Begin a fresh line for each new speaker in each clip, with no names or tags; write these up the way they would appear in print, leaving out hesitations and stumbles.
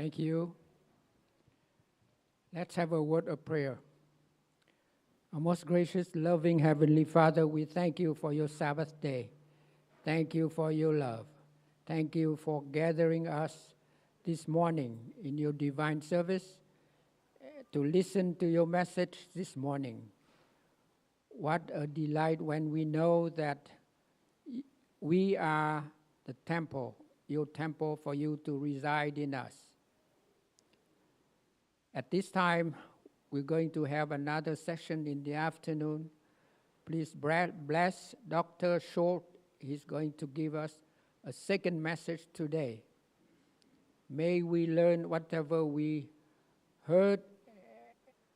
Thank you. Let's have a word of prayer. Our most gracious, loving Heavenly Father, we thank you for your Sabbath day. Thank you for your love. Thank you for gathering us this morning in your divine service to listen to your message this morning. What a delight when we know that we are the temple, your temple for you to reside in us. At this time, we're going to have another session in the afternoon. Please bless Dr. Seheult. He's going to give us a second message today. May we learn whatever we heard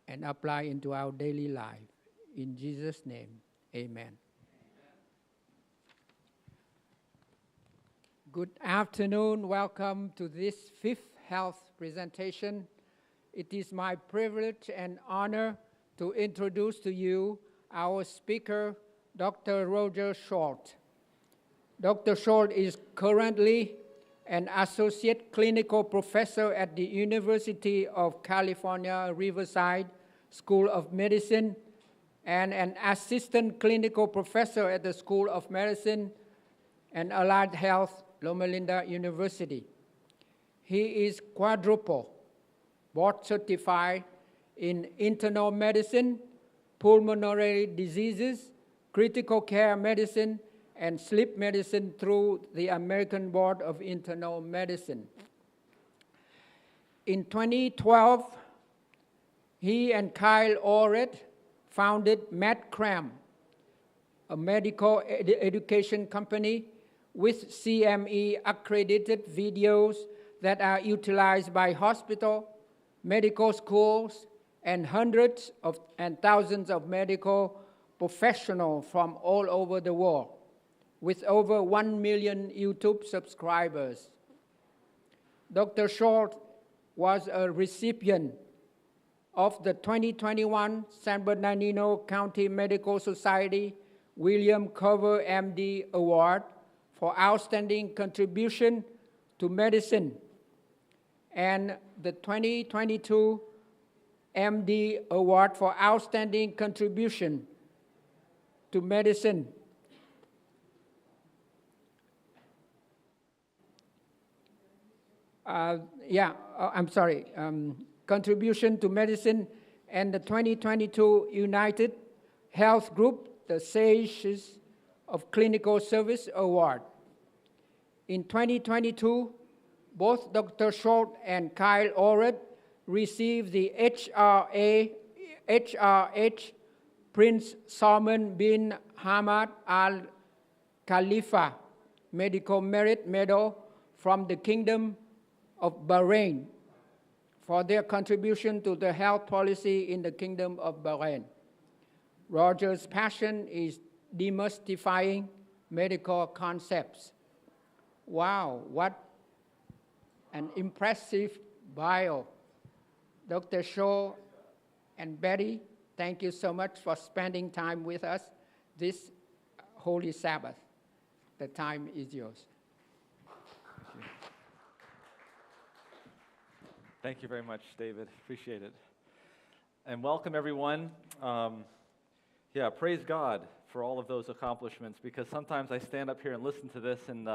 and apply into our daily life. In Jesus' name, amen. Good afternoon. Welcome to this fifth health presentation. It is my privilege and honor to introduce to you our speaker, Dr. Roger Seheult. Dr. Seheult is currently an associate clinical professor at the University of California, Riverside School of Medicine and an assistant clinical professor at the School of Medicine and Allied Health, Loma Linda University. He is quadruple board certified in internal medicine, pulmonary diseases, critical care medicine, and sleep medicine through the American Board of Internal Medicine. In 2012, he and Kyle Orred founded MedCram, a medical education company with CME-accredited videos that are utilized by hospitals, medical schools, and hundreds and thousands of medical professionals from all over the world, with over 1 million YouTube subscribers. Dr. Seheult was a recipient of the 2021 San Bernardino County Medical Society William Cover MD Award for outstanding contribution to medicine, and the 2022 MD Award for outstanding contribution to medicine. Contribution to medicine, and the 2022 United Health Group, the Sages of Clinical Service Award. In 2022, both Dr. Seheult and Kyle Orred received the HRH Prince Salman bin Hamad Al Khalifa Medical Merit Medal from the Kingdom of Bahrain for their contribution to the health policy in the Kingdom of Bahrain. Roger's passion is demystifying medical concepts. Wow, what an impressive bio. Dr. Seheult and Betty, thank you so much for spending time with us this Holy Sabbath. The time is yours.
Thank you very much, David. Appreciate it. And welcome, everyone. Praise God for all of those accomplishments, because sometimes I stand up here and listen to this and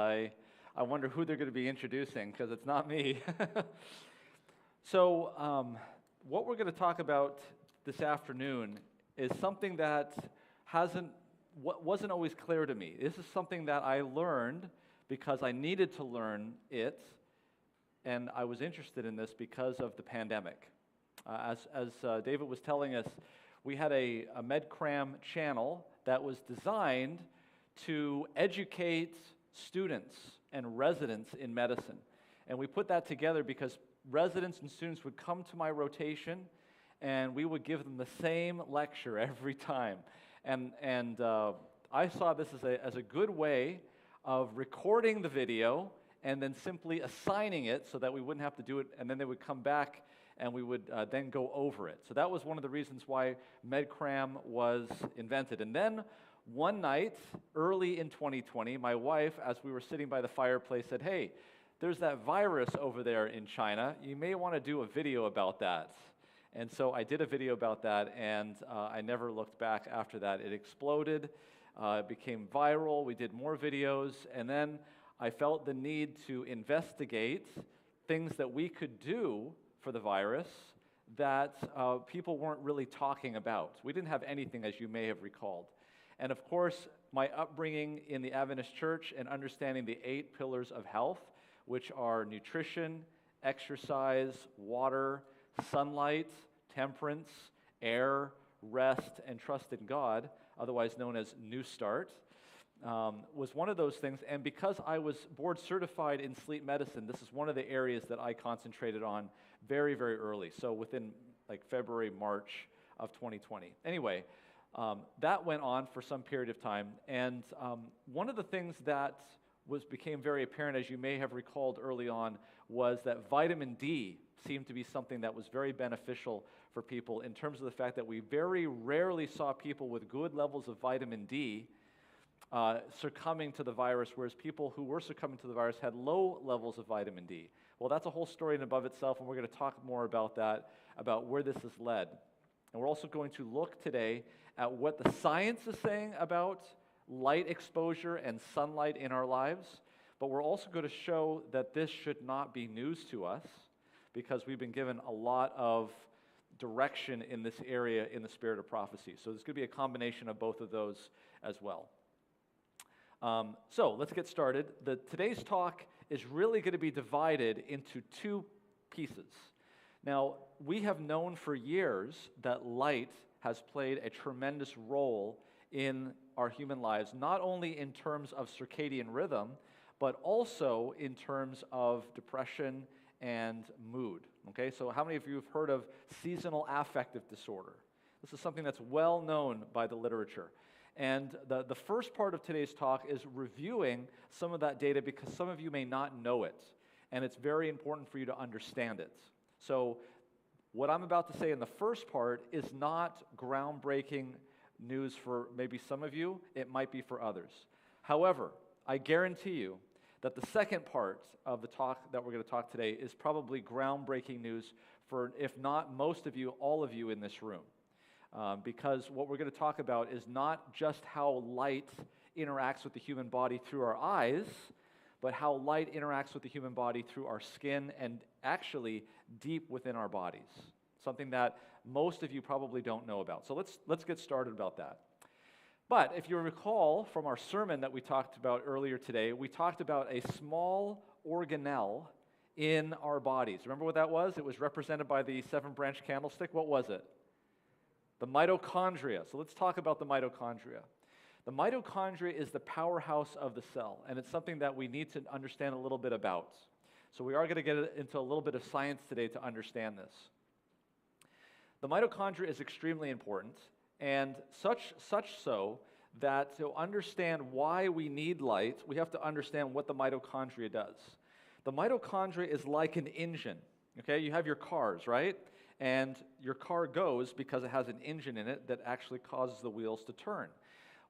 I wonder who they're going to be introducing, because it's not me. So what we're going to talk about this afternoon is something that wasn't always clear to me. This is something that I learned because I needed to learn it, and I was interested in this because of the pandemic. As David was telling us, we had a MedCram channel that was designed to educate students and residents in medicine. And we put that together because residents and students would come to my rotation and we would give them the same lecture every time. And I saw this as a good way of recording the video and then simply assigning it so that we wouldn't have to do it, and then they would come back and we would then go over it. So that was one of the reasons why MedCram was invented. And then one night, early in 2020, my wife, as we were sitting by the fireplace, said, "Hey, there's that virus over there in China. You may want to do a video about that. And so I did a video about that, and I never looked back after that. It exploded, it became viral, we did more videos, and then I felt the need to investigate things that we could do for the virus that people weren't really talking about. We didn't have anything, as you may have recalled. And of course, my upbringing in the Adventist church and understanding the 8 pillars of health, which are nutrition, exercise, water, sunlight, temperance, air, rest, and trust in God, otherwise known as New Start, was one of those things. And because I was board certified in sleep medicine, this is one of the areas that I concentrated on very, very early. So within like February, March of 2020. Anyway, that went on for some period of time. And one of the things that became very apparent, as you may have recalled early on, was that vitamin D seemed to be something that was very beneficial for people in terms of the fact that we very rarely saw people with good levels of vitamin D succumbing to the virus, whereas people who were succumbing to the virus had low levels of vitamin D. Well, that's a whole story in and of itself, and we're going to talk more about that, about where this has led. And we're also going to look today at what the science is saying about light exposure and sunlight in our lives, but we're also going to show that this should not be news to us because we've been given a lot of direction in this area in the spirit of prophecy. So there's going to be a combination of both of those as well. So let's get started. Today's talk is really going to be divided into 2 pieces. Now, we have known for years that light has played a tremendous role in our human lives, not only in terms of circadian rhythm, but also in terms of depression and mood. Okay, so how many of you have heard of seasonal affective disorder? This is something that's well known by the literature. And the first part of today's talk is reviewing some of that data because some of you may not know it, and it's very important for you to understand it. So what I'm about to say in the first part is not groundbreaking news for maybe some of you. It might be for others. However, I guarantee you that the second part of the talk that we're going to talk today is probably groundbreaking news for, if not most of you, all of you in this room. Because what we're going to talk about is not just how light interacts with the human body through our eyes, but how light interacts with the human body through our skin and actually deep within our bodies. Something that most of you probably don't know about. So let's get started about that. But if you recall from our sermon that we talked about earlier today, we talked about a small organelle in our bodies. Remember what that was? It was represented by the 7-branch candlestick. What was it? The mitochondria. So let's talk about the mitochondria. The mitochondria is the powerhouse of the cell, and it's something that we need to understand a little bit about. So we are going to get into a little bit of science today to understand this. The mitochondria is extremely important, and such so that to understand why we need light, we have to understand what the mitochondria does. The mitochondria is like an engine. Okay, you have your cars, right? And your car goes because it has an engine in it that actually causes the wheels to turn.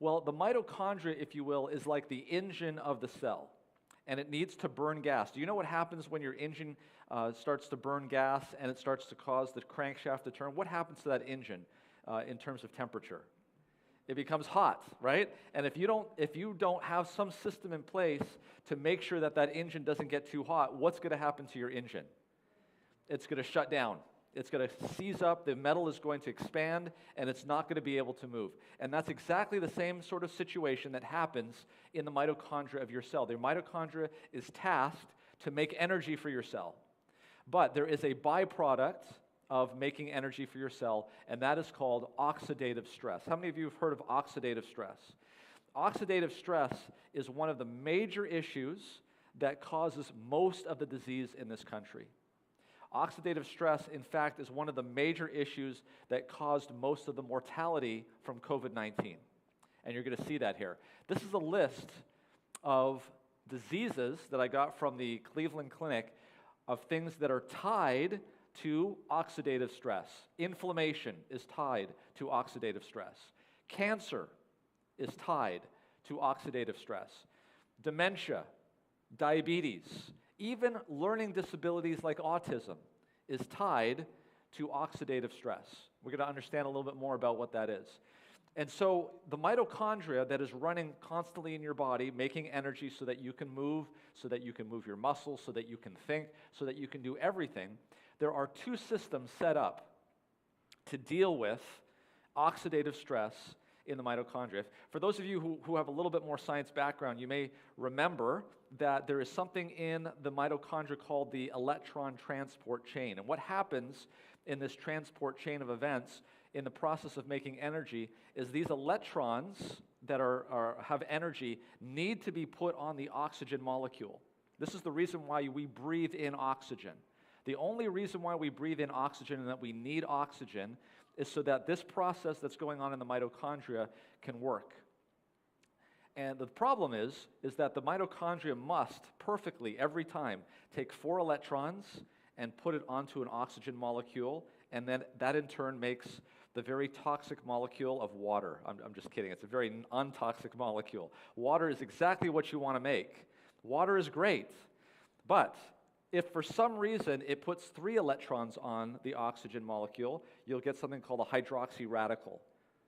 Well, the mitochondria, if you will, is like the engine of the cell, and it needs to burn gas. Do you know what happens when your engine starts to burn gas and it starts to cause the crankshaft to turn? What happens to that engine in terms of temperature? It becomes hot, right? And if you don't have some system in place to make sure that that engine doesn't get too hot, what's going to happen to your engine? It's going to shut down. It's going to seize up, the metal is going to expand, and it's not going to be able to move. And that's exactly the same sort of situation that happens in the mitochondria of your cell. The mitochondria is tasked to make energy for your cell. But there is a byproduct of making energy for your cell, and that is called oxidative stress. How many of you have heard of oxidative stress? Oxidative stress is one of the major issues that causes most of the disease in this country. Oxidative stress, in fact, is one of the major issues that caused most of the mortality from COVID-19. And you're going to see that here. This is a list of diseases that I got from the Cleveland Clinic of things that are tied to oxidative stress. Inflammation is tied to oxidative stress. Cancer is tied to oxidative stress. Dementia, diabetes, Even learning disabilities like autism is tied to oxidative stress. We're going to understand a little bit more about what that is. And so the mitochondria that is running constantly in your body, making energy so that you can move your muscles, so that you can think, so that you can do everything, there are two systems set up to deal with oxidative stress in the mitochondria. For those of you who have a little bit more science background, you may remember that there is something in the mitochondria called the electron transport chain. And what happens in this transport chain of events in the process of making energy is these electrons that have energy need to be put on the oxygen molecule. This is the reason why we breathe in oxygen. The only reason why we breathe in oxygen and that we need oxygen is so that this process that's going on in the mitochondria can work. And the problem is that the mitochondria must perfectly, every time, take 4 electrons and put it onto an oxygen molecule, and then that in turn makes the very toxic molecule of water. I'm just kidding. It's a very untoxic molecule. Water is exactly what you want to make. Water is great, but if for some reason it puts 3 electrons on the oxygen molecule, you'll get something called a hydroxy radical,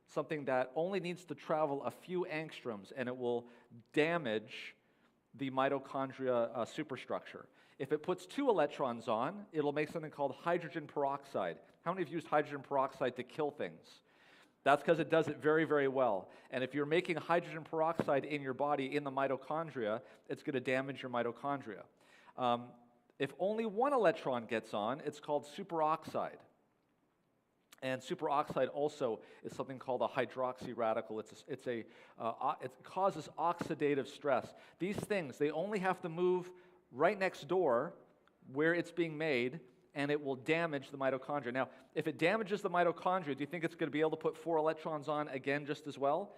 something that only needs to travel a few angstroms and it will damage the mitochondria superstructure. If it puts 2 electrons on, it'll make something called hydrogen peroxide. How many of you used hydrogen peroxide to kill things? That's because it does it very, very well. And if you're making hydrogen peroxide in your body, in the mitochondria, it's going to damage your mitochondria. If only 1 electron gets on, it's called superoxide. And superoxide also is something called a hydroxy radical. It causes oxidative stress. These things, they only have to move right next door where it's being made, and it will damage the mitochondria. Now, if it damages the mitochondria, do you think it's going to be able to put 4 electrons on again just as well?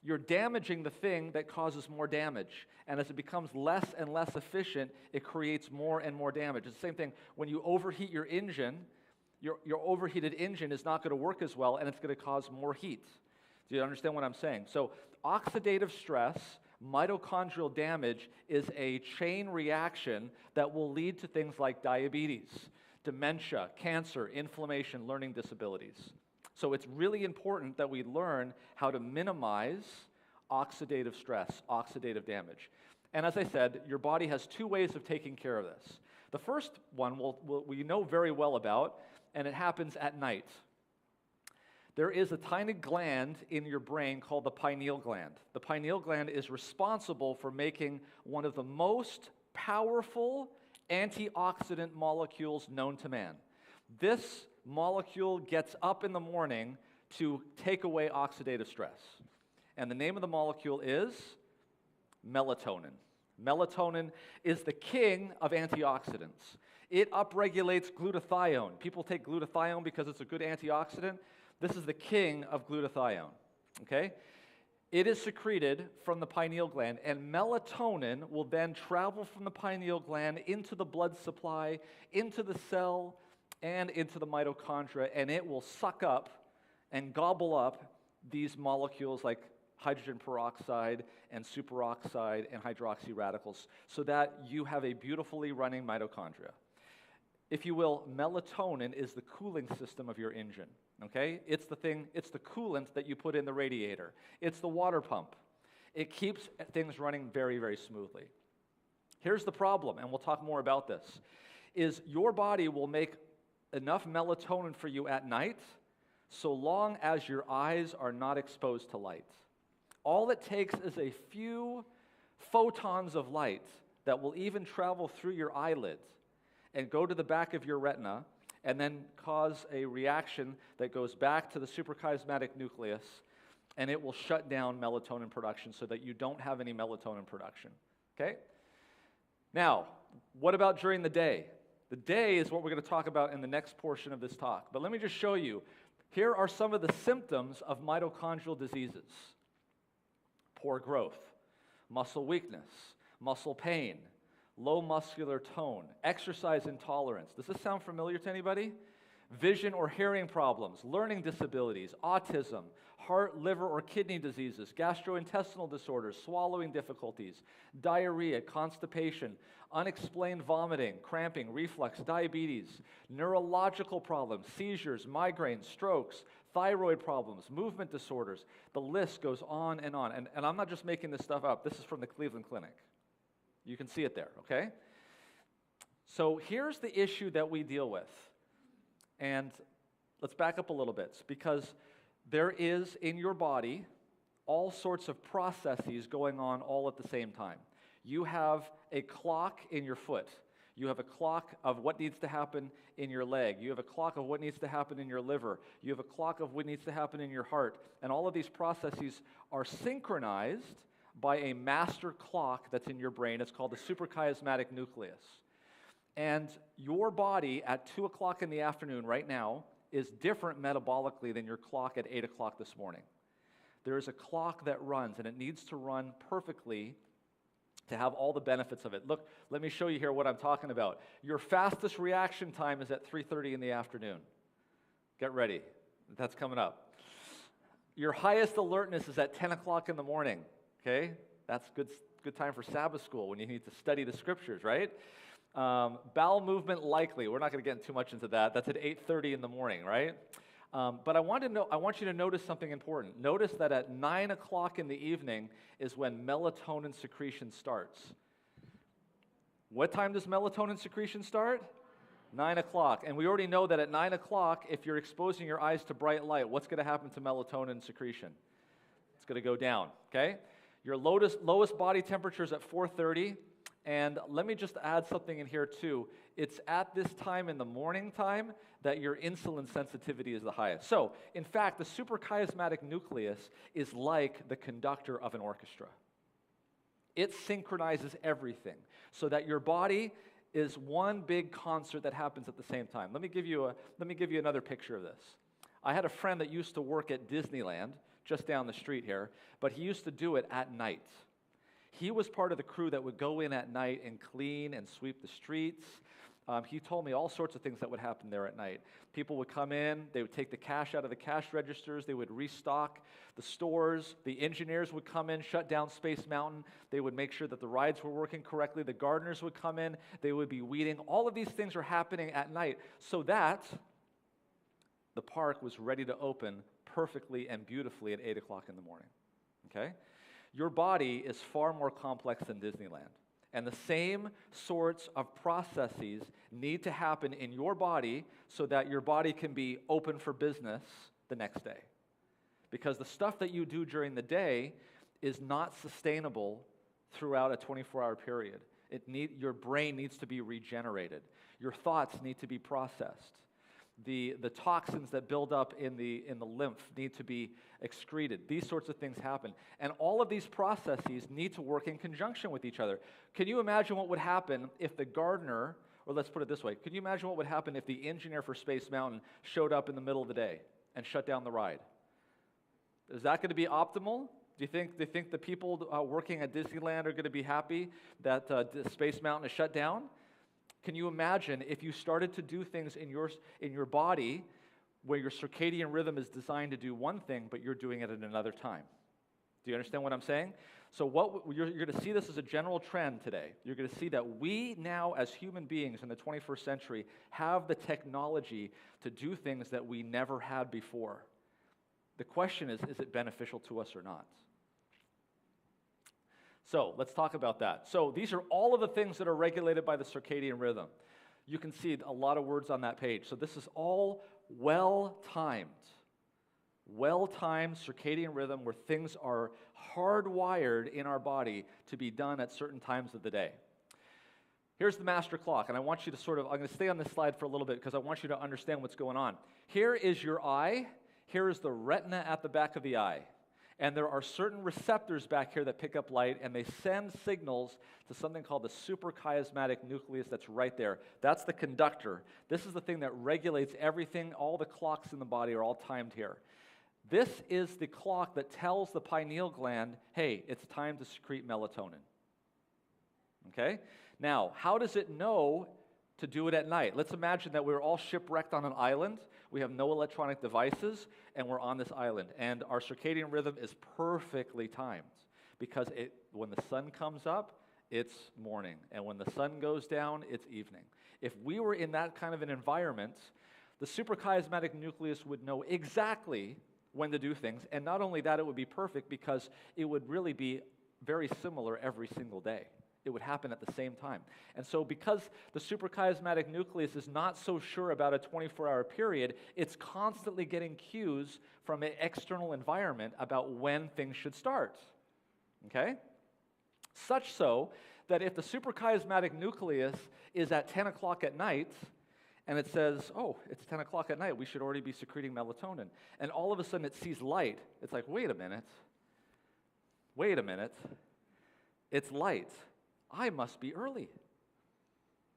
You're damaging the thing that causes more damage. And as it becomes less and less efficient, it creates more and more damage. It's the same thing when you overheat your engine. Your overheated engine is not going to work as well, and it's going to cause more heat. Do you understand what I'm saying? So oxidative stress, mitochondrial damage, is a chain reaction that will lead to things like diabetes, dementia, cancer, inflammation, learning disabilities. So it's really important that we learn how to minimize oxidative stress, oxidative damage. And as I said, your body has 2 ways of taking care of this. The first one we know very well about, and it happens at night. There is a tiny gland in your brain called the pineal gland. The pineal gland is responsible for making one of the most powerful antioxidant molecules known to man. This molecule gets up in the morning to take away oxidative stress. And the name of the molecule is melatonin. Melatonin is the king of antioxidants. It upregulates glutathione. People take glutathione because it's a good antioxidant. This is the king of glutathione, okay? It is secreted from the pineal gland, and melatonin will then travel from the pineal gland into the blood supply, into the cell, and into the mitochondria, and it will suck up and gobble up these molecules like hydrogen peroxide and superoxide and hydroxy radicals so that you have a beautifully running mitochondria. If you will, melatonin is the cooling system of your engine, okay? It's the coolant that you put in the radiator. It's the water pump. It keeps things running very, very smoothly. Here's the problem, and we'll talk more about this, is your body will make enough melatonin for you at night so long as your eyes are not exposed to light. All it takes is a few photons of light that will even travel through your eyelids and go to the back of your retina and then cause a reaction that goes back to the suprachiasmatic nucleus, and it will shut down melatonin production so that you don't have any melatonin production, okay? Now, what about during the day? The day is what we're going to talk about in the next portion of this talk. But let me just show you. Here are some of the symptoms of mitochondrial diseases. Poor growth, muscle weakness, muscle pain, low muscular tone, exercise intolerance. Does this sound familiar to anybody? vision or hearing problems, learning disabilities, autism, heart, liver, or kidney diseases, gastrointestinal disorders, swallowing difficulties, diarrhea, constipation, unexplained vomiting, cramping, reflux, diabetes, neurological problems, seizures, migraines, strokes, thyroid problems, movement disorders. The list goes on and on. And I'm not just making this stuff up. This is from the Cleveland Clinic. You can see it there, okay? So here's the issue that we deal with. And let's back up a little bit, because there is in your body all sorts of processes going on all at the same time. You have a clock in your foot. You have a clock of what needs to happen in your leg. You have a clock of what needs to happen in your liver. You have a clock of what needs to happen in your heart. And all of these processes are synchronized by a master clock that's in your brain. It's called the suprachiasmatic nucleus. And your body at 2 o'clock in the afternoon right now is different metabolically than your clock at 8 o'clock this morning. There is a clock that runs, and it needs to run perfectly to have all the benefits of it. Look, let me show you here what I'm talking about. Your fastest reaction time is at 3:30 in the afternoon. Get ready. That's coming up. Your highest alertness is at 10 o'clock in the morning, okay? That's good time for Sabbath school when you need to study the scriptures, right? Bowel movement likely. We're not going to get too much into that. That's at 8:30 in the morning, right? But I want you to notice something important. Notice that at 9 o'clock in the evening is when melatonin secretion starts. What time does melatonin secretion start? 9 o'clock. And we already know that at 9 o'clock, if you're exposing your eyes to bright light, what's going to happen to melatonin secretion? It's going to go down, okay? Your lowest body temperature is at 4:30. And let me just add something in here too. It's at this time in the morning time that your insulin sensitivity is the highest. So, in fact, the suprachiasmatic nucleus is like the conductor of an orchestra. It synchronizes everything so that your body is one big concert that happens at the same time. Let me give you another picture of this. I had a friend that used to work at Disneyland, just down the street here, but he used to do it at night. He was part of the crew that would go in at night and clean and sweep the streets. He told me all sorts of things that would happen there at night. People would come in, they would take the cash out of the cash registers, they would restock the stores, the engineers would come in, shut down Space Mountain, they would make sure that the rides were working correctly, the gardeners would come in, they would be weeding. All of these things are happening at night so that the park was ready to open perfectly and beautifully at 8 o'clock in the morning, okay? Your body is far more complex than Disneyland. And the same sorts of processes need to happen in your body so that your body can be open for business the next day. Because the stuff that you do during the day is not sustainable throughout a 24-hour period. Your brain needs to be regenerated. Your thoughts need to be processed. The toxins that build up in the lymph need to be excreted. These sorts of things happen. And all of these processes need to work in conjunction with each other. Can you imagine what would happen if the gardener, or let's put it this way, can you imagine what would happen if the engineer for Space Mountain showed up in the middle of the day and shut down the ride? Is that going to be optimal? Do you think the people working at Disneyland are going to be happy that Space Mountain is shut down? Can you imagine if you started to do things in your body where your circadian rhythm is designed to do one thing, but you're doing it at another time? Do you understand what I'm saying? So you're going to see this as a general trend today. You're going to see that we now, as human beings in the 21st century, have the technology to do things that we never had before. The question is it beneficial to us or not? So let's talk about that. So these are all of the things that are regulated by the circadian rhythm. You can see a lot of words on that page. So this is all well-timed circadian rhythm where things are hardwired in our body to be done at certain times of the day. Here's the master clock, and I want you to I'm going to stay on this slide for a little bit because I want you to understand what's going on. Here is your eye. Here is the retina at the back of the eye. And there are certain receptors back here that pick up light, and they send signals to something called the suprachiasmatic nucleus that's right there. That's the conductor. This is the thing that regulates everything. All the clocks in the body are all timed here. This is the clock that tells the pineal gland, hey, it's time to secrete melatonin. Okay? Now, how does it know to do it at night. Let's imagine that we're all shipwrecked on an island. We have no electronic devices, and we're on this island. And our circadian rhythm is perfectly timed because when the sun comes up, it's morning. And when the sun goes down, it's evening. If we were in that kind of an environment, the suprachiasmatic nucleus would know exactly when to do things. And not only that, it would be perfect because it would really be very similar every single day. It would happen at the same time. And so because the suprachiasmatic nucleus is not so sure about a 24-hour period, it's constantly getting cues from an external environment about when things should start. Okay? Such so that if the suprachiasmatic nucleus is at 10 o'clock at night, and it says, oh, it's 10 o'clock at night, we should already be secreting melatonin, and all of a sudden it sees light, it's like, wait a minute, it's light. I must be early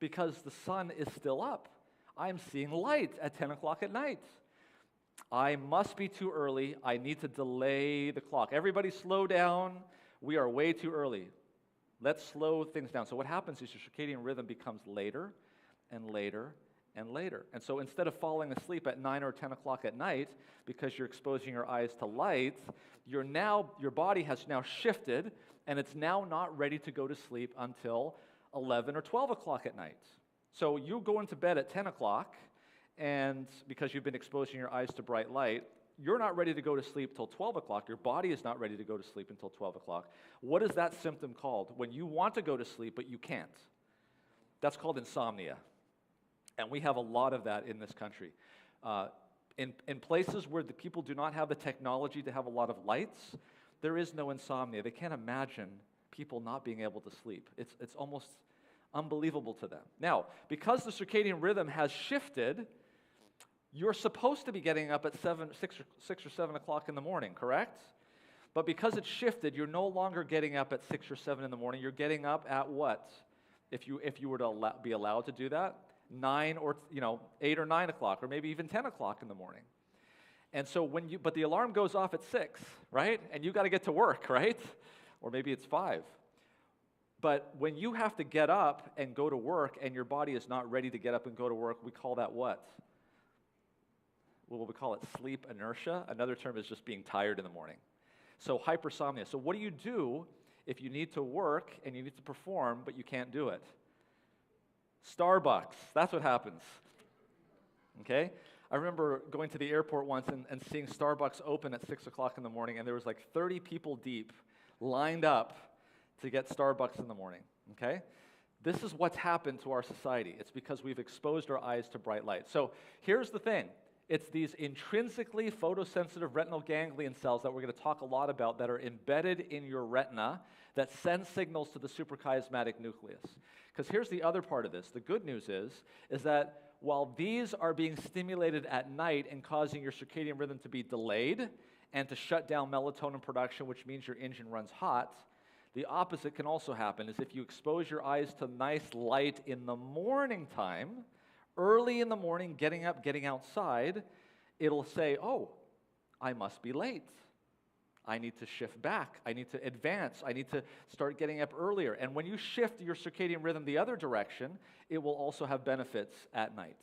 because the sun is still up. I'm seeing light at 10 o'clock at night. I must be too early. I need to delay the clock. Everybody slow down. We are way too early. Let's slow things down. So what happens is your circadian rhythm becomes later and later and later. And so instead of falling asleep at 9 or 10 o'clock at night because you're exposing your eyes to light, your body has now shifted, and it's now not ready to go to sleep until 11 or 12 o'clock at night. So you go into bed at 10 o'clock, and because you've been exposing your eyes to bright light, you're not ready to go to sleep till 12 o'clock. Your body is not ready to go to sleep until 12 o'clock. What is that symptom called? When you want to go to sleep, but you can't. That's called insomnia. And we have a lot of that in this country. In places where the people do not have the technology to have a lot of lights, there is no insomnia. They can't imagine people not being able to sleep. It's almost unbelievable to them. Now, because the circadian rhythm has shifted, you're supposed to be getting up at 6 or 7 o'clock in the morning, correct? But because it's shifted, you're no longer getting up at 6 or 7 in the morning. You're getting up at what? If you were to be allowed to do that, 9 or 8 or 9 o'clock, or maybe even 10 o'clock in the morning. And so but the alarm goes off at 6, right? And you got to get to work, right? Or maybe it's 5. But when you have to get up and go to work and your body is not ready to get up and go to work, we call that what? Well, we call it sleep inertia. Another term is just being tired in the morning. So hypersomnia. So what do you do if you need to work and you need to perform, but you can't do it? Starbucks. That's what happens. Okay? I remember going to the airport once and seeing Starbucks open at 6 o'clock in the morning, and there was like 30 people deep lined up to get Starbucks in the morning, okay? This is what's happened to our society. It's because we've exposed our eyes to bright light. So here's the thing. It's these intrinsically photosensitive retinal ganglion cells that we're going to talk a lot about that are embedded in your retina that send signals to the suprachiasmatic nucleus. Because here's the other part of this. The good news is that while these are being stimulated at night and causing your circadian rhythm to be delayed and to shut down melatonin production, which means your engine runs hot, the opposite can also happen, is if you expose your eyes to nice light in the morning time, early in the morning, getting up, getting outside, it'll say, oh, I must be late. I need to shift back. I need to advance. I need to start getting up earlier. And when you shift your circadian rhythm the other direction, it will also have benefits at night.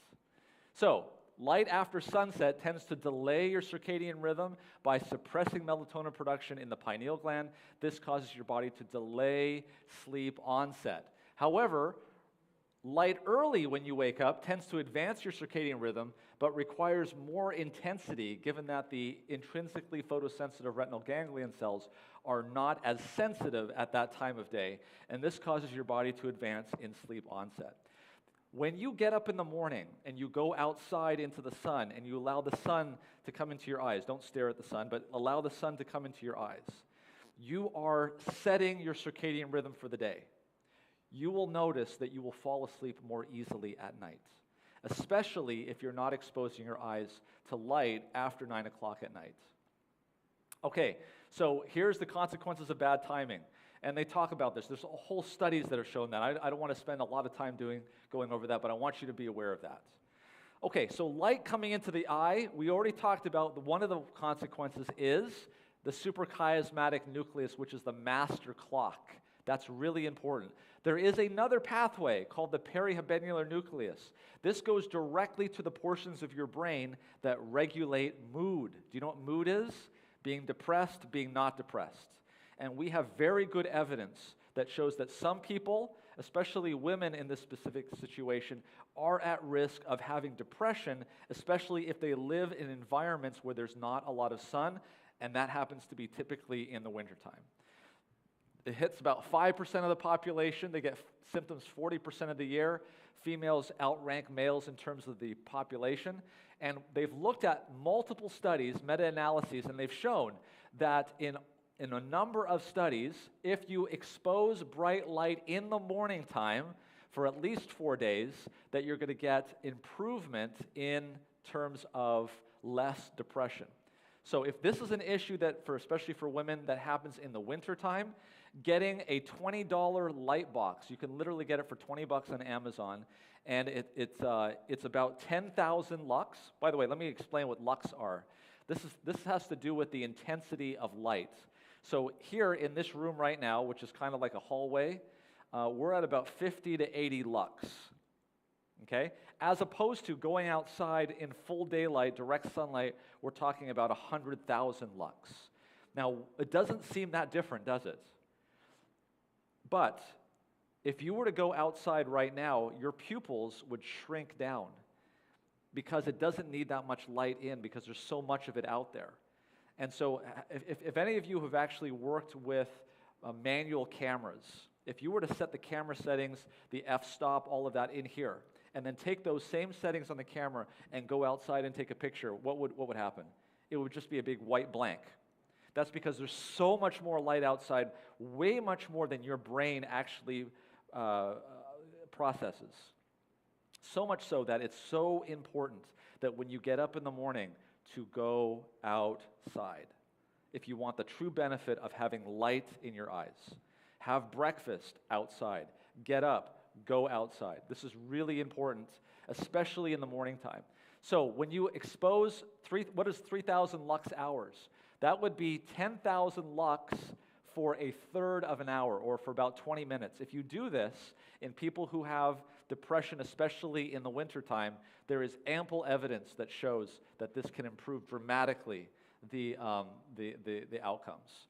So, light after sunset tends to delay your circadian rhythm by suppressing melatonin production in the pineal gland. This causes your body to delay sleep onset. However, light early when you wake up tends to advance your circadian rhythm, but requires more intensity given that the intrinsically photosensitive retinal ganglion cells are not as sensitive at that time of day, and this causes your body to advance in sleep onset. When you get up in the morning and you go outside into the sun and you allow the sun to come into your eyes, don't stare at the sun, but allow the sun to come into your eyes, you are setting your circadian rhythm for the day. You will notice that you will fall asleep more easily at night, especially if you're not exposing your eyes to light after 9 o'clock at night. Okay, so here's the consequences of bad timing. And they talk about this. There's whole studies that are showing that. I don't want to spend a lot of time going over that, but I want you to be aware of that. Okay, so light coming into the eye, we already talked about one of the consequences is the suprachiasmatic nucleus, which is the master clock That's really important. There is another pathway called the perihabenular nucleus. This goes directly to the portions of your brain that regulate mood. Do you know what mood is? Being depressed, being not depressed. And we have very good evidence that shows that some people, especially women in this specific situation, are at risk of having depression, especially if they live in environments where there's not a lot of sun, and that happens to be typically in the wintertime. It hits about 5% of the population. They get symptoms 40% of the year. Females outrank males in terms of the population. And they've looked at multiple studies, meta-analyses, and they've shown that in a number of studies, if you expose bright light in the morning time for at least 4 days, that you're going to get improvement in terms of less depression. So if this is an issue that, especially for women, that happens in the wintertime, getting a $20 light box, you can literally get it for $20 on Amazon, and it's about 10,000 lux. By the way, let me explain what lux are. This has to do with the intensity of light. So here in this room right now, which is kind of like a hallway, we're at about 50 to 80 lux, okay? As opposed to going outside in full daylight, direct sunlight, we're talking about 100,000 lux. Now, it doesn't seem that different, does it? But if you were to go outside right now, your pupils would shrink down because it doesn't need that much light in because there's so much of it out there. And so if any of you have actually worked with manual cameras, if you were to set the camera settings, the f-stop, all of that in here, and then take those same settings on the camera and go outside and take a picture, what would happen? It would just be a big white blank. That's because there's so much more light outside, way much more than your brain actually processes. So much so that it's so important that when you get up in the morning to go outside, if you want the true benefit of having light in your eyes. Have breakfast outside. Get up, go outside. This is really important, especially in the morning time. So when you expose, what is 3,000 lux hours? That would be 10,000 lux for a third of an hour, or for about 20 minutes. If you do this in people who have depression, especially in the wintertime, there is ample evidence that shows that this can improve dramatically the outcomes.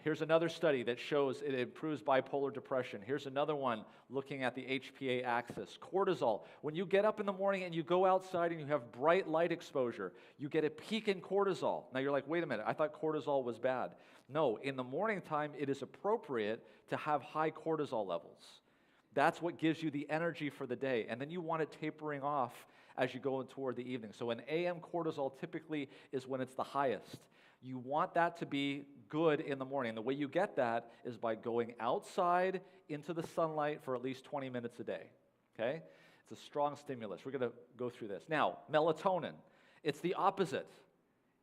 Here's another study that shows it improves bipolar depression. Here's another one looking at the HPA axis. Cortisol. When you get up in the morning and you go outside and you have bright light exposure, you get a peak in cortisol. Now you're like, wait a minute, I thought cortisol was bad. No, in the morning time, it is appropriate to have high cortisol levels. That's what gives you the energy for the day. And then you want it tapering off as you go in toward the evening. So an AM cortisol typically is when it's the highest. You want that to be good in the morning. The way you get that is by going outside into the sunlight for at least 20 minutes a day, okay? It's a strong stimulus. We're going to go through this. Now, melatonin, it's the opposite.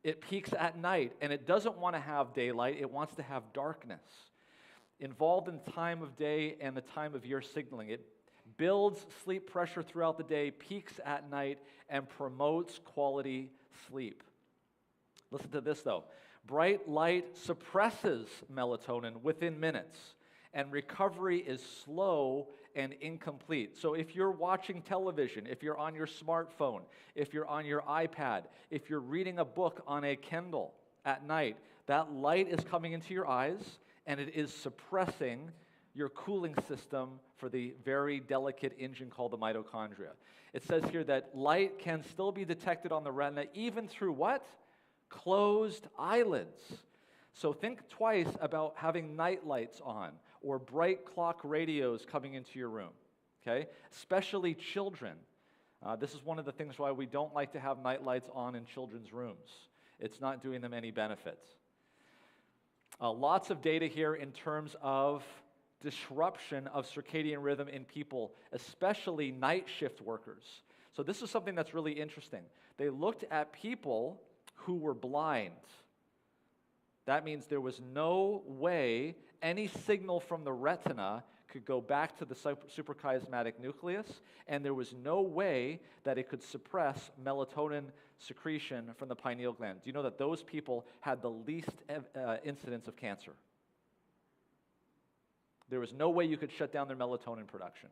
It peaks at night, and it doesn't want to have daylight. It wants to have darkness. Involved in time of day and the time of year signaling. It builds sleep pressure throughout the day, peaks at night, and promotes quality sleep. Listen to this, though. Bright light suppresses melatonin within minutes, and recovery is slow and incomplete. So if you're watching television, if you're on your smartphone, if you're on your iPad, if you're reading a book on a Kindle at night, that light is coming into your eyes, and it is suppressing your cooling system for the very delicate engine called the mitochondria. It says here that light can still be detected on the retina even through what? Closed eyelids. So think twice about having night lights on or bright clock radios coming into your room, okay? Especially children. This is one of the things why we don't like to have night lights on in children's rooms. It's not doing them any benefit. Lots of data here in terms of disruption of circadian rhythm in people, especially night shift workers. So this is something that's really interesting. They looked at people who were blind. That means there was no way any signal from the retina could go back to the suprachiasmatic nucleus, and there was no way that it could suppress melatonin secretion from the pineal gland. Do you know that those people had the least incidence of cancer? There was no way you could shut down their melatonin production.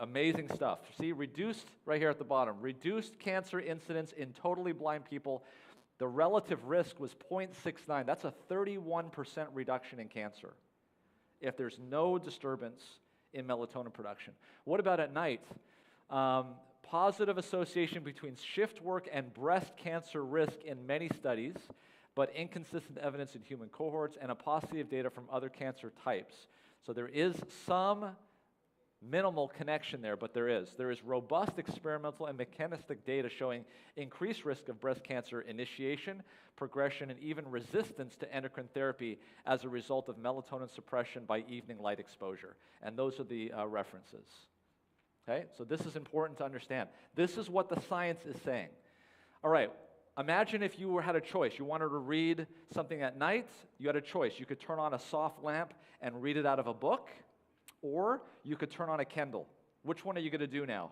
Amazing stuff. See, reduced, right here at the bottom, reduced cancer incidence in totally blind people. The relative risk was 0.69. That's a 31% reduction in cancer if there's no disturbance in melatonin production. What about at night? Positive association between shift work and breast cancer risk in many studies, but inconsistent evidence in human cohorts, and a paucity of data from other cancer types. So there is some minimal connection there, but there is. There is robust experimental and mechanistic data showing increased risk of breast cancer initiation, progression, and even resistance to endocrine therapy as a result of melatonin suppression by evening light exposure. And those are the references. Okay, so this is important to understand. This is what the science is saying. All right, imagine if you had a choice. You wanted to read something at night, you had a choice. You could turn on a soft lamp and read it out of a book, or you could turn on a Kindle. Which one are you going to do now?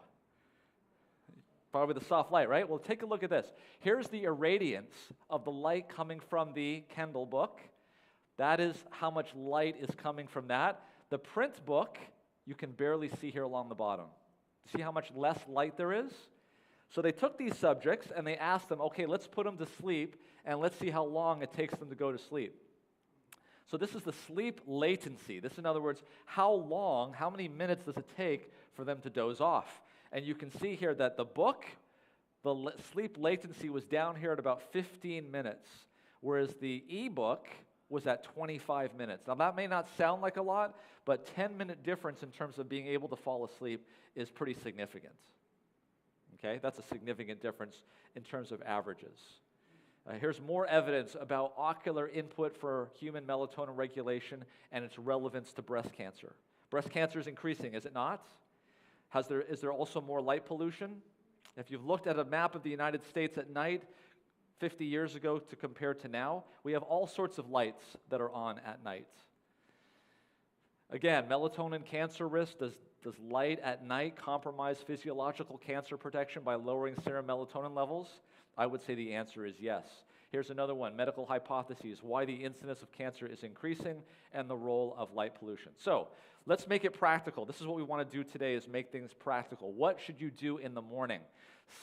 Probably the soft light, right? Well, take a look at this. Here's the irradiance of the light coming from the Kindle book. That is how much light is coming from that. The print book, you can barely see here along the bottom. See how much less light there is? So they took these subjects and they asked them, okay, let's put them to sleep and let's see how long it takes them to go to sleep. So this is the sleep latency. This, in other words, how long, how many minutes does it take for them to doze off? And you can see here that the book, the sleep latency was down here at about 15 minutes, whereas the e-book was at 25 minutes. Now that may not sound like a lot, but 10-minute difference in terms of being able to fall asleep is pretty significant. Okay, that's a significant difference in terms of averages. Here's more evidence about ocular input for human melatonin regulation and its relevance to breast cancer. Breast cancer is increasing, is it not? Is there also more light pollution? If you've looked at a map of the United States at night, 50 years ago to compare to now, we have all sorts of lights that are on at night. Again, melatonin cancer risk. Does light at night compromise physiological cancer protection by lowering serum melatonin levels? I would say the answer is yes. Here's another one, medical hypotheses, why the incidence of cancer is increasing and the role of light pollution. So let's make it practical. This is what we want to do today, is make things practical. What should you do in the morning?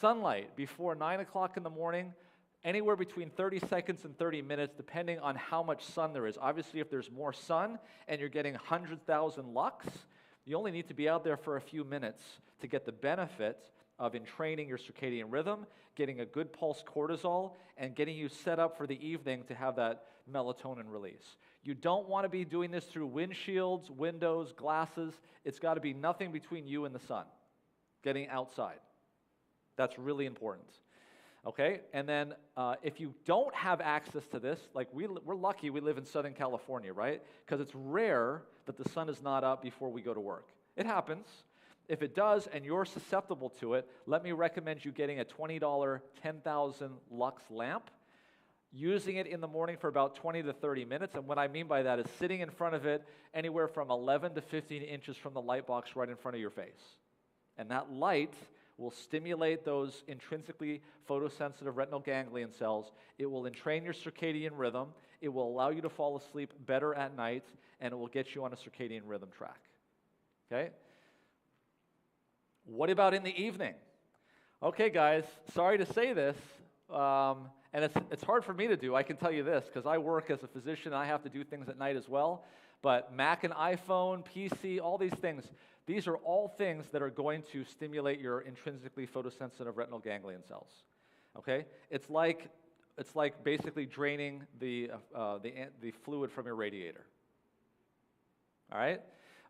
Sunlight before 9 o'clock in the morning, anywhere between 30 seconds and 30 minutes, depending on how much sun there is. Obviously, if there's more sun and you're getting 100,000 lux, you only need to be out there for a few minutes to get the benefit of entraining your circadian rhythm, getting a good pulse cortisol, and getting you set up for the evening to have that melatonin release. You don't want to be doing this through windshields, windows, glasses. It's got to be nothing between you and the sun, getting outside. That's really important. Okay, and then if you don't have access to this, like we're lucky we live in Southern California, right? Because it's rare that the sun is not up before we go to work. It happens. If it does and you're susceptible to it, let me recommend you getting a $20 10,000 lux lamp, using it in the morning for about 20 to 30 minutes. And what I mean by that is sitting in front of it anywhere from 11 to 15 inches from the light box right in front of your face. And that light will stimulate those intrinsically photosensitive retinal ganglion cells. It will entrain your circadian rhythm. It will allow you to fall asleep better at night, and it will get you on a circadian rhythm track. Okay? What about in the evening? Okay, guys, sorry to say this, and it's hard for me to do. I can tell you this, because I work as a physician, and I have to do things at night as well. But Mac and iPhone, PC, all these things, these are all things that are going to stimulate your intrinsically photosensitive retinal ganglion cells. Okay? It's like basically draining the fluid from your radiator. All right?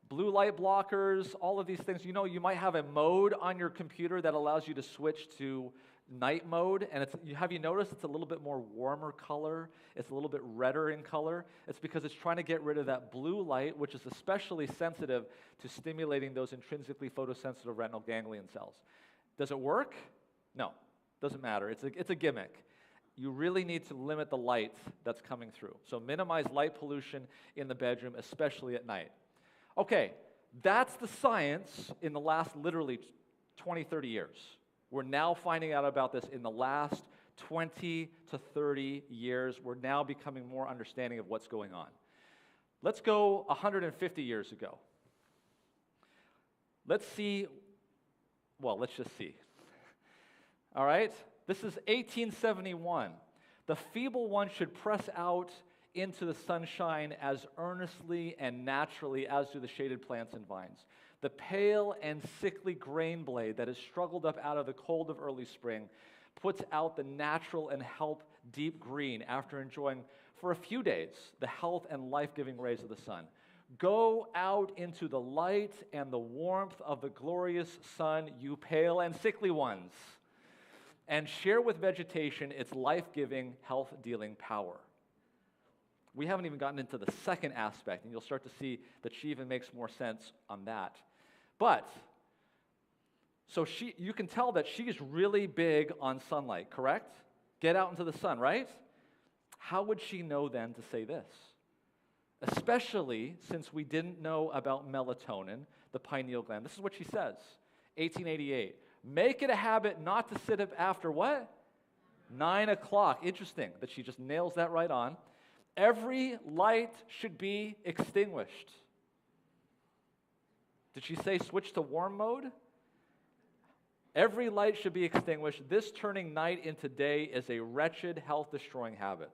Blue light blockers, all of these things. You know, you might have a mode on your computer that allows you to switch to night mode, and have you noticed it's a little bit more warmer color? It's a little bit redder in color. It's because it's trying to get rid of that blue light, which is especially sensitive to stimulating those intrinsically photosensitive retinal ganglion cells. Does it work? No, doesn't matter. It's a gimmick. You really need to limit the light that's coming through. So minimize light pollution in the bedroom, especially at night. Okay, that's the science in the last literally 20, 30 years. We're now finding out about this in the last 20 to 30 years. We're now becoming more understanding of what's going on. Let's go 150 years ago. Let's see, well, let's just see. All right? This is 1871. The feeble one should press out into the sunshine as earnestly and naturally as do the shaded plants and vines. The pale and sickly grain blade that has struggled up out of the cold of early spring puts out the natural and health deep green after enjoying for a few days the health and life-giving rays of the sun. Go out into the light and the warmth of the glorious sun, you pale and sickly ones, and share with vegetation its life-giving, health-dealing power. We haven't even gotten into the second aspect, and you'll start to see that she even makes more sense on that. But, so you can tell that she's really big on sunlight, correct? Get out into the sun, right? How would she know then to say this? Especially since we didn't know about melatonin, the pineal gland. This is what she says, 1888. Make it a habit not to sit up after what? 9 o'clock. Interesting that she just nails that right on. Every light should be extinguished. Did she say switch to warm mode? Every light should be extinguished. This turning night into day is a wretched, health-destroying habit.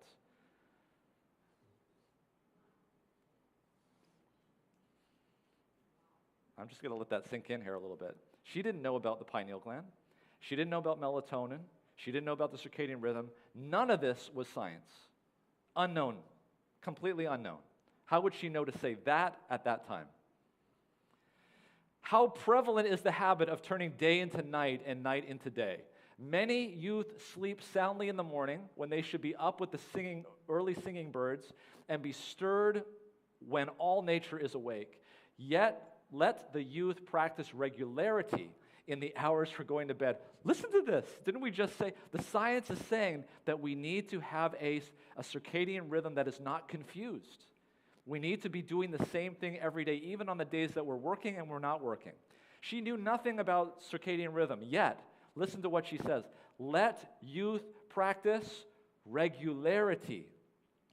I'm just going to let that sink in here a little bit. She didn't know about the pineal gland. She didn't know about melatonin. She didn't know about the circadian rhythm. None of this was science. Unknown. Completely unknown. How would she know to say that at that time? How prevalent is the habit of turning day into night and night into day? Many youth sleep soundly in the morning when they should be up with the early singing birds and be stirred when all nature is awake. Yet, let the youth practice regularity in the hours for going to bed. Listen to this. Didn't we just say, the science is saying that we need to have a circadian rhythm that is not confused. We need to be doing the same thing every day, even on the days that we're working and we're not working. She knew nothing about circadian rhythm, yet, listen to what she says. Let youth practice regularity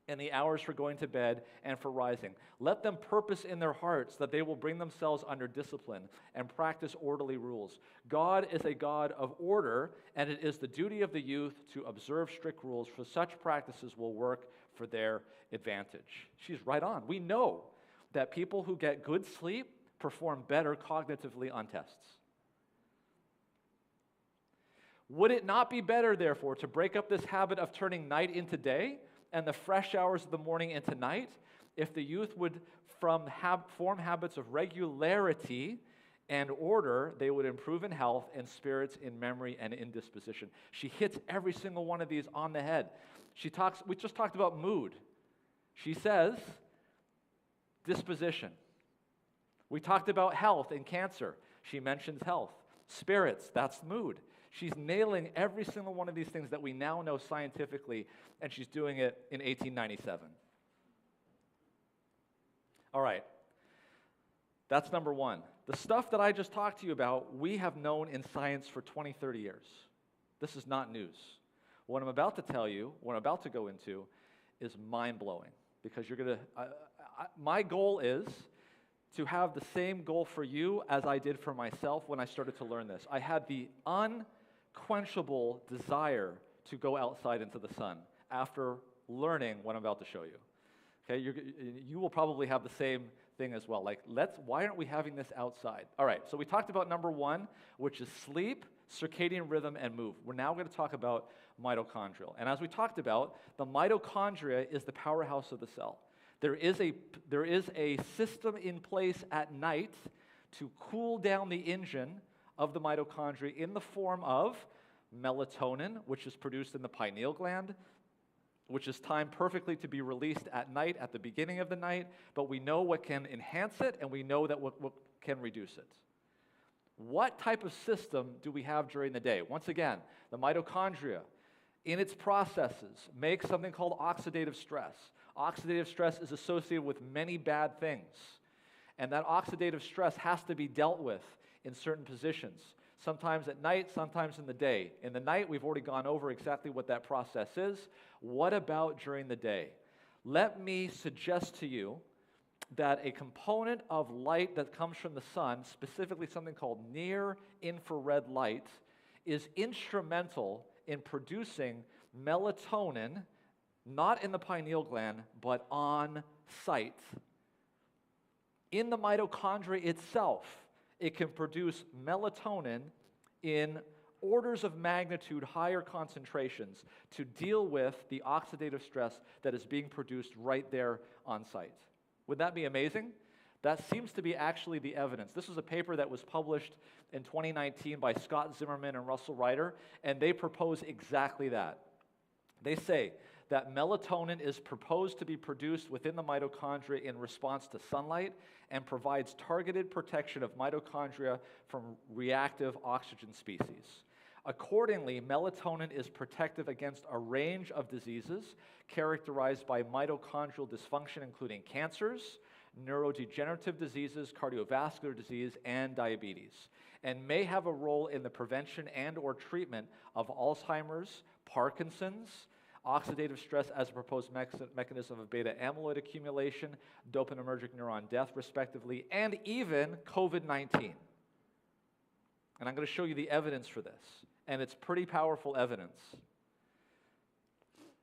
in the hours for going to bed and for rising. Let them purpose in their hearts that they will bring themselves under discipline and practice orderly rules. God is a God of order, and it is the duty of the youth to observe strict rules, for such practices will work for their advantage. She's right on. We know that people who get good sleep perform better cognitively on tests. Would it not be better, therefore, to break up this habit of turning night into day and the fresh hours of the morning into night, if the youth would form habits of regularity and order, they would improve in health and spirits, in memory, and in disposition. She hits every single one of these on the head. We just talked about mood. She says, disposition. We talked about health and cancer. She mentions health. Spirits, that's mood. She's nailing every single one of these things that we now know scientifically, and she's doing it in 1897. All right. That's number one. The stuff that I just talked to you about, we have known in science for 20, 30 years. This is not news. What I'm about to tell you, what I'm about to go into, is mind-blowing, because you're going to, my goal is to have the same goal for you as I did for myself when I started to learn this. I had the unquenchable desire to go outside into the sun after learning what I'm about to show you. Okay, you will probably have the same thing as well. Like, why aren't we having this outside? All right, so we talked about number one, which is sleep, circadian rhythm, and move. We're now going to talk about mitochondrial. And as we talked about, the mitochondria is the powerhouse of the cell. There is a system in place at night to cool down the engine of the mitochondria in the form of melatonin, which is produced in the pineal gland, which is timed perfectly to be released at night, at the beginning of the night, but we know what can enhance it, and we know that what can reduce it. What type of system do we have during the day? Once again, the mitochondria, in its processes, make something called oxidative stress. Oxidative stress is associated with many bad things, and that oxidative stress has to be dealt with in certain positions, sometimes at night, sometimes in the day. In the night, we've already gone over exactly what that process is. What about during the day? Let me suggest to you that a component of light that comes from the sun, specifically something called near-infrared light, is instrumental in producing melatonin, not in the pineal gland, but on site. In the mitochondria itself, it can produce melatonin in orders of magnitude higher concentrations to deal with the oxidative stress that is being produced right there on site. Would that be amazing? That seems to be actually the evidence. This was a paper that was published in 2019 by Scott Zimmerman and Russell Ryder, and they propose exactly that. They say that melatonin is proposed to be produced within the mitochondria in response to sunlight and provides targeted protection of mitochondria from reactive oxygen species. Accordingly, melatonin is protective against a range of diseases characterized by mitochondrial dysfunction, including cancers, neurodegenerative diseases, cardiovascular disease, and diabetes, and may have a role in the prevention and/or treatment of Alzheimer's, Parkinson's, oxidative stress as a proposed mechanism of beta amyloid accumulation, dopaminergic neuron death, respectively, and even COVID-19. And I'm going to show you the evidence for this, and it's pretty powerful evidence.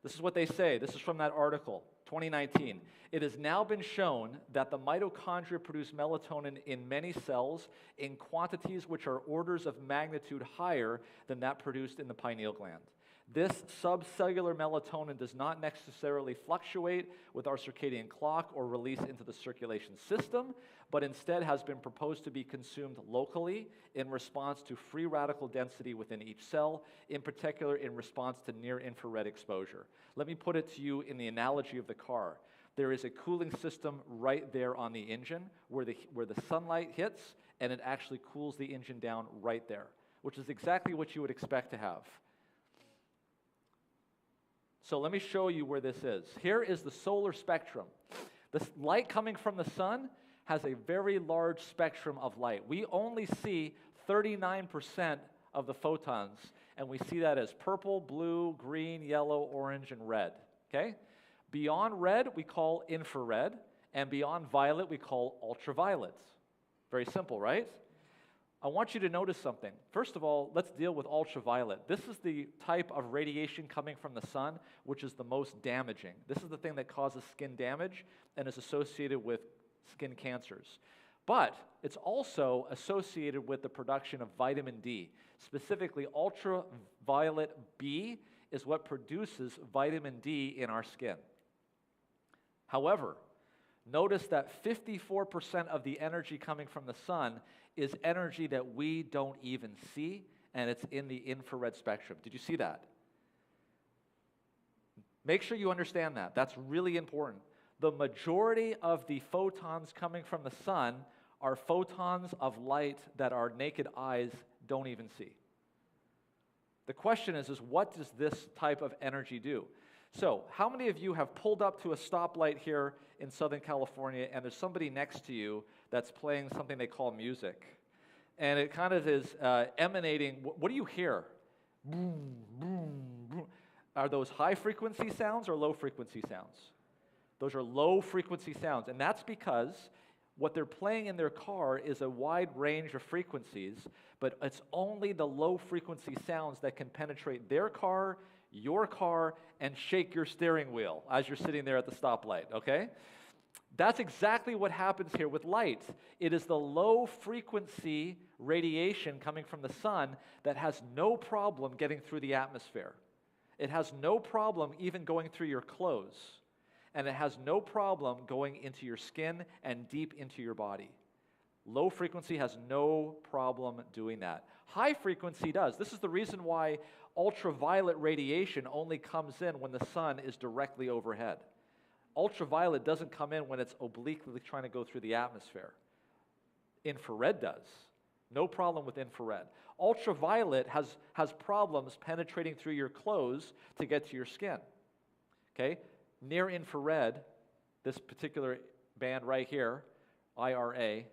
This is what they say. This is from that article, 2019. It has now been shown that the mitochondria produce melatonin in many cells in quantities which are orders of magnitude higher than that produced in the pineal gland. This subcellular melatonin does not necessarily fluctuate with our circadian clock or release into the circulation system, but instead has been proposed to be consumed locally in response to free radical density within each cell, in particular in response to near-infrared exposure. Let me put it to you in the analogy of the car. There is a cooling system right there on the engine where the sunlight hits, and it actually cools the engine down right there, which is exactly what you would expect to have. So let me show you where this is. Here is the solar spectrum. The light coming from the sun has a very large spectrum of light. We only see 39% of the photons, and we see that as purple, blue, green, yellow, orange, and red, okay? Beyond red, we call infrared, and beyond violet, we call ultraviolet. Very simple, right? I want you to notice something. First of all, let's deal with ultraviolet. This is the type of radiation coming from the sun which is the most damaging. This is the thing that causes skin damage and is associated with skin cancers. But it's also associated with the production of vitamin D. Specifically, ultraviolet B is what produces vitamin D in our skin. However, notice that 54% of the energy coming from the sun is energy that we don't even see, and it's in the infrared spectrum. Did you see that? Make sure you understand that. That's really important. The majority of the photons coming from the sun are photons of light that our naked eyes don't even see. The question is what does this type of energy do? So, how many of you have pulled up to a stoplight here in Southern California and there's somebody next to you that's playing something they call music? And it kind of is emanating, what do you hear? Boom, boom, boom. Are those high frequency sounds or low frequency sounds? Those are low frequency sounds, and that's because what they're playing in their car is a wide range of frequencies, but it's only the low frequency sounds that can penetrate their car, your car, and shake your steering wheel as you're sitting there at the stoplight, okay? That's exactly what happens here with light. It is the low frequency radiation coming from the sun that has no problem getting through the atmosphere. It has no problem even going through your clothes. And it has no problem going into your skin and deep into your body. Low frequency has no problem doing that. High frequency does. This is the reason why ultraviolet radiation only comes in when the sun is directly overhead. Ultraviolet doesn't come in when it's obliquely trying to go through the atmosphere. Infrared does. No problem with infrared. Ultraviolet has problems penetrating through your clothes to get to your skin. Okay? Near infrared, this particular band right here, IRA,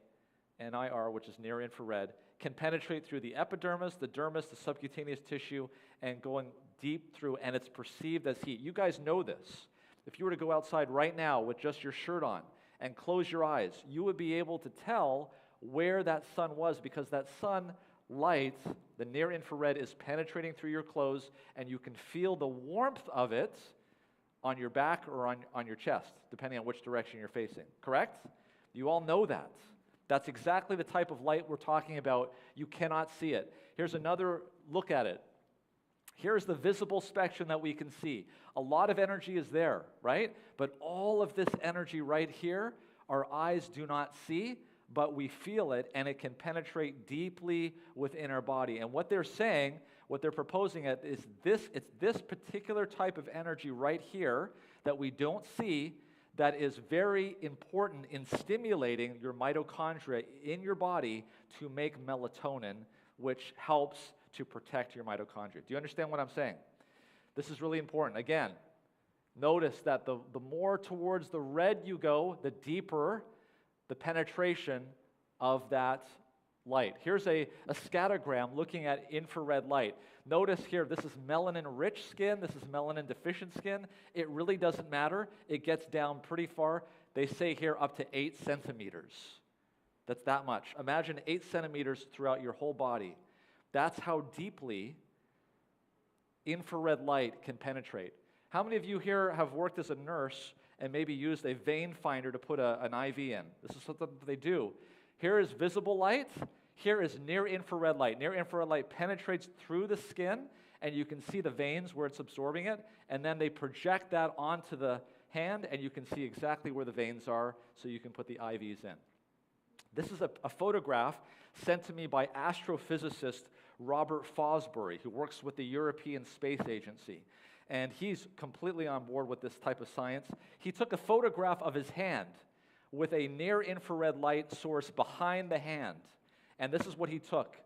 and IR, which is near infrared, can penetrate through the epidermis, the dermis, the subcutaneous tissue, and going deep through, and it's perceived as heat. You guys know this. If you were to go outside right now with just your shirt on and close your eyes, you would be able to tell where that sun was, because that sun light, the near infrared, is penetrating through your clothes, and you can feel the warmth of it on your back or on your chest, depending on which direction you're facing. Correct? You all know that. That's exactly the type of light we're talking about. You cannot see it. Here's another look at it. Here's the visible spectrum that we can see. A lot of energy is there, right? But all of this energy right here, our eyes do not see, but we feel it, and it can penetrate deeply within our body. And what they're saying, what they're proposing is this, it's this particular type of energy right here that we don't see that is very important in stimulating your mitochondria in your body to make melatonin, which helps to protect your mitochondria. Do you understand what I'm saying? This is really important. Again, notice that the more towards the red you go, the deeper the penetration of that light. Here's a scattergram looking at infrared light. Notice here, this is melanin-rich skin, this is melanin-deficient skin. It really doesn't matter. It gets down pretty far. They say here up to 8 centimeters. That's that much. Imagine 8 centimeters throughout your whole body. That's how deeply infrared light can penetrate. How many of you here have worked as a nurse and maybe used a vein finder to put an IV in? This is something they do. Here is visible light. Here is near-infrared light. Near-infrared light penetrates through the skin, and you can see the veins where it's absorbing it, and then they project that onto the hand, and you can see exactly where the veins are, so you can put the IVs in. This is a photograph sent to me by astrophysicist Robert Fosbury, who works with the European Space Agency. And he's completely on board with this type of science. He took a photograph of his hand with a near-infrared light source behind the hand. And this is what he took.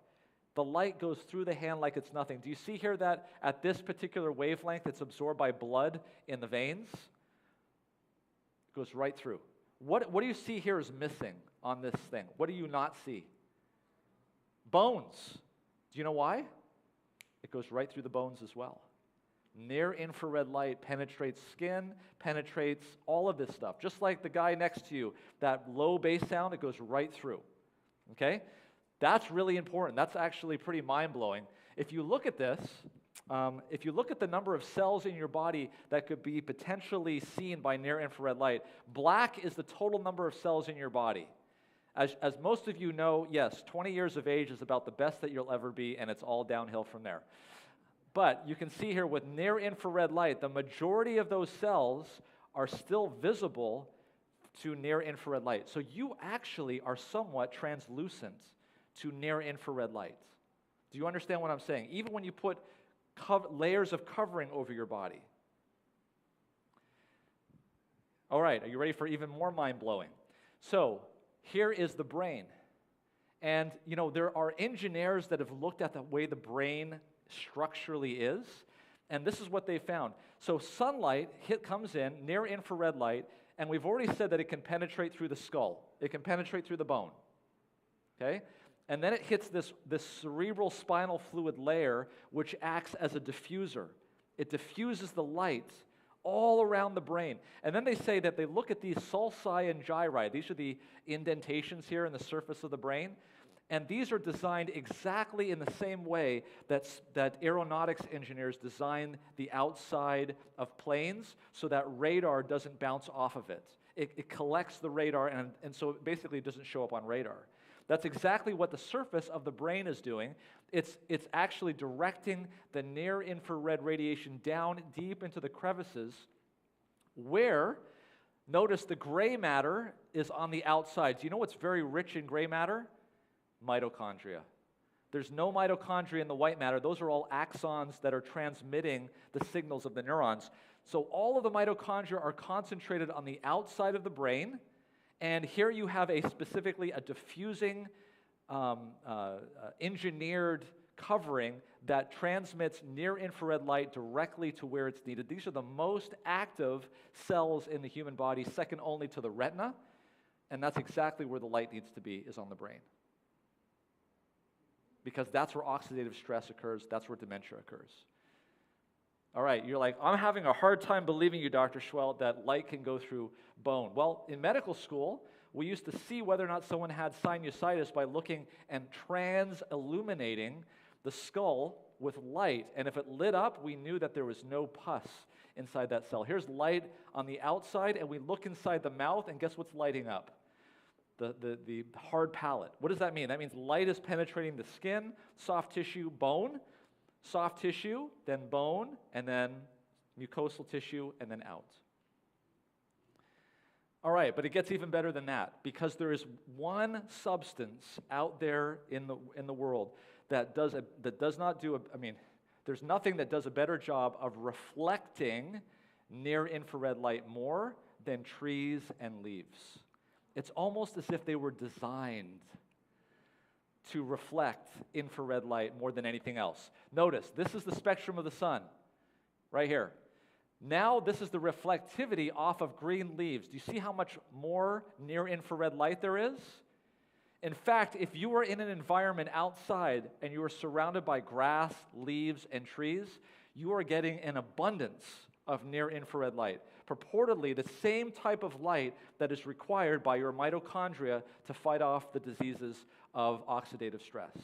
The light goes through the hand like it's nothing. Do you see here that at this particular wavelength, it's absorbed by blood in the veins? It goes right through. What do you see here is missing on this thing? What do you not see? Bones. Do you know why? It goes right through the bones as well. Near-infrared light penetrates skin, penetrates all of this stuff. Just like the guy next to you, that low bass sound, it goes right through. Okay? That's really important. That's actually pretty mind-blowing. If you look at this, if you look at the number of cells in your body that could be potentially seen by near-infrared light, black is the total number of cells in your body. As most of you know, yes, 20 years of age is about the best that you'll ever be, and it's all downhill from there. But you can see here with near-infrared light, the majority of those cells are still visible to near-infrared light. So you actually are somewhat translucent to near-infrared light. Do you understand what I'm saying? Even when you put layers of covering over your body. All right, are you ready for even more mind-blowing? So here is the brain. And, you know, there are engineers that have looked at the way the brain structurally is, and this is what they found. So sunlight comes in, near-infrared light, and we've already said that it can penetrate through the skull. It can penetrate through the bone. Okay? And then it hits this cerebral spinal fluid layer, which acts as a diffuser. It diffuses the light all around the brain. And then they say that they look at these sulci and gyri. These are the indentations here in the surface of the brain. And these are designed exactly in the same way that aeronautics engineers design the outside of planes so that radar doesn't bounce off of it. It collects the radar, and so it basically doesn't show up on radar. That's exactly what the surface of the brain is doing. It's actually directing the near-infrared radiation down deep into the crevices where, notice the gray matter is on the outside. Do you know what's very rich in gray matter? Mitochondria. There's no mitochondria in the white matter. Those are all axons that are transmitting the signals of the neurons. So all of the mitochondria are concentrated on the outside of the brain, and here you have specifically a diffusing, engineered covering that transmits near-infrared light directly to where it's needed. These are the most active cells in the human body, second only to the retina, and that's exactly where the light needs to be, is on the brain. Because that's where oxidative stress occurs, that's where dementia occurs. All right, you're like, I'm having a hard time believing you, Dr. Seheult, that light can go through bone. Well, in medical school, we used to see whether or not someone had sinusitis by looking and trans-illuminating the skull with light. And if it lit up, we knew that there was no pus inside that cell. Here's light on the outside, and we look inside the mouth, and guess what's lighting up? The hard palate. What does that mean? That means light is penetrating the skin, soft tissue, bone, soft tissue, then bone, and then mucosal tissue, and then out. All right, but it gets even better than that, because there is one substance out there in the world that does not do there's nothing that does a better job of reflecting near-infrared light more than trees and leaves. It's almost as if they were designed to reflect infrared light more than anything else. Notice, this is the spectrum of the sun, right here. Now this is the reflectivity off of green leaves. Do you see how much more near-infrared light there is? In fact, if you were in an environment outside and you were surrounded by grass, leaves, and trees, you are getting an abundance of near-infrared light. Purportedly, the same type of light that is required by your mitochondria to fight off the diseases of oxidative stress.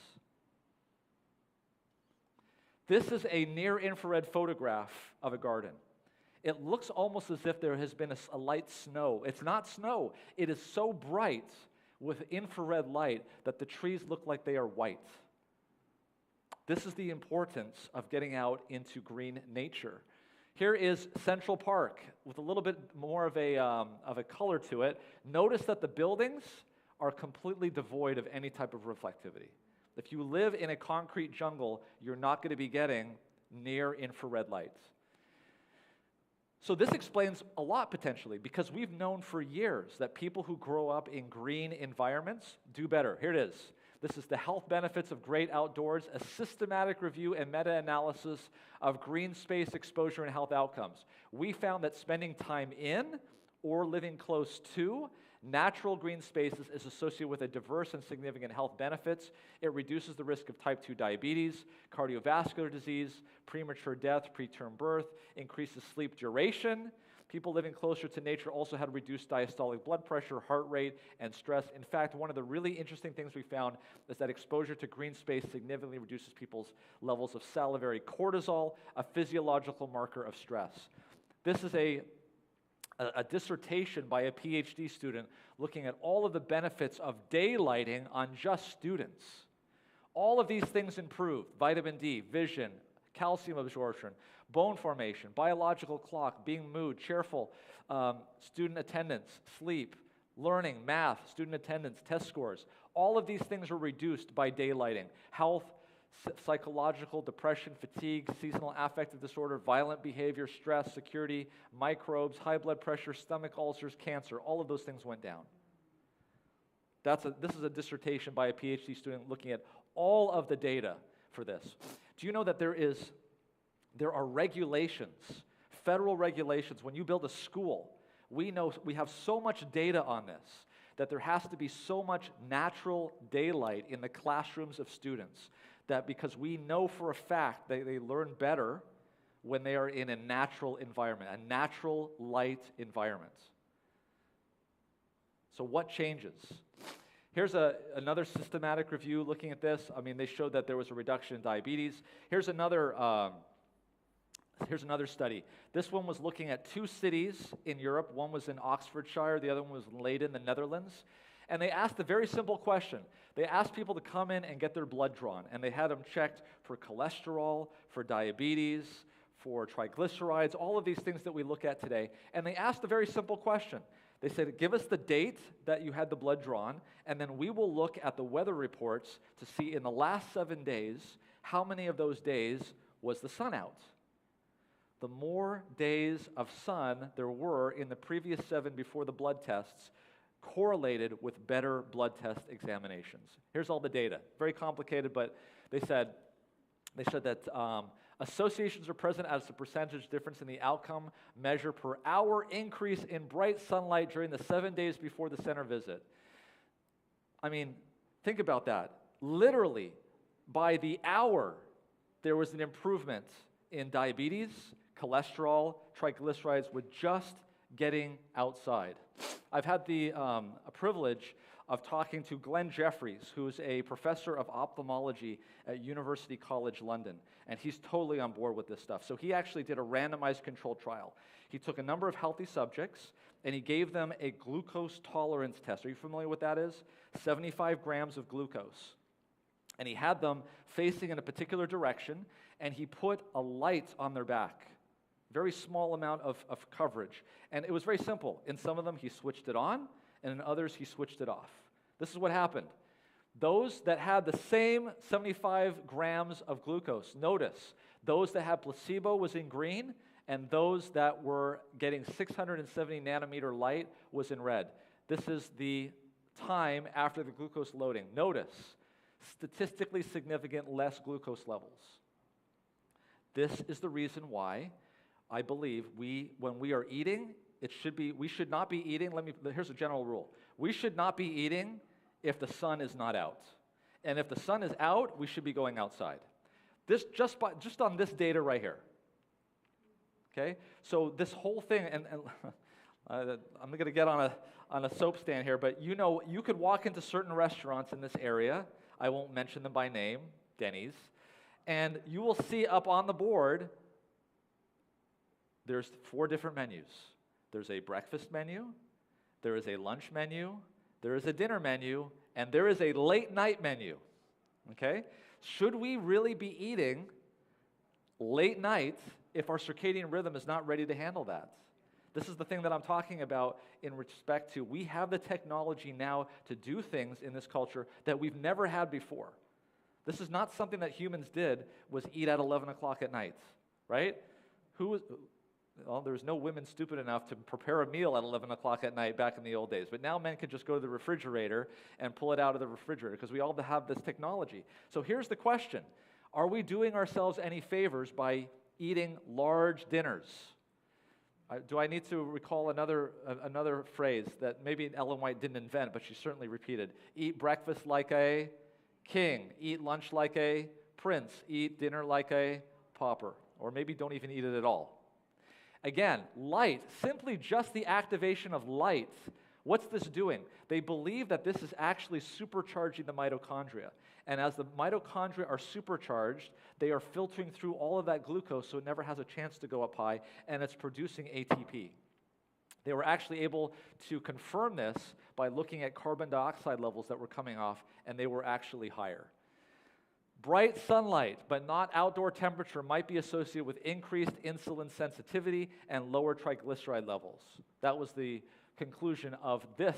This is a near-infrared photograph of a garden. It looks almost as if there has been a light snow. It's not snow. It is so bright with infrared light that the trees look like they are white. This is the importance of getting out into green nature. Here is Central Park with a little bit more of a color to it. Notice that the buildings are completely devoid of any type of reflectivity. If you live in a concrete jungle, you're not going to be getting near infrared light. So this explains a lot potentially, because we've known for years that people who grow up in green environments do better. Here it is. This is the health benefits of great outdoors, a systematic review and meta-analysis of green space exposure and health outcomes. We found that spending time in or living close to natural green spaces is associated with a diverse and significant health benefits. It reduces the risk of type 2 diabetes, cardiovascular disease, premature death, preterm birth, increases sleep duration. People living closer to nature also had reduced diastolic blood pressure, heart rate, and stress. In fact, one of the really interesting things we found is that exposure to green space significantly reduces people's levels of salivary cortisol, a physiological marker of stress. This is a dissertation by a PhD student looking at all of the benefits of daylighting on just students. All of these things improved: vitamin D, vision, calcium absorption, bone formation, biological clock, being mood, cheerful, student attendance, sleep, learning, math, student attendance, test scores. All of these things were reduced by daylighting. Health, psychological, depression, fatigue, seasonal affective disorder, violent behavior, stress, security, microbes, high blood pressure, stomach ulcers, cancer, all of those things went down. This is a dissertation by a PhD student looking at all of the data for this. Do you know that there are regulations, federal regulations? When you build a school, we have so much data on this that there has to be so much natural daylight in the classrooms of students, that because we know for a fact that they learn better when they are in a natural environment, a natural light environment. So what changes? Here's another systematic review looking at this. They showed that there was a reduction in diabetes. Here's another study. This one was looking at 2 cities in Europe. One was in Oxfordshire, the other one was in Leiden, the Netherlands. And they asked a very simple question. They asked people to come in and get their blood drawn, and they had them checked for cholesterol, for diabetes, for triglycerides, all of these things that we look at today. And they asked a very simple question. They said, give us the date that you had the blood drawn, and then we will look at the weather reports to see in the last 7 days, how many of those days was the sun out. The more days of sun there were in the previous 7 before the blood tests correlated with better blood test examinations. Here's all the data. Very complicated, but they said that associations are present as a percentage difference in the outcome measure per hour increase in bright sunlight during the 7 days before the center visit. Think about that. Literally, by the hour, there was an improvement in diabetes, cholesterol, triglycerides with just getting outside. I've had the a privilege of talking to Glenn Jeffries, who's a professor of ophthalmology at University College London, and he's totally on board with this stuff. So he actually did a randomized controlled trial. He took a number of healthy subjects, and he gave them a glucose tolerance test. Are you familiar with that is? 75 grams of glucose. And he had them facing in a particular direction, and he put a light on their back. Very small amount of coverage. And it was very simple. In some of them, he switched it on, and in others, he switched it off. This is what happened. Those that had the same 75 grams of glucose, notice, those that had placebo was in green, and those that were getting 670 nanometer light was in red. This is the time after the glucose loading. Notice, statistically significant less glucose levels. This is the reason why I believe when we are eating, we should not be eating, here's a general rule. We should not be eating if the sun is not out. And if the sun is out, we should be going outside. This just on this data right here. Okay? So this whole thing, and I'm going to get on a soap stand here, but you could walk into certain restaurants in this area. I won't mention them by name, Denny's, and you will see up on the board, there's 4 different menus. There's a breakfast menu, there is a lunch menu, there is a dinner menu, and there is a late night menu. Okay? Should we really be eating late night if our circadian rhythm is not ready to handle that? This is the thing that I'm talking about in respect to we have the technology now to do things in this culture that we've never had before. This is not something that humans did, was eat at 11 o'clock at night, right? There was no women stupid enough to prepare a meal at 11 o'clock at night back in the old days. But now men can just go to the refrigerator and pull it out of the refrigerator because we all have this technology. So here's the question. Are we doing ourselves any favors by eating large dinners? Do I need to recall another phrase that maybe Ellen White didn't invent, but she certainly repeated? Eat breakfast like a king. Eat lunch like a prince. Eat dinner like a pauper. Or maybe don't even eat it at all. Again, light, simply just the activation of light. What's this doing? They believe that this is actually supercharging the mitochondria. And as the mitochondria are supercharged, they are filtering through all of that glucose so it never has a chance to go up high, and it's producing ATP. They were actually able to confirm this by looking at carbon dioxide levels that were coming off, and they were actually higher. Bright sunlight, but not outdoor temperature, might be associated with increased insulin sensitivity and lower triglyceride levels. That was the conclusion of this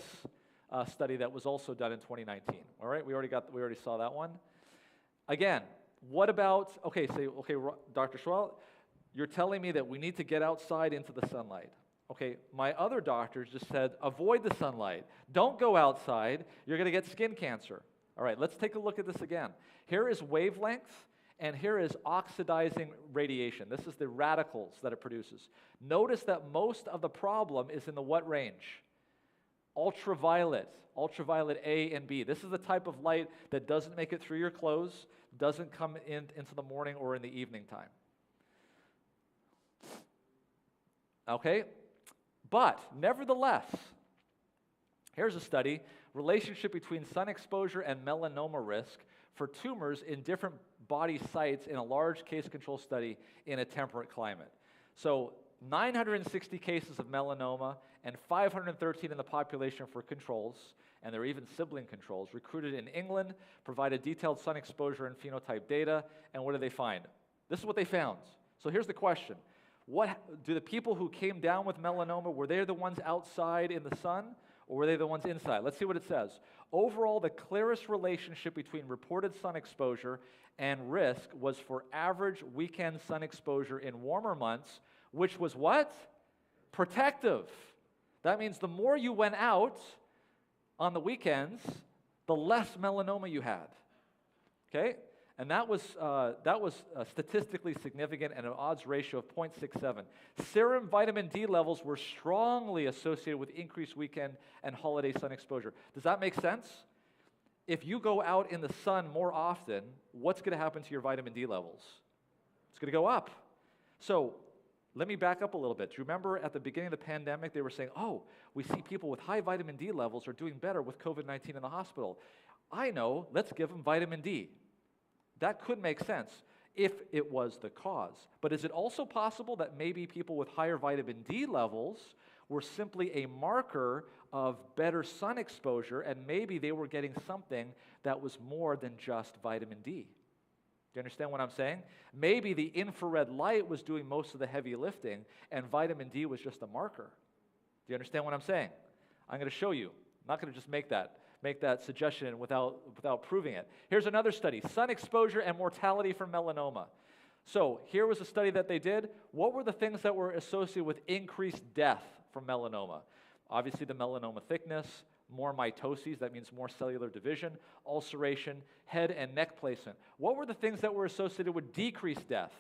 study that was also done in 2019. All right, we already saw that one. Again, what about, Dr. Seheult, you're telling me that we need to get outside into the sunlight. Okay, my other doctors just said, avoid the sunlight. Don't go outside. You're going to get skin cancer. All right, let's take a look at this again. Here is wavelength, and here is oxidizing radiation. This is the radicals that it produces. Notice that most of the problem is in the what range? Ultraviolet A and B. This is the type of light that doesn't make it through your clothes, doesn't come into the morning or in the evening time. Okay? But, nevertheless, here's a study, relationship between sun exposure and melanoma risk for tumors in different body sites in a large case control study in a temperate climate. So 960 cases of melanoma and 513 in the population for controls, and there are even sibling controls, recruited in England, provided detailed sun exposure and phenotype data, and what did they find? This is what they found. So here's the question. What do the people who came down with melanoma, were they the ones outside in the sun, or were they the ones inside? Let's see what it says. Overall, the clearest relationship between reported sun exposure and risk was for average weekend sun exposure in warmer months, which was what? Protective. That means the more you went out on the weekends, the less melanoma you had. Okay? And that was statistically significant and an odds ratio of 0.67. Serum vitamin D levels were strongly associated with increased weekend and holiday sun exposure. Does that make sense? If you go out in the sun more often, what's going to happen to your vitamin D levels? It's going to go up. So let me back up a little bit. Do you remember at the beginning of the pandemic, they were saying, oh, we see people with high vitamin D levels are doing better with COVID-19 in the hospital. I know, let's give them vitamin D. That could make sense if it was the cause. But is it also possible that maybe people with higher vitamin D levels were simply a marker of better sun exposure, and maybe they were getting something that was more than just vitamin D? Do you understand what I'm saying? Maybe the infrared light was doing most of the heavy lifting, and vitamin D was just a marker. Do you understand what I'm saying? I'm going to show you. I'm not going to just make that suggestion without proving it. Here's another study, sun exposure and mortality for melanoma. So here was a study that they did. What were the things that were associated with increased death from melanoma? Obviously the melanoma thickness, more mitoses, that means more cellular division, ulceration, head and neck placement. What were the things that were associated with decreased death?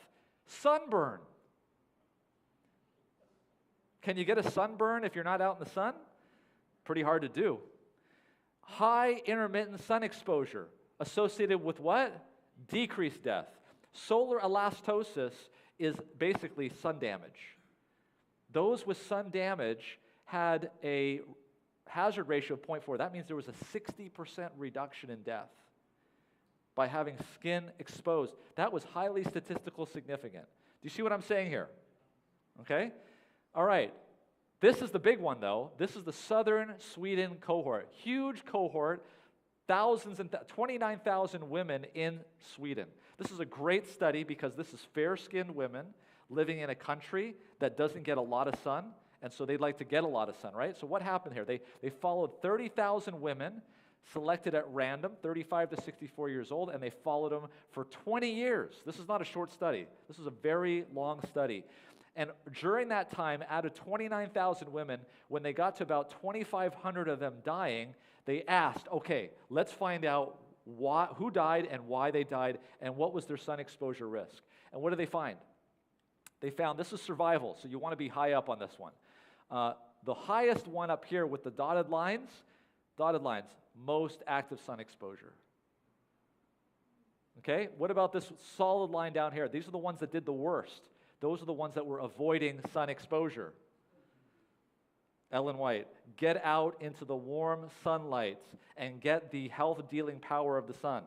Sunburn. Can you get a sunburn if you're not out in the sun? Pretty hard to do. High intermittent sun exposure associated with what? Decreased death. Solar elastosis is basically sun damage. Those with sun damage had a hazard ratio of 0.4. That means there was a 60% reduction in death by having skin exposed. That was highly statistical significant. Do you see what I'm saying here? Okay? All right. This is the big one, though. This is the southern Sweden cohort. Huge cohort, 29,000 women in Sweden. This is a great study because this is fair-skinned women living in a country that doesn't get a lot of sun, and so they'd like to get a lot of sun, right? So what happened here? They followed 30,000 women selected at random, 35 to 64 years old, and they followed them for 20 years. This is not a short study. This is a very long study. And during that time, out of 29,000 women, when they got to about 2,500 of them dying, they asked, okay, let's find out who died and why they died and what was their sun exposure risk. And what did they find? They found, this is survival, so you want to be high up on this one. The highest one up here with the dotted lines, most active sun exposure. Okay, what about this solid line down here? These are the ones that did the worst. Those are the ones that were avoiding sun exposure. Ellen White, get out into the warm sunlight and get the health-dealing power of the sun.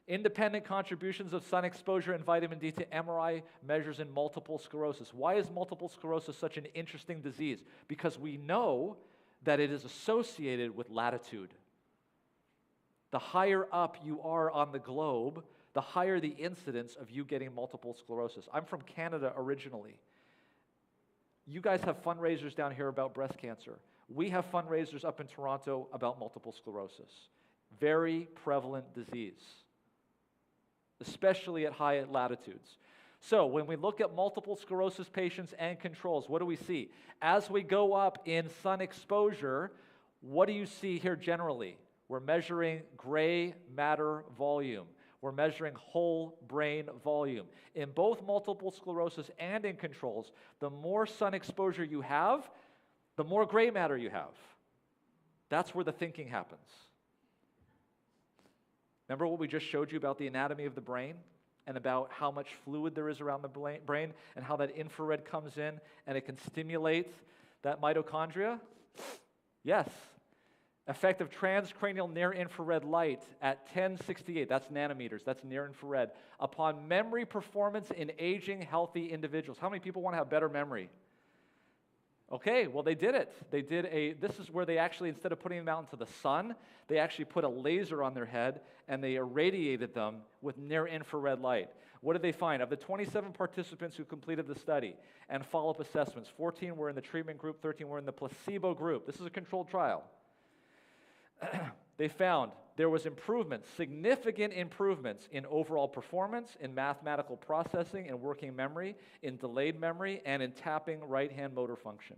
Independent contributions of sun exposure and vitamin D to MRI measures in multiple sclerosis. Why is multiple sclerosis such an interesting disease? Because we know that it is associated with latitude. The higher up you are on the globe, the higher the incidence of you getting multiple sclerosis. I'm from Canada originally. You guys have fundraisers down here about breast cancer. We have fundraisers up in Toronto about multiple sclerosis. Very prevalent disease, especially at high latitudes. So when we look at multiple sclerosis patients and controls, what do we see? As we go up in sun exposure, what do you see here generally? We're measuring gray matter volume. We're measuring whole brain volume. In both multiple sclerosis and in controls, the more sun exposure you have, the more gray matter you have. That's where the thinking happens. Remember what we just showed you about the anatomy of the brain and about how much fluid there is around the brain and how that infrared comes in and it can stimulate that mitochondria? Yes. Effect of transcranial near-infrared light at 1068, that's nanometers, that's near-infrared, upon memory performance in aging, healthy individuals. How many people want to have better memory? Okay, well they did it. This is where they actually, instead of putting them out into the sun, they actually put a laser on their head and they irradiated them with near-infrared light. What did they find? Of the 27 participants who completed the study and follow-up assessments, 14 were in the treatment group, 13 were in the placebo group. This is a controlled trial. They found there was improvements, significant improvements in overall performance, in mathematical processing, in working memory, in delayed memory, and in tapping right-hand motor function.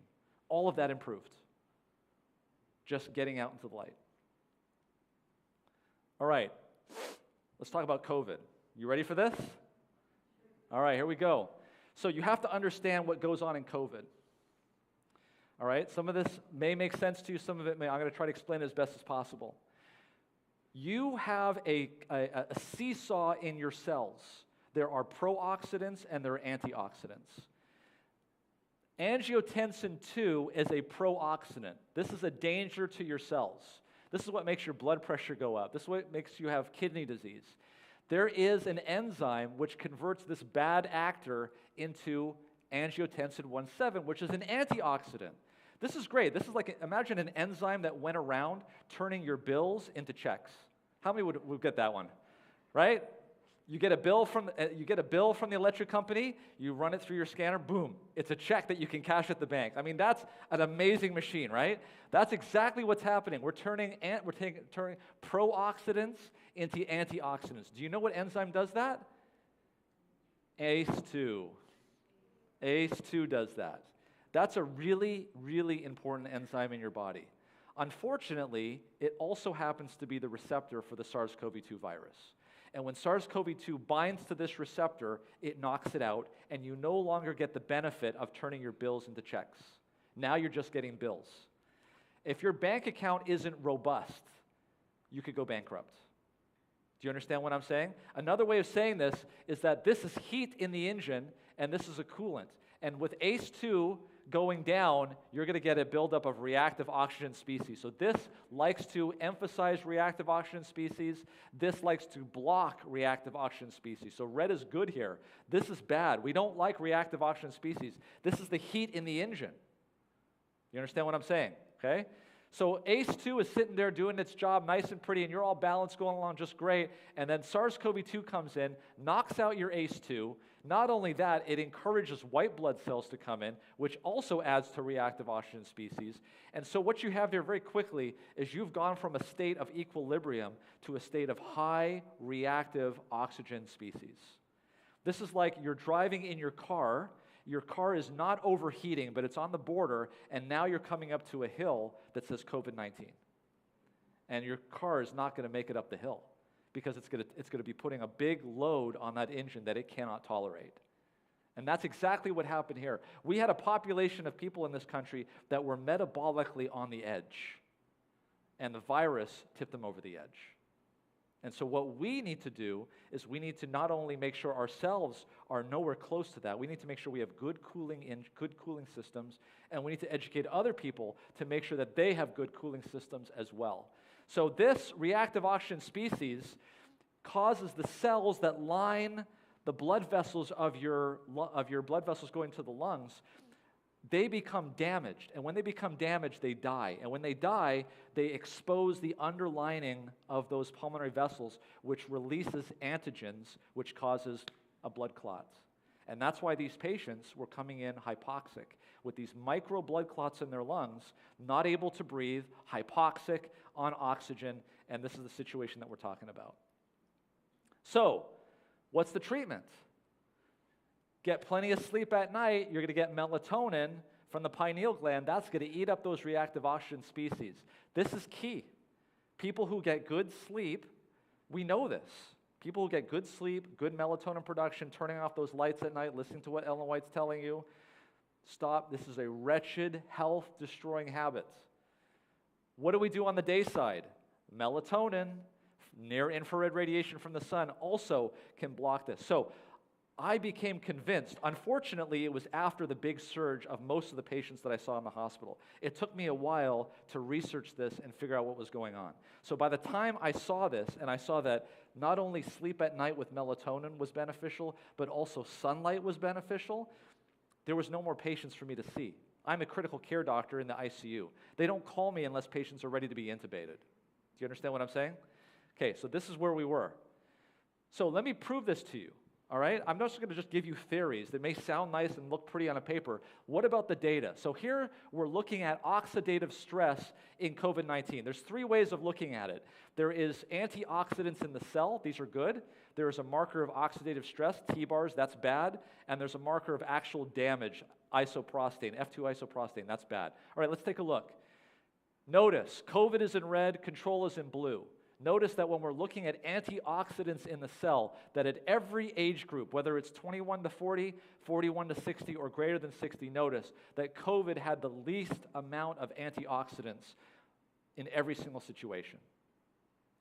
All of that improved, just getting out into the light. All right, let's talk about COVID. You ready for this? All right, here we go. So you have to understand what goes on in COVID. All right, some of this may make sense to you, some of it may. I'm going to try to explain it as best as possible. You have a seesaw in your cells. There are pro-oxidants and there are antioxidants. Angiotensin II is a pro-oxidant. This is a danger to your cells. This is what makes your blood pressure go up. This is what makes you have kidney disease. There is an enzyme which converts this bad actor into angiotensin 1,7, which is an antioxidant. This is great. This is like, imagine an enzyme that went around turning your bills into checks. How many would get that one, right? You get a bill from the electric company, you run it through your scanner, boom, it's a check that you can cash at the bank. I mean, that's an amazing machine, right? That's exactly what's happening. We're turning pro-oxidants into antioxidants. Do you know what enzyme does that? ACE2. ACE2 does that. That's a really, really important enzyme in your body. Unfortunately, it also happens to be the receptor for the SARS-CoV-2 virus. And when SARS-CoV-2 binds to this receptor, it knocks it out, and you no longer get the benefit of turning your bills into checks. Now you're just getting bills. If your bank account isn't robust, you could go bankrupt. Do you understand what I'm saying? Another way of saying this is that this is heat in the engine, and this is a coolant. And with ACE2 going down, you're going to get a buildup of reactive oxygen species. So this likes to emphasize reactive oxygen species. This likes to block reactive oxygen species. So red is good here. This is bad. We don't like reactive oxygen species. This is the heat in the engine. You understand what I'm saying? Okay? So ACE2 is sitting there doing its job nice and pretty, and you're all balanced, going along just great. And then SARS-CoV-2 comes in, knocks out your ACE2. Not only that, it encourages white blood cells to come in, which also adds to reactive oxygen species. And so what you have there very quickly is you've gone from a state of equilibrium to a state of high reactive oxygen species. This is like you're driving in your car is not overheating, but it's on the border, and now you're coming up to a hill that says COVID-19. And your car is not going to make it up the hill, because it's going to be putting a big load on that engine that it cannot tolerate. And that's exactly what happened here. We had a population of people in this country that were metabolically on the edge, and the virus tipped them over the edge. And so what we need to do is we need to not only make sure ourselves are nowhere close to that, we need to make sure we have good cooling systems, and we need to educate other people to make sure that they have good cooling systems as well. So this reactive oxygen species causes the cells that line the blood vessels of your blood vessels going to the lungs, they become damaged. And when they become damaged, they die. And when they die, they expose the underlining of those pulmonary vessels, which releases antigens, which causes a blood clot. And that's why these patients were coming in hypoxic, with these micro blood clots in their lungs, not able to breathe, hypoxic, on oxygen, and this is the situation that we're talking about. So, what's the treatment? Get plenty of sleep at night. You're going to get melatonin from the pineal gland. That's going to eat up those reactive oxygen species. This is key. People who get good sleep, we know this. People who get good sleep, good melatonin production, turning off those lights at night, listening to what Ellen White's telling you, stop. This is a wretched, health-destroying habit. What do we do on the day side? Melatonin, near-infrared radiation from the sun also can block this. So I became convinced. Unfortunately, it was after the big surge of most of the patients that I saw in the hospital. It took me a while to research this and figure out what was going on. So by the time I saw this, and I saw that not only sleep at night with melatonin was beneficial, but also sunlight was beneficial, there was no more patients for me to see. I'm a critical care doctor in the ICU. They don't call me unless patients are ready to be intubated. Do you understand what I'm saying? Okay, so this is where we were. So let me prove this to you. All right, I'm not just going to just give you theories that may sound nice and look pretty on a paper. What about the data? So here we're looking at oxidative stress in COVID-19. There's three ways of looking at it. There is antioxidants in the cell. These are good. There is a marker of oxidative stress, T-bars, that's bad. And there's a marker of actual damage, isoprostane, F2 isoprostane, that's bad. All right, let's take a look. Notice, COVID is in red, control is in blue. Notice that when we're looking at antioxidants in the cell, that at every age group, whether it's 21 to 40, 41 to 60, or greater than 60, notice that COVID had the least amount of antioxidants in every single situation.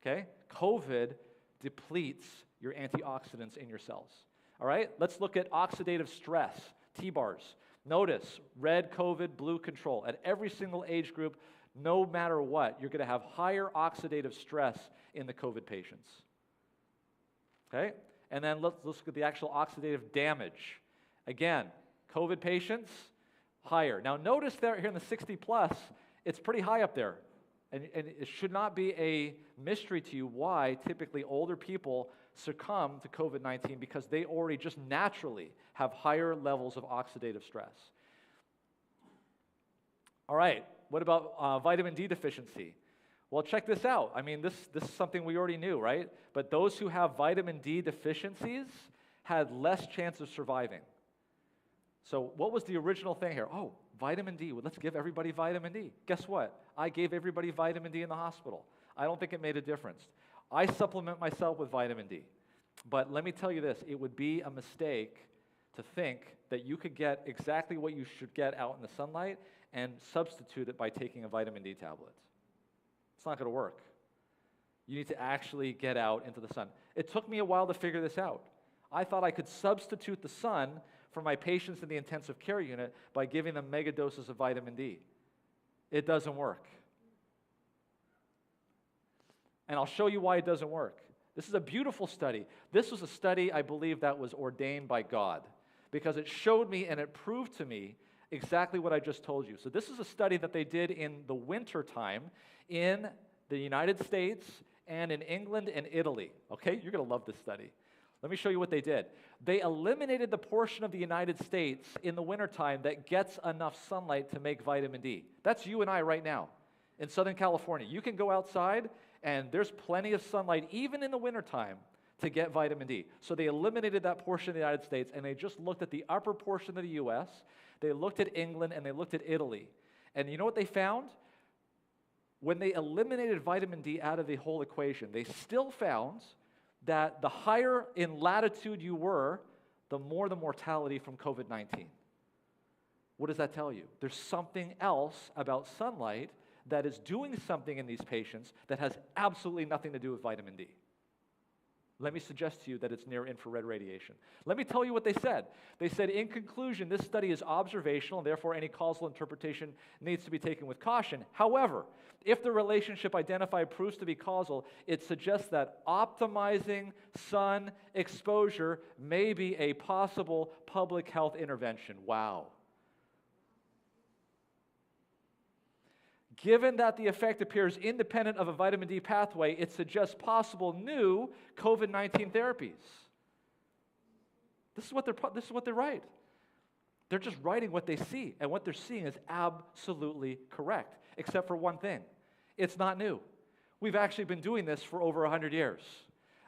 Okay? COVID depletes your antioxidants in your cells. All right, let's look at oxidative stress, T-bars. Notice, red COVID, blue control. At every single age group, no matter what, you're going to have higher oxidative stress in the COVID patients. Okay? And then let's look at the actual oxidative damage. Again, COVID patients, higher. Now notice there here in the 60 plus, it's pretty high up there. And it should not be a mystery to you why typically older people succumb to COVID-19, because they already just naturally have higher levels of oxidative stress. All right, what about vitamin D deficiency? Well, check this out. I mean, this is something we already knew, right? But those who have vitamin D deficiencies had less chance of surviving. So what was the original thing here? Oh, vitamin D. Well, let's give everybody vitamin D. Guess what? I gave everybody vitamin D in the hospital. I don't think it made a difference. I supplement myself with vitamin D. But let me tell you this, it would be a mistake to think that you could get exactly what you should get out in the sunlight and substitute it by taking a vitamin D tablet. It's not going to work. You need to actually get out into the sun. It took me a while to figure this out. I thought I could substitute the sun for my patients in the intensive care unit by giving them mega doses of vitamin D. It doesn't work. And I'll show you why it doesn't work. This is a beautiful study. This was a study, I believe, that was ordained by God, because it showed me and it proved to me exactly what I just told you. So this is a study that they did in the winter time in the United States and in England and Italy. Okay, you're going to love this study. Let me show you what they did. They eliminated the portion of the United States in the wintertime that gets enough sunlight to make vitamin D. That's you and I right now in Southern California. You can go outside and there's plenty of sunlight even in the wintertime to get vitamin D. So they eliminated that portion of the United States and they just looked at the upper portion of the US. They looked at England and they looked at Italy. And you know what they found? When they eliminated vitamin D out of the whole equation, they still found that the higher in latitude you were, the more the mortality from COVID-19. What does that tell you? There's something else about sunlight that is doing something in these patients that has absolutely nothing to do with vitamin D. Let me suggest to you that it's near-infrared radiation. Let me tell you what they said. They said, in conclusion, this study is observational, and therefore any causal interpretation needs to be taken with caution. However, if the relationship identified proves to be causal, it suggests that optimizing sun exposure may be a possible public health intervention. Wow. Given that the effect appears independent of a vitamin D pathway, it suggests possible new COVID-19 therapies. This is what they write. They're just writing what they see, and what they're seeing is absolutely correct, except for one thing. It's not new. We've actually been doing this for over 100 years.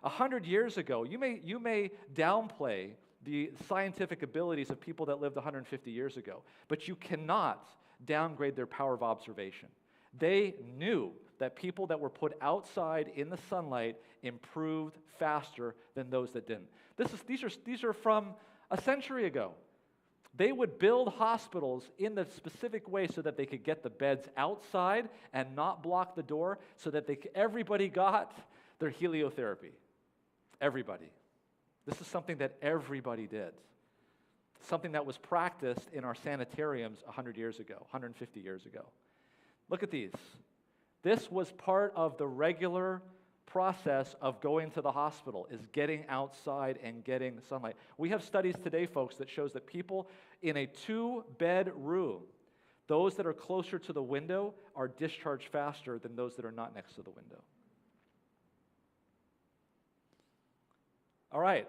100 years ago, you may downplay the scientific abilities of people that lived 150 years ago, but you cannot downgrade their power of observation. They knew that people that were put outside in the sunlight improved faster than those that didn't. These are from a century ago. They would build hospitals in the specific way so that they could get the beds outside and not block the door, so that everybody got their heliotherapy. Everybody. This is something that everybody did. Something that was practiced in our sanitariums 100 years ago, 150 years ago. Look at these. This was part of the regular process of going to the hospital, is getting outside and getting sunlight. We have studies today, folks, that shows that people in a 2-bed room, those that are closer to the window are discharged faster than those that are not next to the window. All right.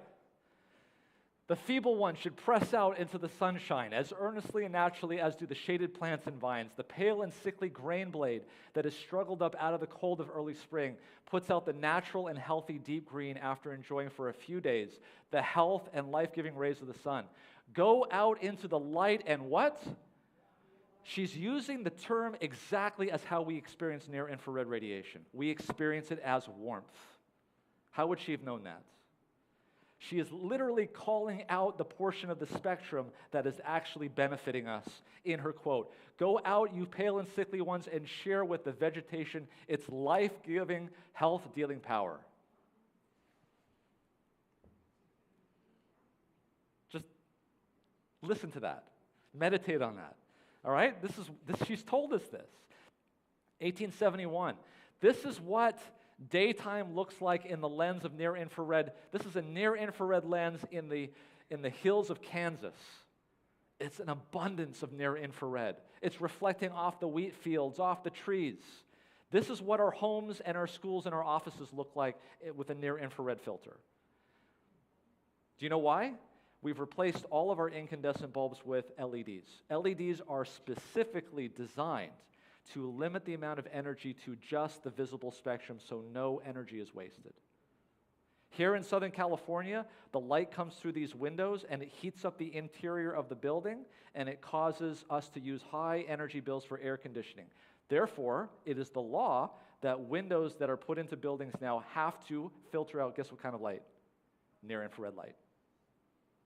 The feeble one should press out into the sunshine as earnestly and naturally as do the shaded plants and vines. The pale and sickly grain blade that has struggled up out of the cold of early spring puts out the natural and healthy deep green after enjoying for a few days the health and life-giving rays of the sun. Go out into the light and what? She's using the term exactly as how we experience near-infrared radiation. We experience it as warmth. How would she have known that? She is literally calling out the portion of the spectrum that is actually benefiting us in her quote. Go out, you pale and sickly ones, and share with the vegetation its life-giving, health-dealing power. Listen to that. Meditate on that. All right? She's told us this. 1871. This is what daytime looks like in the lens of near-infrared. This is a near-infrared lens in the hills of Kansas. It's an abundance of near-infrared. It's reflecting off the wheat fields, off the trees. This is what our homes and our schools and our offices look like with a near-infrared filter. Do you know why? We've replaced all of our incandescent bulbs with LEDs. LEDs are specifically designed to limit the amount of energy to just the visible spectrum so no energy is wasted. Here in Southern California, the light comes through these windows and it heats up the interior of the building and it causes us to use high energy bills for air conditioning. Therefore, it is the law that windows that are put into buildings now have to filter out, guess what kind of light? Near-infrared light.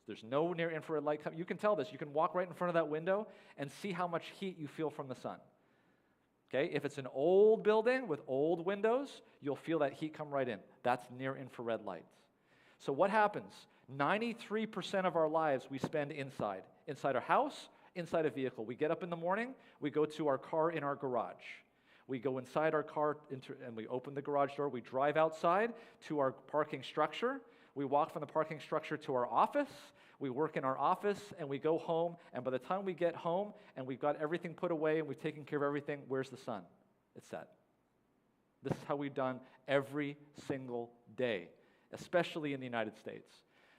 There's no near-infrared light coming. You can tell this. You can walk right in front of that window and see how much heat you feel from the sun. Okay, if it's an old building with old windows, you'll feel that heat come right in. That's near-infrared light. So what happens? 93% of our lives we spend inside our house, inside a vehicle. We get up in the morning, we go to our car in our garage. We go inside our car and we open the garage door. We drive outside to our parking structure. We walk from the parking structure to our office. We work in our office, and we go home, and by the time we get home and we've got everything put away and we've taken care of everything, where's the sun? It's set. This is how we've done every single day, especially in the United States.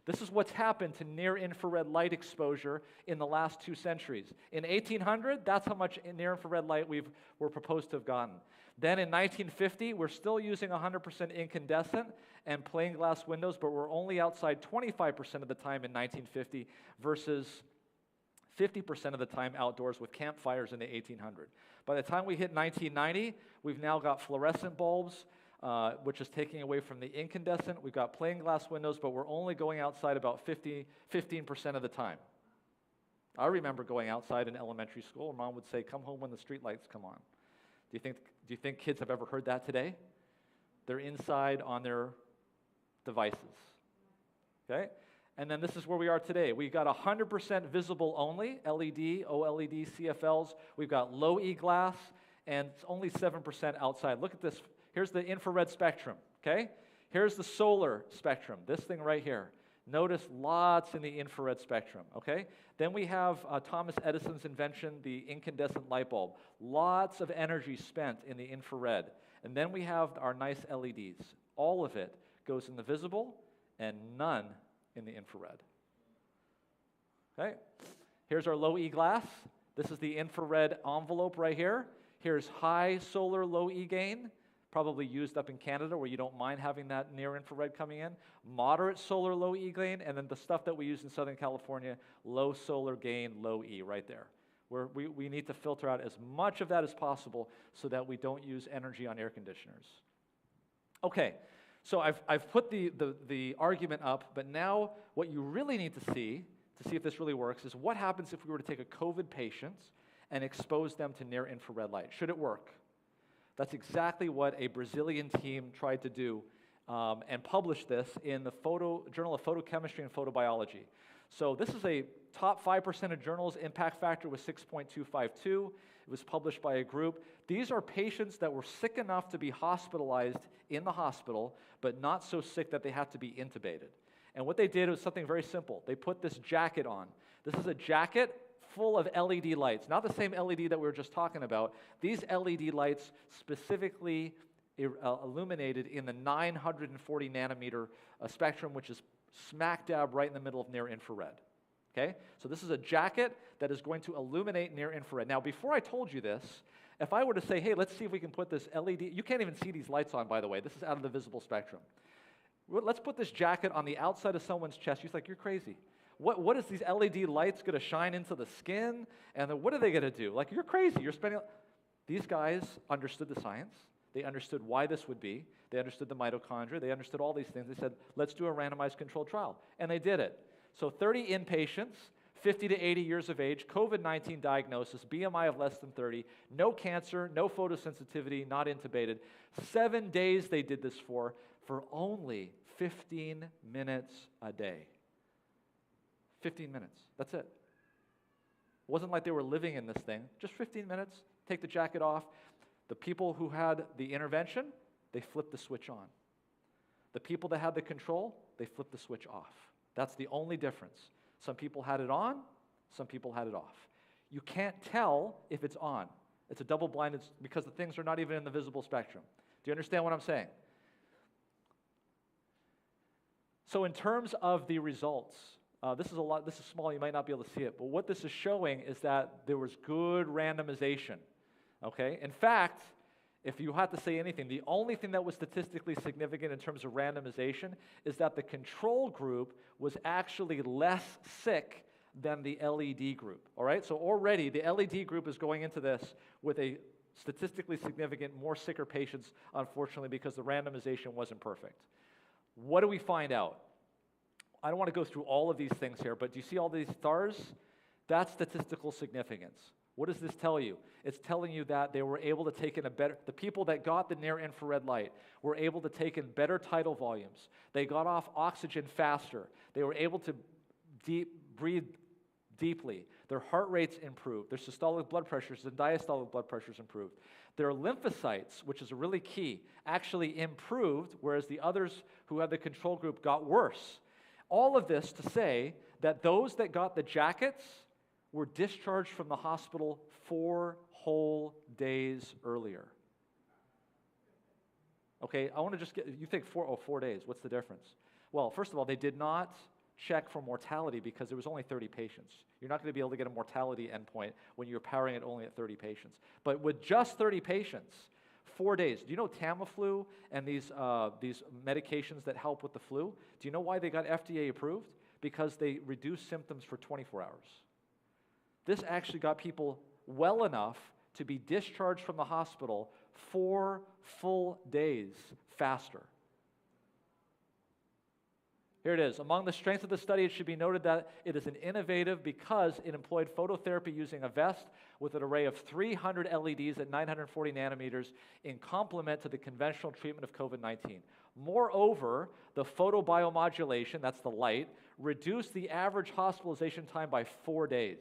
This is what's happened to near-infrared light exposure in the last 2 centuries. In 1800, that's how much near-infrared light we're proposed to have gotten. Then in 1950, we're still using 100% incandescent and plain glass windows, but we're only outside 25% of the time in 1950 versus 50% of the time outdoors with campfires in the 1800s. By the time we hit 1990, we've now got fluorescent bulbs, which is taking away from the incandescent. We've got plain glass windows, but we're only going outside about 15% of the time. I remember going outside in elementary school, and Mom would say, "Come home when the street lights come on." Do you think kids have ever heard that today? They're inside on their devices. Okay? And then this is where we are today. We've got 100% visible only, LED, OLED, CFLs. We've got low E glass, and it's only 7% outside. Look at this. Here's the infrared spectrum, okay? Here's the solar spectrum, this thing right here. Notice lots in the infrared spectrum, okay? Then we have Thomas Edison's invention, the incandescent light bulb. Lots of energy spent in the infrared. And then we have our nice LEDs. All of it goes in the visible and none in the infrared. Okay? Here's our low E glass. This is the infrared envelope right here. Here's high solar low E gain, probably used up in Canada where you don't mind having that near infrared coming in. Moderate solar low E gain, and then the stuff that we use in Southern California, low solar gain, low E right there. We need to filter out as much of that as possible so that we don't use energy on air conditioners. Okay, so I've put the argument up, but now what you really need to see if this really works is what happens if we were to take a COVID patient and expose them to near infrared light. Should it work? That's exactly what a Brazilian team tried to do and published this in the Journal of Photochemistry and Photobiology. So this is a top 5% of journals. Impact factor was 6.252. It was published by a group. These are patients that were sick enough to be hospitalized in the hospital, but not so sick that they had to be intubated. And what they did was something very simple. They put this jacket on. This is a jacket full of LED lights, not the same LED that we were just talking about. These LED lights specifically illuminated in the 940 nanometer spectrum, which is smack dab right in the middle of near infrared. Okay? So this is a jacket that is going to illuminate near infrared. Now, before I told you this, if I were to say, hey, let's see if we can put this LED, you can't even see these lights on, by the way. This is out of the visible spectrum. Let's put this jacket on the outside of someone's chest. You're like, you're crazy. What is these LED lights going to shine into the skin? And then what are they going to do? Like, you're crazy. You're spending... These guys understood the science. They understood why this would be. They understood the mitochondria. They understood all these things. They said, let's do a randomized controlled trial. And they did it. So 30 inpatients, 50 to 80 years of age, COVID-19 diagnosis, BMI of less than 30, no cancer, no photosensitivity, not intubated. 7 days they did this for only 15 minutes a day. 15 minutes. That's it. It wasn't like they were living in this thing. Just 15 minutes, take the jacket off. The people who had the intervention, they flipped the switch on. The people that had the control, they flipped the switch off. That's the only difference. Some people had it on, some people had it off. You can't tell if it's on. It's a double-blinded because the things are not even in the visible spectrum. Do you understand what I'm saying? So in terms of the results, this is small, you might not be able to see it, but what this is showing is that there was good randomization. Okay? In fact, if you had to say anything, the only thing that was statistically significant in terms of randomization is that the control group was actually less sick than the LED group. All right? So already the LED group is going into this with a statistically significant, more sicker patients, unfortunately, because the randomization wasn't perfect. What do we find out? I don't want to go through all of these things here, but do you see all these stars? That's statistical significance. What does this tell you? It's telling you that they were able to take in the people that got the near-infrared light were able to take in better tidal volumes. They got off oxygen faster. They were able to breathe deeply. Their heart rates improved. Their systolic blood pressures and diastolic blood pressures improved. Their lymphocytes, which is really key, actually improved, whereas the others who had the control group got worse. All of this to say that those that got the jackets were discharged from the hospital 4 whole days earlier. Okay, I want to just get, you think 4 days, what's the difference? Well, first of all, they did not check for mortality because there was only 30 patients. You're not going to be able to get a mortality endpoint when you're powering it only at 30 patients. But with just 30 patients, 4 days. Do you know Tamiflu and these medications that help with the flu? Do you know why they got FDA approved? Because they reduced symptoms for 24 hours. This actually got people well enough to be discharged from the hospital 4 full days faster. Here it is. Among the strengths of the study, it should be noted that it is an innovative because it employed phototherapy using a vest with an array of 300 LEDs at 940 nanometers in complement to the conventional treatment of COVID-19. Moreover, the photobiomodulation, that's the light, reduced the average hospitalization time by 4 days.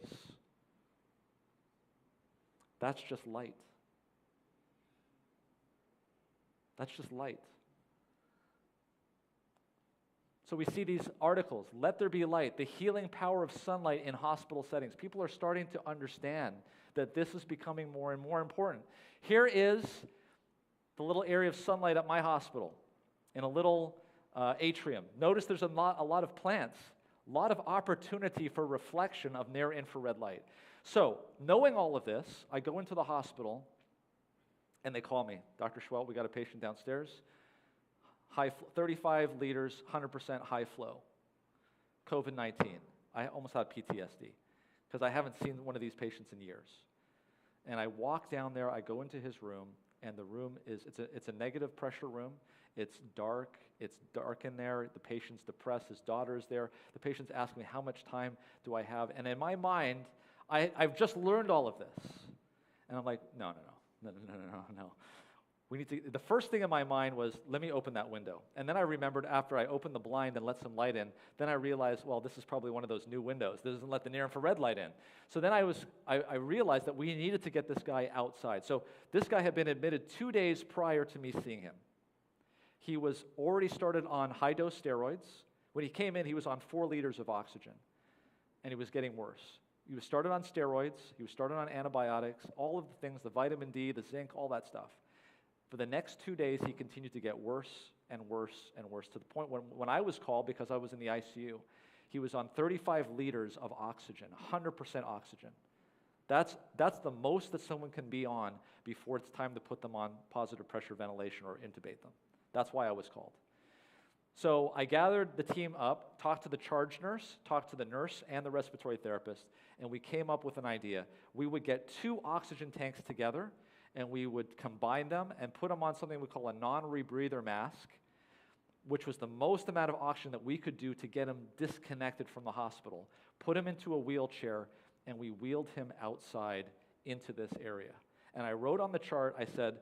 That's just light. That's just light. So we see these articles, let there be light, the healing power of sunlight in hospital settings. People are starting to understand that this is becoming more and more important. Here is the little area of sunlight at my hospital in a little atrium. Notice there's a lot of plants, a lot of opportunity for reflection of near-infrared light. So knowing all of this, I go into the hospital and they call me, Dr. Seheult, we got a patient downstairs. 35 liters, 100% high flow, COVID-19. I almost had PTSD because I haven't seen one of these patients in years. And I walk down there, I go into his room, and the room is, it's a negative pressure room. It's dark in there. The patient's depressed, his daughter's there. The patient's asking me, how much time do I have? And in my mind, I've just learned all of this. And I'm like, no. The first thing in my mind was, let me open that window. And then I remembered after I opened the blind and let some light in, then I realized, well, this is probably one of those new windows. This doesn't let the near-infrared light in. So then I realized that we needed to get this guy outside. So this guy had been admitted 2 days prior to me seeing him. He was already started on high-dose steroids. When he came in, he was on 4 liters of oxygen, and he was getting worse. He was started on steroids. He was started on antibiotics, all of the things, the vitamin D, the zinc, all that stuff. For the next 2 days, he continued to get worse and worse and worse, to the point when I was called, because I was in the ICU, he was on 35 liters of oxygen, 100% oxygen. That's the most that someone can be on before it's time to put them on positive pressure ventilation or intubate them. That's why I was called. So I gathered the team up, talked to the charge nurse, talked to the nurse and the respiratory therapist, and we came up with an idea. We would get 2 oxygen tanks together, and we would combine them and put them on something we call a non-rebreather mask, which was the most amount of oxygen that we could do to get him disconnected from the hospital, put him into a wheelchair, and we wheeled him outside into this area. And I wrote on the chart, I said,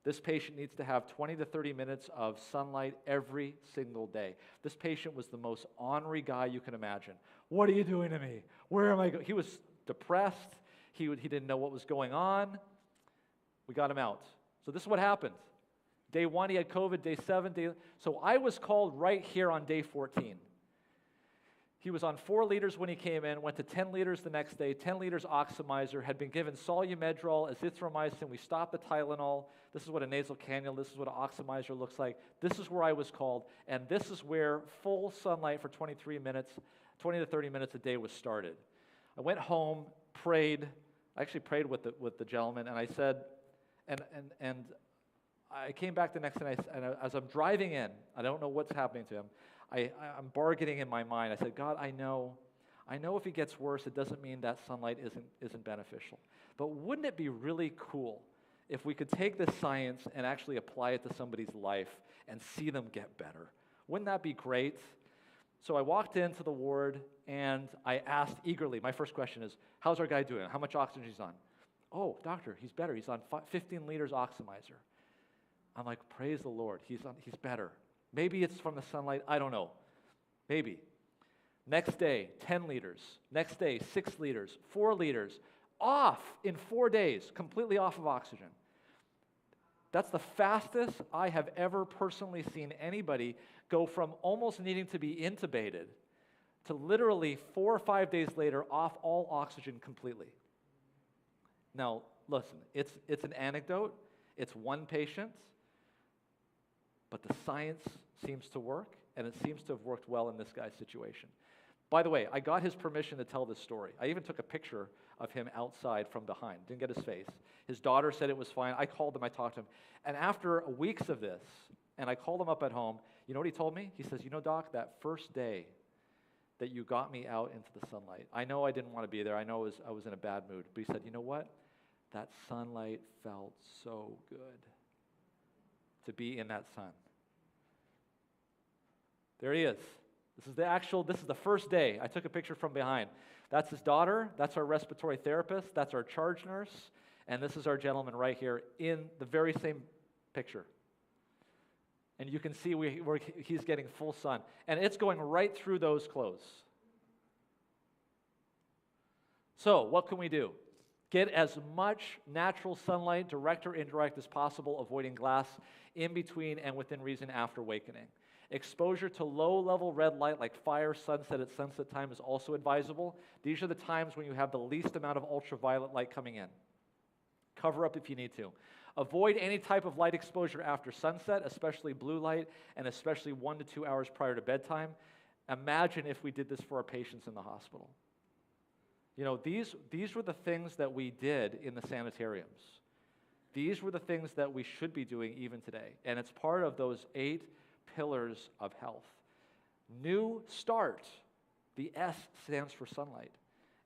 this patient needs to have 20 to 30 minutes of sunlight every single day. This patient was the most ornery guy you can imagine. What are you doing to me? Where am I going? He was depressed. He didn't know what was going on. We got him out. So this is what happened. Day 1, he had COVID. Day 7, so I was called right here on day 14. He was on 4 liters when he came in, went to 10 liters the next day, 10 liters oxymizer, had been given solumedrol, azithromycin. We stopped the Tylenol. This is what a nasal cannula, this is what an oxymizer looks like. This is where I was called, and this is where full sunlight for 20 to 30 minutes a day was started. I went home, prayed. I actually prayed with the gentleman, and I said, and I came back the next day, and as I'm driving in, I don't know what's happening to him, I'm bargaining in my mind. I said, God, I know if he gets worse, it doesn't mean that sunlight isn't beneficial. But wouldn't it be really cool if we could take this science and actually apply it to somebody's life and see them get better? Wouldn't that be great? So I walked into the ward, and I asked eagerly, my first question is, how's our guy doing? How much oxygen he's on? Oh, doctor, he's better. He's on 15 liters oxymizer. I'm like, praise the Lord, he's better. Maybe it's from the sunlight, I don't know. Maybe. Next day, 10 liters. Next day, 6 liters, 4 liters. Off in 4 days, completely off of oxygen. That's the fastest I have ever personally seen anybody go from almost needing to be intubated to literally 4 or 5 days later off all oxygen completely. Now, listen, it's an anecdote. It's one patient. But the science seems to work, and it seems to have worked well in this guy's situation. By the way, I got his permission to tell this story. I even took a picture of him outside from behind. Didn't get his face. His daughter said it was fine. I called him. I talked to him. And after weeks of this, and I called him up at home, you know what he told me? He says, you know, Doc, that first day that you got me out into the sunlight, I know I didn't want to be there. I know I was in a bad mood. But he said, you know what? That sunlight felt so good to be in that sun. There he is. This is the first day. I took a picture from behind. That's his daughter. That's our respiratory therapist. That's our charge nurse. And this is our gentleman right here in the very same picture. And you can see where he's getting full sun. And it's going right through those clothes. So what can we do? Get as much natural sunlight, direct or indirect, as possible, avoiding glass in between and within reason after awakening. Exposure to low-level red light like fire, sunset at sunset time is also advisable. These are the times when you have the least amount of ultraviolet light coming in. Cover up if you need to. Avoid any type of light exposure after sunset, especially blue light, and especially 1 to 2 hours prior to bedtime. Imagine if we did this for our patients in the hospital. You know, these were the things that we did in the sanitariums. These were the things that we should be doing even today. And it's part of those 8 pillars of health. New start. The S stands for sunlight.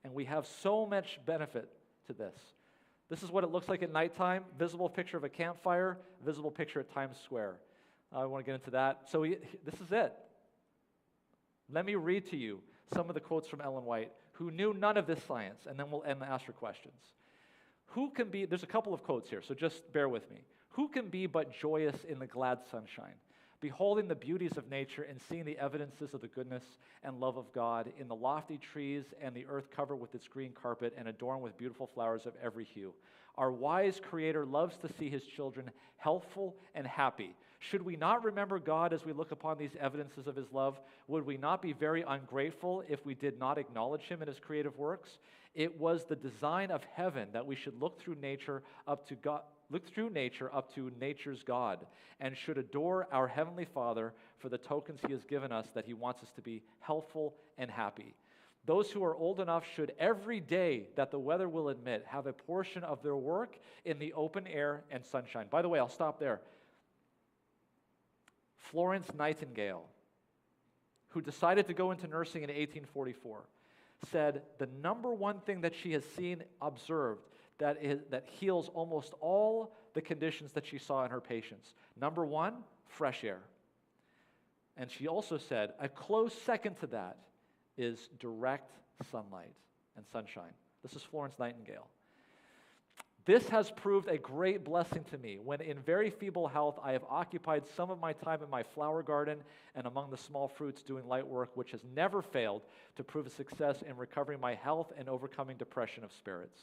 And we have so much benefit to this. This is what it looks like at nighttime. Visible picture of a campfire. Visible picture at Times Square. I want to get into that. So this is it. Let me read to you some of the quotes from Ellen White, who knew none of this science, and then we'll ask her questions. There's a couple of quotes here, so just bear with me. Who can be but joyous in the glad sunshine, beholding the beauties of nature and seeing the evidences of the goodness and love of God in the lofty trees and the earth covered with its green carpet and adorned with beautiful flowers of every hue. Our wise Creator loves to see His children healthful and happy. Should we not remember God as we look upon these evidences of His love? Would we not be very ungrateful if we did not acknowledge Him in His creative works? It was the design of heaven that we should look through nature up to God. Look through nature up to nature's God, and should adore our Heavenly Father for the tokens He has given us that He wants us to be healthful and happy. Those who are old enough should every day that the weather will admit have a portion of their work in the open air and sunshine. By the way, I'll stop there. Florence Nightingale, who decided to go into nursing in 1844, said the number one thing that she has seen, observed, that heals almost all the conditions that she saw in her patients. Number one, fresh air. And she also said a close second to that is direct sunlight and sunshine. This is Florence Nightingale. This has proved a great blessing to me. When in very feeble health, I have occupied some of my time in my flower garden and among the small fruits doing light work, which has never failed to prove a success in recovering my health and overcoming depression of spirits.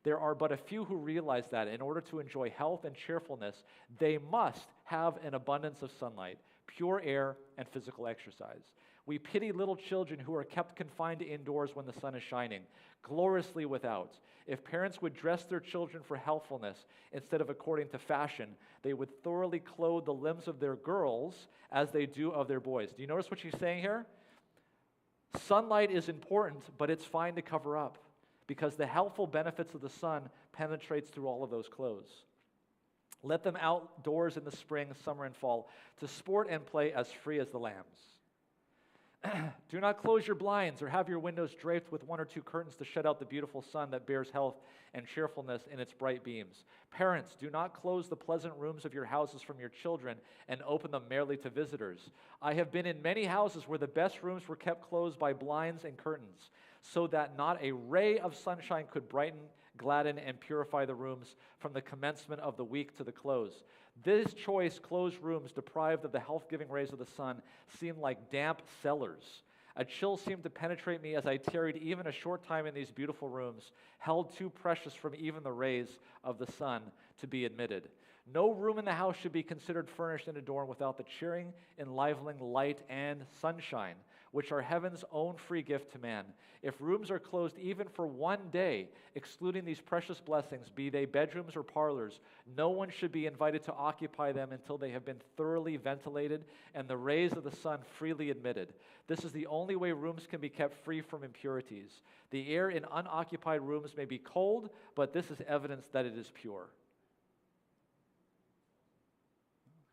There are but a few who realize that in order to enjoy health and cheerfulness, they must have an abundance of sunlight, pure air, and physical exercise. We pity little children who are kept confined indoors when the sun is shining, gloriously without. If parents would dress their children for healthfulness instead of according to fashion, they would thoroughly clothe the limbs of their girls as they do of their boys. Do you notice what she's saying here? Sunlight is important, but it's fine to cover up because the healthful benefits of the sun penetrates through all of those clothes. Let them outdoors in the spring, summer, and fall to sport and play as free as the lambs. Do not close your blinds or have your windows draped with one or two curtains to shut out the beautiful sun that bears health and cheerfulness in its bright beams. Parents, do not close the pleasant rooms of your houses from your children and open them merely to visitors. I have been in many houses where the best rooms were kept closed by blinds and curtains, so that not a ray of sunshine could brighten, gladden, and purify the rooms from the commencement of the week to the close. This choice closed rooms deprived of the health-giving rays of the sun seemed like damp cellars. A chill seemed to penetrate me as I tarried even a short time in these beautiful rooms, held too precious from even the rays of the sun to be admitted. No room in the house should be considered furnished and adorned without the cheering, enlivening light and sunshine, which are heaven's own free gift to man. If rooms are closed even for one day, excluding these precious blessings, be they bedrooms or parlors, no one should be invited to occupy them until they have been thoroughly ventilated and the rays of the sun freely admitted. This is the only way rooms can be kept free from impurities. The air in unoccupied rooms may be cold, but this is evidence that it is pure.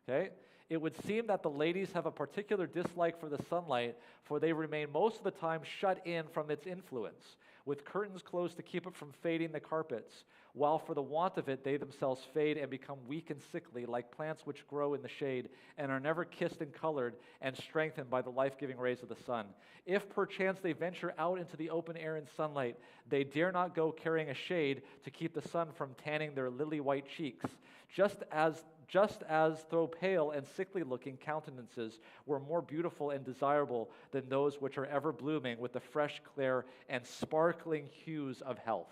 Okay? It would seem that the ladies have a particular dislike for the sunlight, for they remain most of the time shut in from its influence, with curtains closed to keep it from fading the carpets, while for the want of it they themselves fade and become weak and sickly, like plants which grow in the shade and are never kissed and colored and strengthened by the life-giving rays of the sun. If perchance they venture out into the open air in sunlight, they dare not go carrying a shade to keep the sun from tanning their lily-white cheeks, just as though pale and sickly-looking countenances were more beautiful and desirable than those which are ever blooming with the fresh, clear, and sparkling hues of health.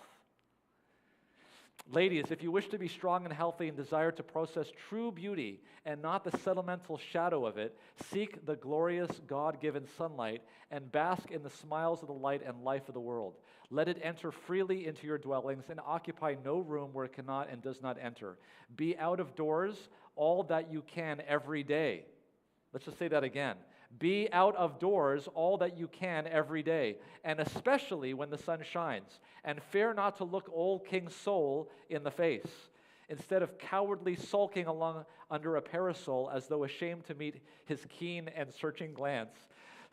Ladies, if you wish to be strong and healthy and desire to possess true beauty and not the sentimental shadow of it, seek the glorious God-given sunlight and bask in the smiles of the light and life of the world. Let it enter freely into your dwellings and occupy no room where it cannot and does not enter. Be out of doors all that you can every day. Let's just say that again. Be out of doors all that you can every day, and especially when the sun shines, and fear not to look old King Sol in the face, instead of cowardly sulking along under a parasol as though ashamed to meet his keen and searching glance.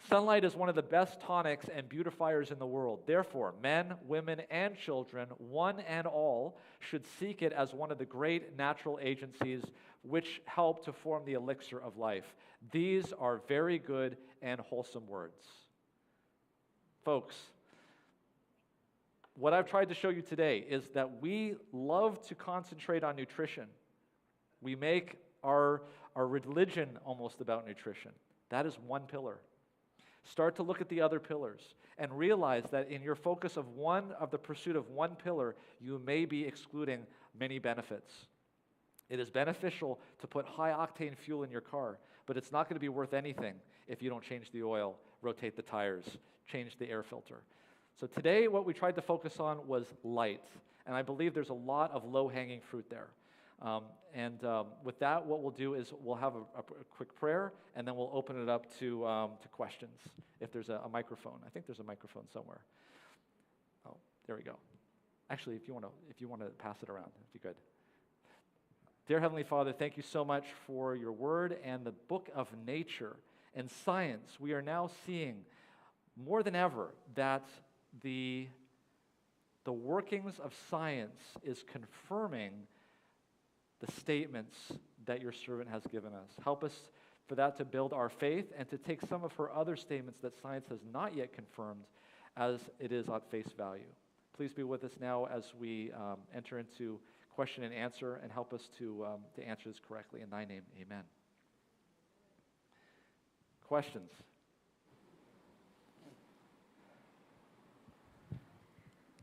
Sunlight is one of the best tonics and beautifiers in the world. Therefore, men, women, and children, one and all, should seek it as one of the great natural agencies which help to form the elixir of life. These are very good and wholesome words. Folks, what I've tried to show you today is that we love to concentrate on nutrition. We make our religion almost about nutrition. That is one pillar. Start to look at the other pillars and realize that in your focus of the pursuit of one pillar, you may be excluding many benefits. It is beneficial to put high-octane fuel in your car, but it's not going to be worth anything if you don't change the oil, rotate the tires, change the air filter. So today, what we tried to focus on was light, and I believe there's a lot of low-hanging fruit there. With that, what we'll do is we'll have a quick prayer, and then we'll open it up to questions, if there's a microphone. I think there's a microphone somewhere. Oh, there we go. Actually, if you want to pass it around, that'd be good. Dear Heavenly Father, thank you so much for your word and the book of nature and science. We are now seeing more than ever that the workings of science is confirming the statements that your servant has given us. Help us for that to build our faith and to take some of her other statements that science has not yet confirmed as it is at face value. Please be with us now as we enter into question and answer and help us to answer this correctly. In thy name, amen. Questions?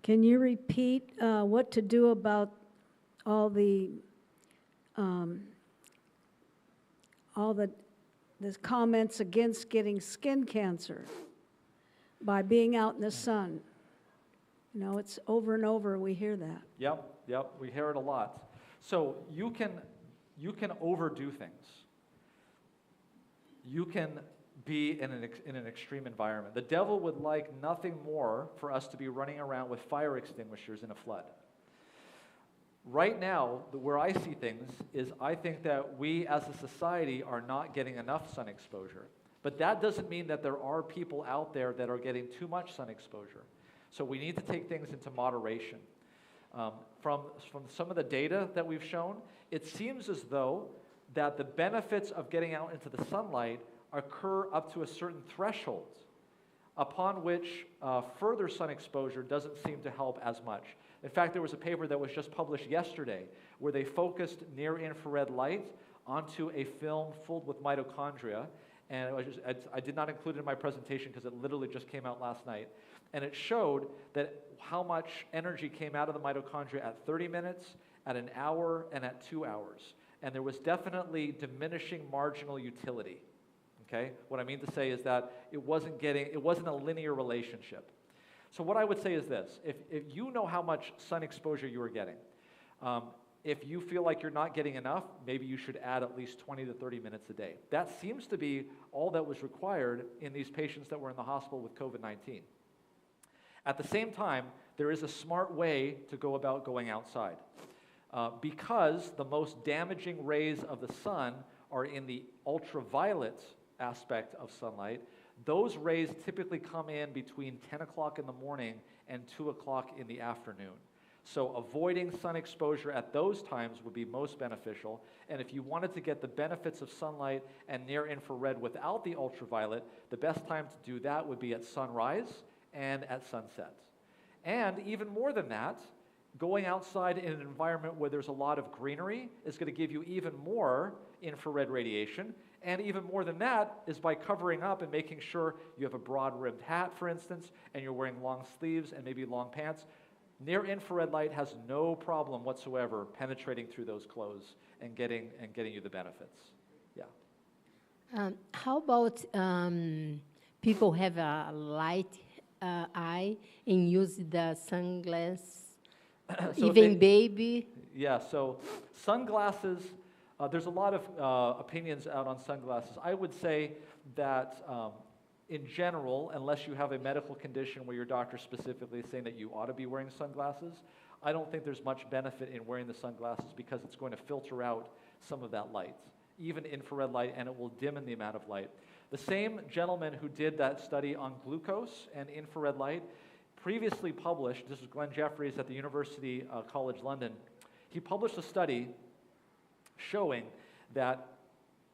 Can you repeat what to do about all the comments against getting skin cancer by being out in the sun? You know, it's over and over we hear that.
Yep, we hear it a lot. So you can overdo things. You can be in an extreme environment. The devil would like nothing more for us to be running around with fire extinguishers in a flood. Right now, where I see things is I think that we as a society are not getting enough sun exposure. But that doesn't mean that there are people out there that are getting too much sun exposure. So we need to take things into moderation. From some of the data that we've shown, it seems as though that the benefits of getting out into the sunlight occur up to a certain threshold, upon which further sun exposure doesn't seem to help as much. In fact, there was a paper that was just published yesterday where they focused near-infrared light onto a film filled with mitochondria, and I did not include it in my presentation because it literally just came out last night, and it showed that how much energy came out of the mitochondria at 30 minutes, at an hour, and at 2 hours. And there was definitely diminishing marginal utility. Okay? What I mean to say is that it wasn't a linear relationship. So what I would say is this: if you know how much sun exposure you are getting, if you feel like you're not getting enough, maybe you should add at least 20 to 30 minutes a day. That seems to be all that was required in these patients that were in the hospital with COVID-19. At the same time, there is a smart way to go about going outside. Because the most damaging rays of the sun are in the ultraviolet aspect of sunlight, those rays typically come in between 10 o'clock in the morning and 2 o'clock in the afternoon. So avoiding sun exposure at those times would be most beneficial. And if you wanted to get the benefits of sunlight and near infrared without the ultraviolet, the best time to do that would be at sunrise and at sunset. And even more than that, going outside in an environment where there's a lot of greenery is going to give you even more infrared radiation. And even more than that is by covering up and making sure you have a broad-rimmed hat, for instance, and you're wearing long sleeves and maybe long pants. Near-infrared light has no problem whatsoever penetrating through those clothes and getting you the benefits. Yeah.
How about people have a light eye and use the sunglasses?
So
Even baby?
Yeah, so sunglasses, there's a lot of opinions out on sunglasses. I would say that in general, unless you have a medical condition where your doctor specifically is saying that you ought to be wearing sunglasses, I don't think there's much benefit in wearing the sunglasses because it's going to filter out some of that light, even infrared light, and it will dim in the amount of light. The same gentleman who did that study on glucose and infrared light previously published, this is Glenn Jeffries at the University College London, he published a study showing that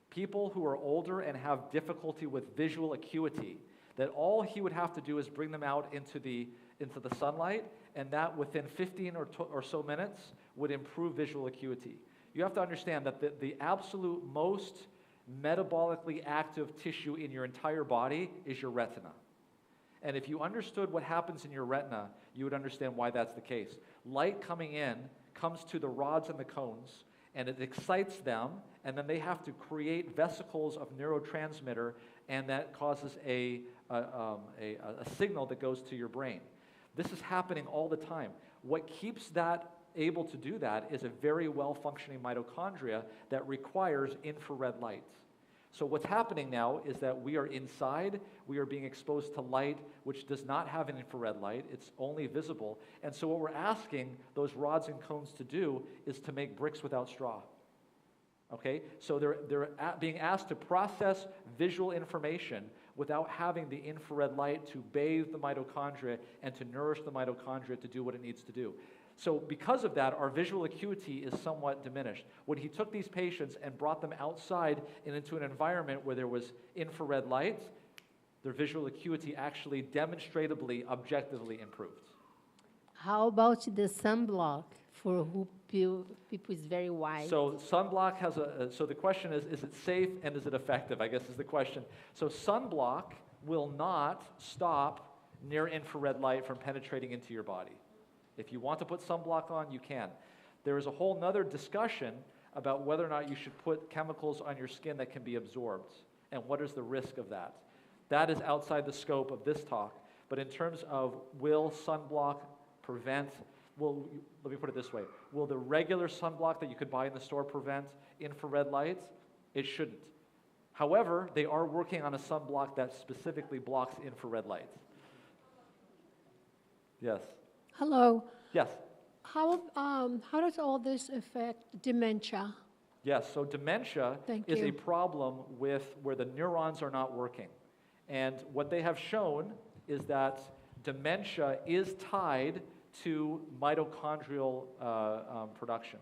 people who are older and have difficulty with visual acuity, that all he would have to do is bring them out into the sunlight, and that within 15 or so minutes would improve visual acuity. You have to understand that the absolute most metabolically active tissue in your entire body is your retina. And if you understood what happens in your retina, you would understand why that's the case. Light coming in comes to the rods and the cones, and it excites them, and then they have to create vesicles of neurotransmitter, and that causes a signal that goes to your brain. This is happening all the time. What keeps that able to do that is a very well-functioning mitochondria that requires infrared light. So what's happening now is that we are inside, we are being exposed to light which does not have an infrared light, it's only visible. And so what we're asking those rods and cones to do is to make bricks without straw. Okay? So they're being asked to process visual information without having the infrared light to bathe the mitochondria and to nourish the mitochondria to do what it needs to do. So because of that, our visual acuity is somewhat diminished. When he took these patients and brought them outside and into an environment where there was infrared light, their visual acuity actually demonstrably, objectively improved.
How about the sunblock for people is very wide.
So sunblock has so the question is it safe and is it effective, I guess is the question. So sunblock will not stop near infrared light from penetrating into your body. If you want to put sunblock on, you can. There is a whole nother discussion about whether or not you should put chemicals on your skin that can be absorbed, and what is the risk of that. That is outside the scope of this talk, but in terms of will sunblock prevent, let me put it this way, will the regular sunblock that you could buy in the store prevent infrared light? It shouldn't. However, they are working on a sunblock that specifically blocks infrared light. Yes.
Hello.
Yes.
How does all this affect dementia?
Yes, so dementia
Thank
is
you.
a problem with where the neurons are not working. And what they have shown is that dementia is tied to mitochondrial production.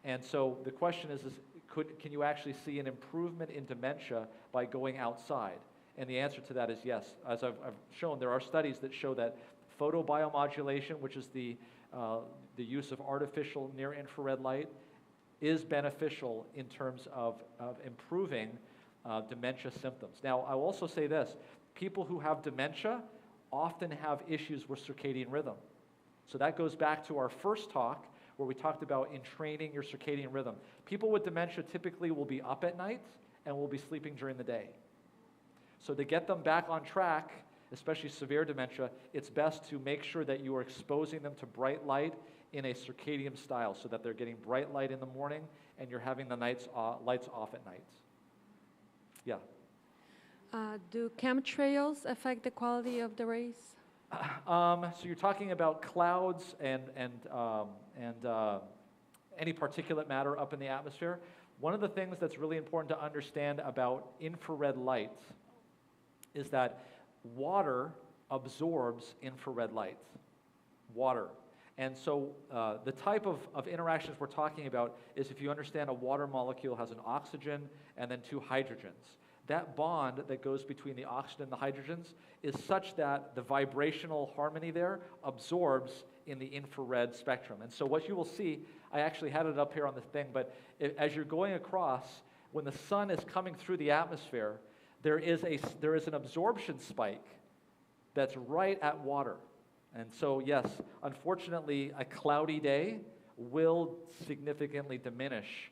And so the question is can you actually see an improvement in dementia by going outside? And the answer to that is yes. As I've shown, there are studies that show that photobiomodulation, which is the use of artificial near-infrared light, is beneficial in terms of improving dementia symptoms. Now, I will also say this. People who have dementia often have issues with circadian rhythm. So that goes back to our first talk where we talked about entraining your circadian rhythm. People with dementia typically will be up at night and will be sleeping during the day. So to get them back on track, especially severe dementia, it's best to make sure that you are exposing them to bright light in a circadian style so that they're getting bright light in the morning and you're having the lights off at night. Yeah.
Do chemtrails affect the quality of the rays?
So you're talking about clouds and any particulate matter up in the atmosphere. One of the things that's really important to understand about infrared light is that water absorbs infrared light. Water. And so the type of interactions we're talking about is if you understand a water molecule has an oxygen and then two hydrogens. That bond that goes between the oxygen and the hydrogens is such that the vibrational harmony there absorbs in the infrared spectrum. And so what you will see, I actually had it up here on the thing, but as you're going across, when the sun is coming through the atmosphere, there is an absorption spike that's right at water. And so yes, unfortunately, a cloudy day will significantly diminish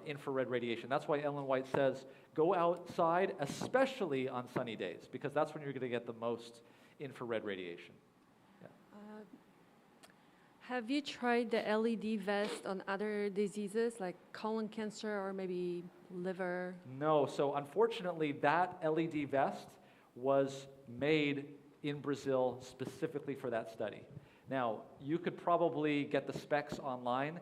infrared radiation. That's why Ellen White says, go outside, especially on sunny days, because that's when you're going to get the most infrared radiation. Yeah.
Have you tried the LED vest on other diseases like colon cancer or maybe liver?
No, so unfortunately, that LED vest was made in Brazil specifically for that study. Now, you could probably get the specs online.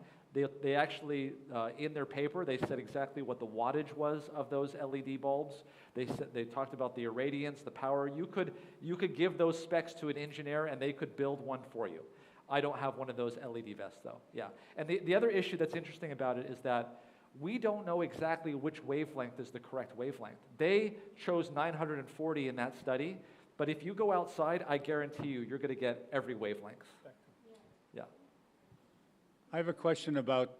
They actually, in their paper, they said exactly what the wattage was of those LED bulbs. They talked about the irradiance, the power. You could give those specs to an engineer and they could build one for you. I don't have one of those LED vests though, yeah. And the other issue that's interesting about it is that we don't know exactly which wavelength is the correct wavelength. They chose 940 in that study, but if you go outside, I guarantee you're going to get every wavelength. Yeah.
I have a question about,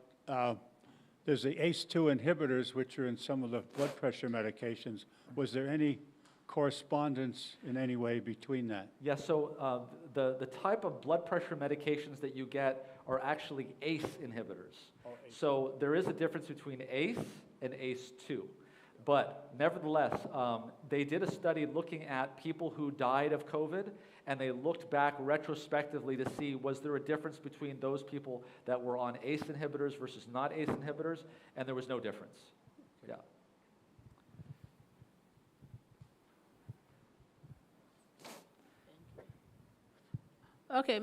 there's the ACE2 inhibitors, which are in some of the blood pressure medications. Was there any correspondence in any way between that?
Yes, so the type of blood pressure medications that you get are actually ACE inhibitors. So there is a difference between ACE and ACE2. But nevertheless, they did a study looking at people who died of COVID, and they looked back retrospectively to see was there a difference between those people that were on ACE inhibitors versus not ACE inhibitors, and there was no difference. Yeah.
Okay,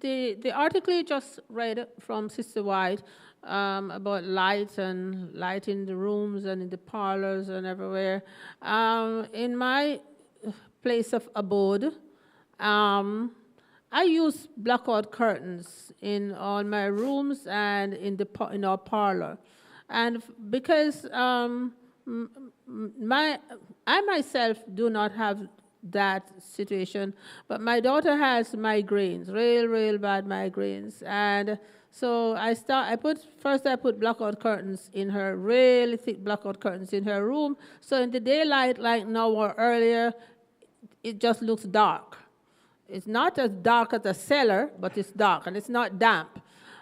the article you just read from Sister White about light and light in the rooms and in the parlors and everywhere. In my place of abode, I use blackout curtains in all my rooms and in our parlor, and because I myself do not have that situation. But my daughter has migraines, real bad migraines. And so I put blackout curtains in her, really thick blackout curtains in her room. So in the daylight, like now or earlier, it just looks dark. It's not as dark as a cellar, but it's dark, and it's not damp.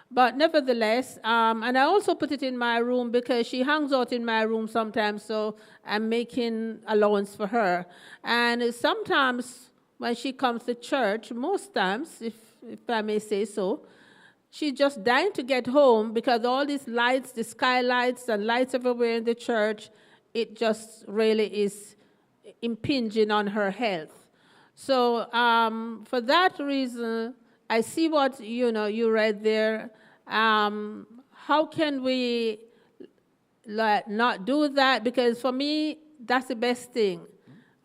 But nevertheless, and I also put it in my room because she hangs out in my room sometimes, so I'm making allowance for her. And sometimes when she comes to church, most times, if I may say so, she's just dying to get home because all these lights, the skylights and lights everywhere in the church, it just really is impinging on her health. So for that reason, I see what you read there. How can we not do that? Because for me, that's the best thing.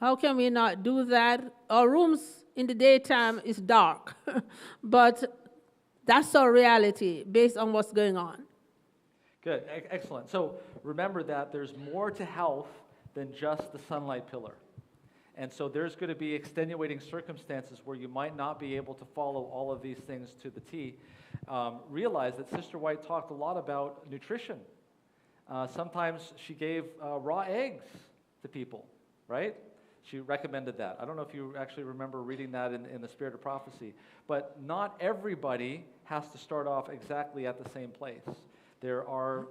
How can we not do that? Our rooms in the daytime is dark, but that's our reality based on what's going on.
Good, excellent. So remember that there's more to health than just the sunlight pillar. And so there's going to be extenuating circumstances where you might not be able to follow all of these things to the T. Realize that Sister White talked a lot about nutrition. Sometimes she gave raw eggs to people, right? She recommended that. I don't know if you actually remember reading that in the Spirit of Prophecy. But not everybody has to start off exactly at the same place. There are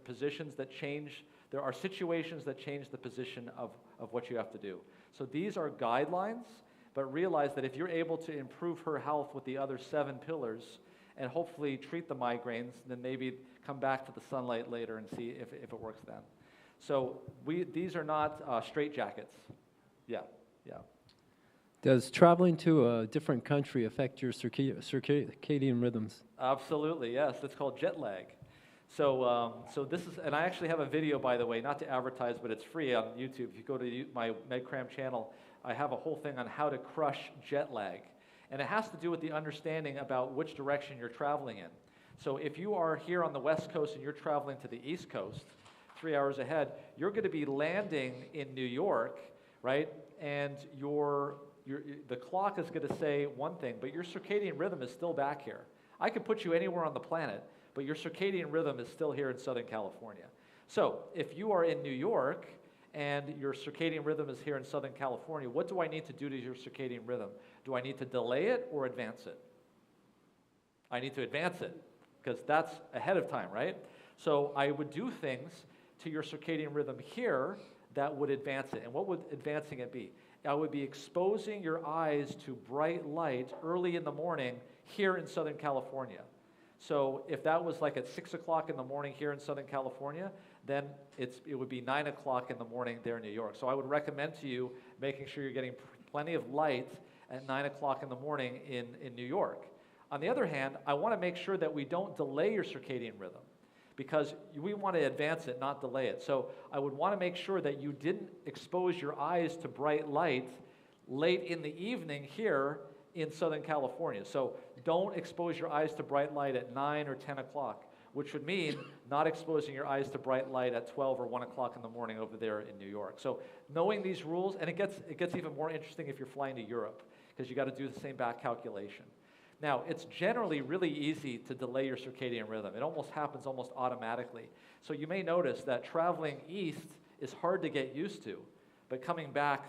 positions that change. There are situations that change the position of what you have to do. So these are guidelines, but realize that if you're able to improve her health with the other 7 pillars and hopefully treat the migraines, then maybe come back to the sunlight later and see if it works then. So these are not straitjackets. Yeah.
Does traveling to a different country affect your circadian rhythms?
Absolutely, yes. It's called jet lag. So this is, and I actually have a video, by the way, not to advertise, but it's free on YouTube. If you go to my MedCram channel, I have a whole thing on how to crush jet lag. And it has to do with the understanding about which direction you're traveling in. So if you are here on the West Coast and you're traveling to the East Coast, 3 hours ahead, you're going to be landing in New York, right? And the clock is going to say one thing, but your circadian rhythm is still back here. I could put you anywhere on the planet, but your circadian rhythm is still here in Southern California. So if you are in New York and your circadian rhythm is here in Southern California, what do I need to do to your circadian rhythm? Do I need to delay it or advance it? I need to advance it because that's ahead of time, right? So I would do things to your circadian rhythm here that would advance it. And what would advancing it be? I would be exposing your eyes to bright light early in the morning here in Southern California. So if that was like at 6 o'clock in the morning here in Southern California, then it would be 9 o'clock in the morning there in New York. So I would recommend to you making sure you're getting plenty of light at 9 o'clock in the morning in New York. On the other hand, I want to make sure that we don't delay your circadian rhythm because we want to advance it, not delay it. So I would want to make sure that you didn't expose your eyes to bright light late in the evening here in Southern California. So don't expose your eyes to bright light at 9 or 10 o'clock, which would mean not exposing your eyes to bright light at 12 or 1 o'clock in the morning over there in New York. So knowing these rules, and it gets even more interesting if you're flying to Europe, because you got to do the same back calculation. Now, it's generally really easy to delay your circadian rhythm. It almost happens almost automatically. So you may notice that traveling east is hard to get used to, but coming back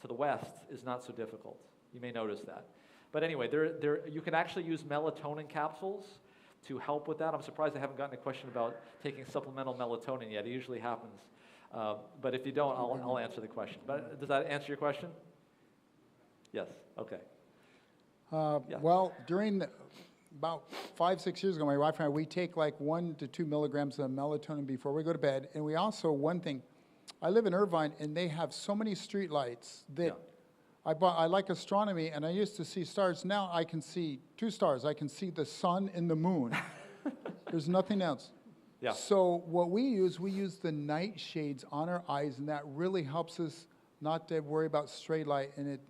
to the west is not so difficult. You may notice that. But anyway, you can actually use melatonin capsules to help with that. I'm surprised I haven't gotten a question about taking supplemental melatonin yet. It usually happens. But if you don't, I'll answer the question. But does that answer your question? Yes, okay. Yeah.
Well, about 5-6 years ago, my wife and I, we take like 1 to 2 milligrams of melatonin before we go to bed. And we also, one thing, I live in Irvine, and they have so many street lights that I like astronomy, and I used to see stars. Now I can see 2 stars. I can see the sun and the moon. There's nothing else.
Yeah.
So what we use the night shades on our eyes, and that really helps us not to worry about stray light, and it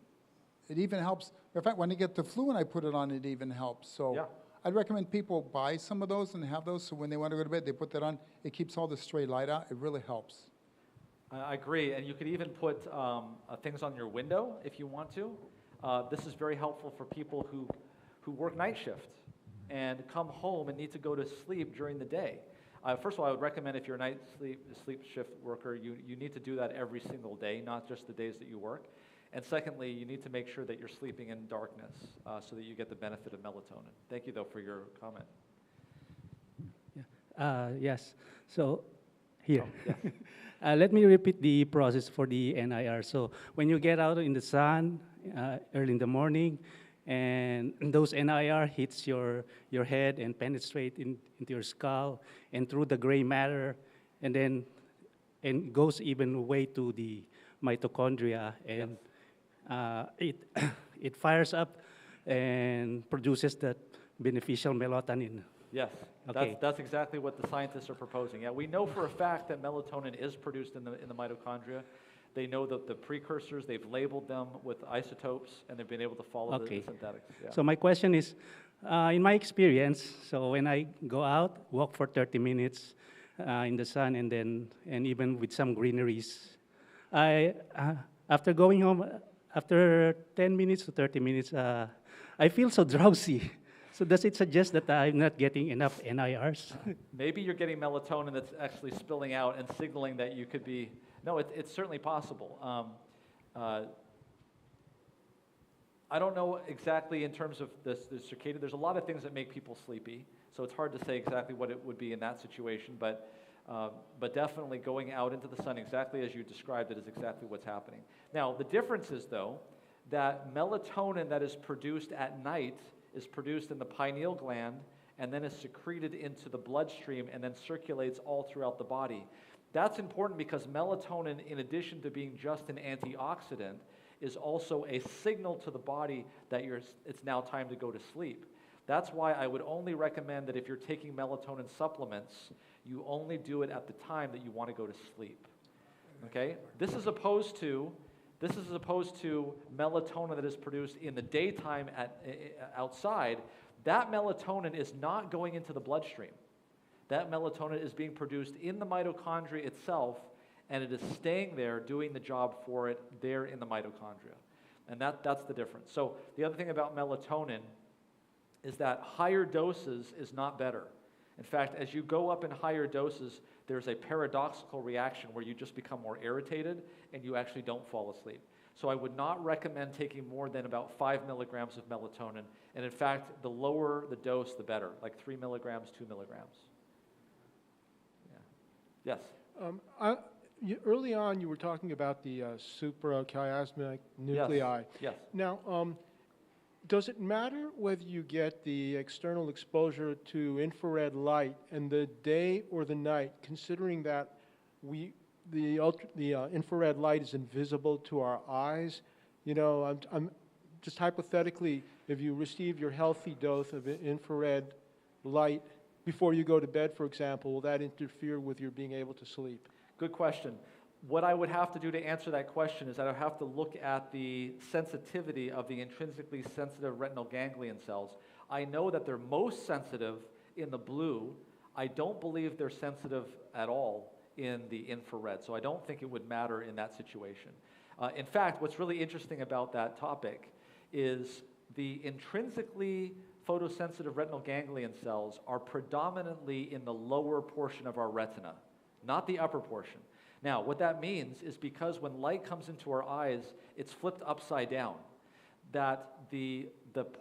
even helps. In fact, when I get the flu and I put it on, it even helps. So I'd recommend people buy some of those and have those, so when they want to go to bed, they put that on. It keeps all the stray light out. It really helps.
I agree, and you could even put things on your window if you want to. This is very helpful for people who work night shift and come home and need to go to sleep during the day. First of all, I would recommend if you're a night sleep shift worker, you need to do that every single day, not just the days that you work. And secondly, you need to make sure that you're sleeping in darkness so that you get the benefit of melatonin. Thank you, though, for your comment.
Yes. So, here.
Oh, yes.
Let me repeat the process for the NIR. So, when you get out in the sun early in the morning, and those NIR hits your head and penetrate into your skull and through the gray matter, and then goes even way to the mitochondria, and it fires up and produces that beneficial melatonin.
Yes,
Okay.
that's exactly what the scientists are proposing. Yeah, we know for a fact that melatonin is produced in the mitochondria. They know that the precursors, they've labeled them with isotopes, and they've been able to follow the synthetics. Yeah.
So my question is, in my experience, so when I go out, walk for 30 minutes in the sun, and even with some greeneries, after going home, after 10 minutes to 30 minutes, I feel so drowsy. So does it suggest that I'm not getting enough NIRs?
Maybe you're getting melatonin that's actually spilling out and signaling that you could be. No, it's certainly possible. I don't know exactly in terms of the circadian. There's a lot of things that make people sleepy, so it's hard to say exactly what it would be in that situation. But definitely going out into the sun, exactly as you described it, is exactly what's happening. Now, the difference is, though, that melatonin that is produced at night is produced in the pineal gland and then is secreted into the bloodstream and then circulates all throughout the body. That's important because melatonin, in addition to being just an antioxidant, is also a signal to the body that it's now time to go to sleep. That's why I would only recommend that if you're taking melatonin supplements, you only do it at the time that you want to go to sleep. Okay? This is opposed to melatonin that is produced in the daytime outside. That melatonin is not going into the bloodstream. That melatonin is being produced in the mitochondria itself, and it is staying there, doing the job for it there in the mitochondria. And that's the difference. So the other thing about melatonin is that higher doses is not better. In fact, as you go up in higher doses, there's a paradoxical reaction where you just become more irritated and you actually don't fall asleep. So I would not recommend taking more than about 5 milligrams of melatonin. And in fact, the lower the dose, the better, like 3 milligrams, 2 milligrams. Yeah. Yes?
Early on, you were talking about the suprachiasmatic nuclei.
Yes.
Now, does it matter whether you get the external exposure to infrared light in the day or the night, considering that the infrared light is invisible to our eyes? You know, I'm just hypothetically, if you receive your healthy dose of infrared light before you go to bed, for example, will that interfere with your being able to sleep?
Good question. What I would have to do to answer that question is I would have to look at the sensitivity of the intrinsically sensitive retinal ganglion cells. I know that they're most sensitive in the blue. I don't believe they're sensitive at all in the infrared, so I don't think it would matter in that situation. In fact, what's really interesting about that topic is the intrinsically photosensitive retinal ganglion cells are predominantly in the lower portion of our retina, not the upper portion. Now, what that means is because when light comes into our eyes, it's flipped upside down, that the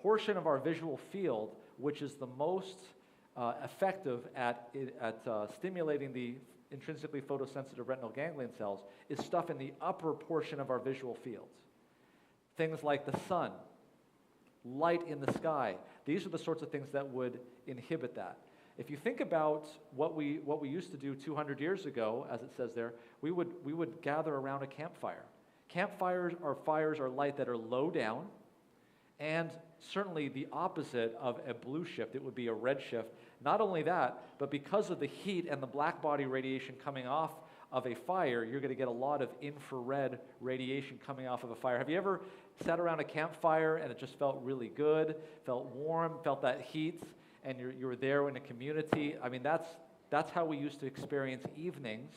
portion of our visual field, which is the most effective at stimulating the intrinsically photosensitive retinal ganglion cells, is stuff in the upper portion of our visual field. Things like the sun, light in the sky. These are the sorts of things that would inhibit that. If you think about what we used to do 200 years ago, as it says there, we would gather around a campfire. Campfires are light that are low down, and certainly the opposite of a blue shift. It would be a red shift. Not only that, but because of the heat and the black body radiation coming off of a fire, you're going to get a lot of infrared radiation coming off of a fire. Have you ever sat around a campfire and it just felt really good, felt warm, felt that heat, and you were there in a community? I mean, that's how we used to experience evenings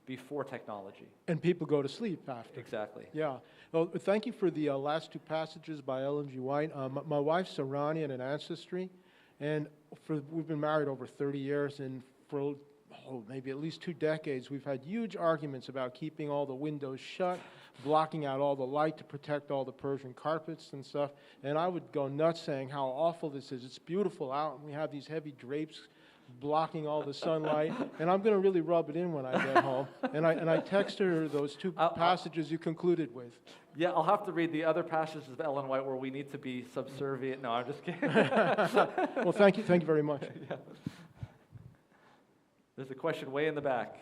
before technology.
And people go to sleep after.
Exactly.
Yeah. Well, thank you for the last two passages by Ellen G. White. My wife's Iranian in ancestry, and we've been married over 30 years, and for maybe at least 2 decades, we've had huge arguments about keeping all the windows shut, blocking out all the light to protect all the Persian carpets and stuff. And I would go nuts saying how awful this is. It's beautiful out, and we have these heavy drapes blocking all the sunlight. And I'm going to really rub it in when I get home. And I texted her those two passages you concluded with.
Yeah, I'll have to read the other passages of Ellen White where we need to be subservient. No, I'm just kidding.
Well, thank you very much.
Yeah. There's a question way in the back.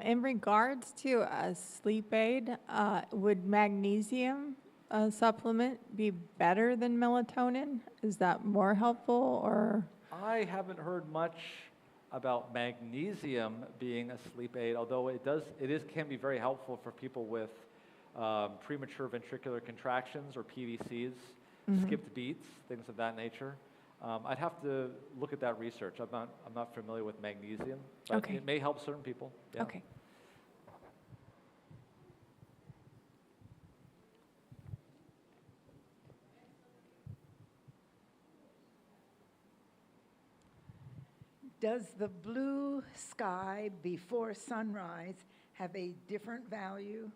In regards to a sleep aid, would magnesium supplement be better than melatonin? Is that more helpful, or?
I haven't heard much about magnesium being a sleep aid, although can be very helpful for people with premature ventricular contractions or PVCs, skipped beats, things of that nature. I'd have to look at that research. I'm not familiar with magnesium, but it may help certain people. Yeah.
Okay.
Does the blue sky before sunrise have a different value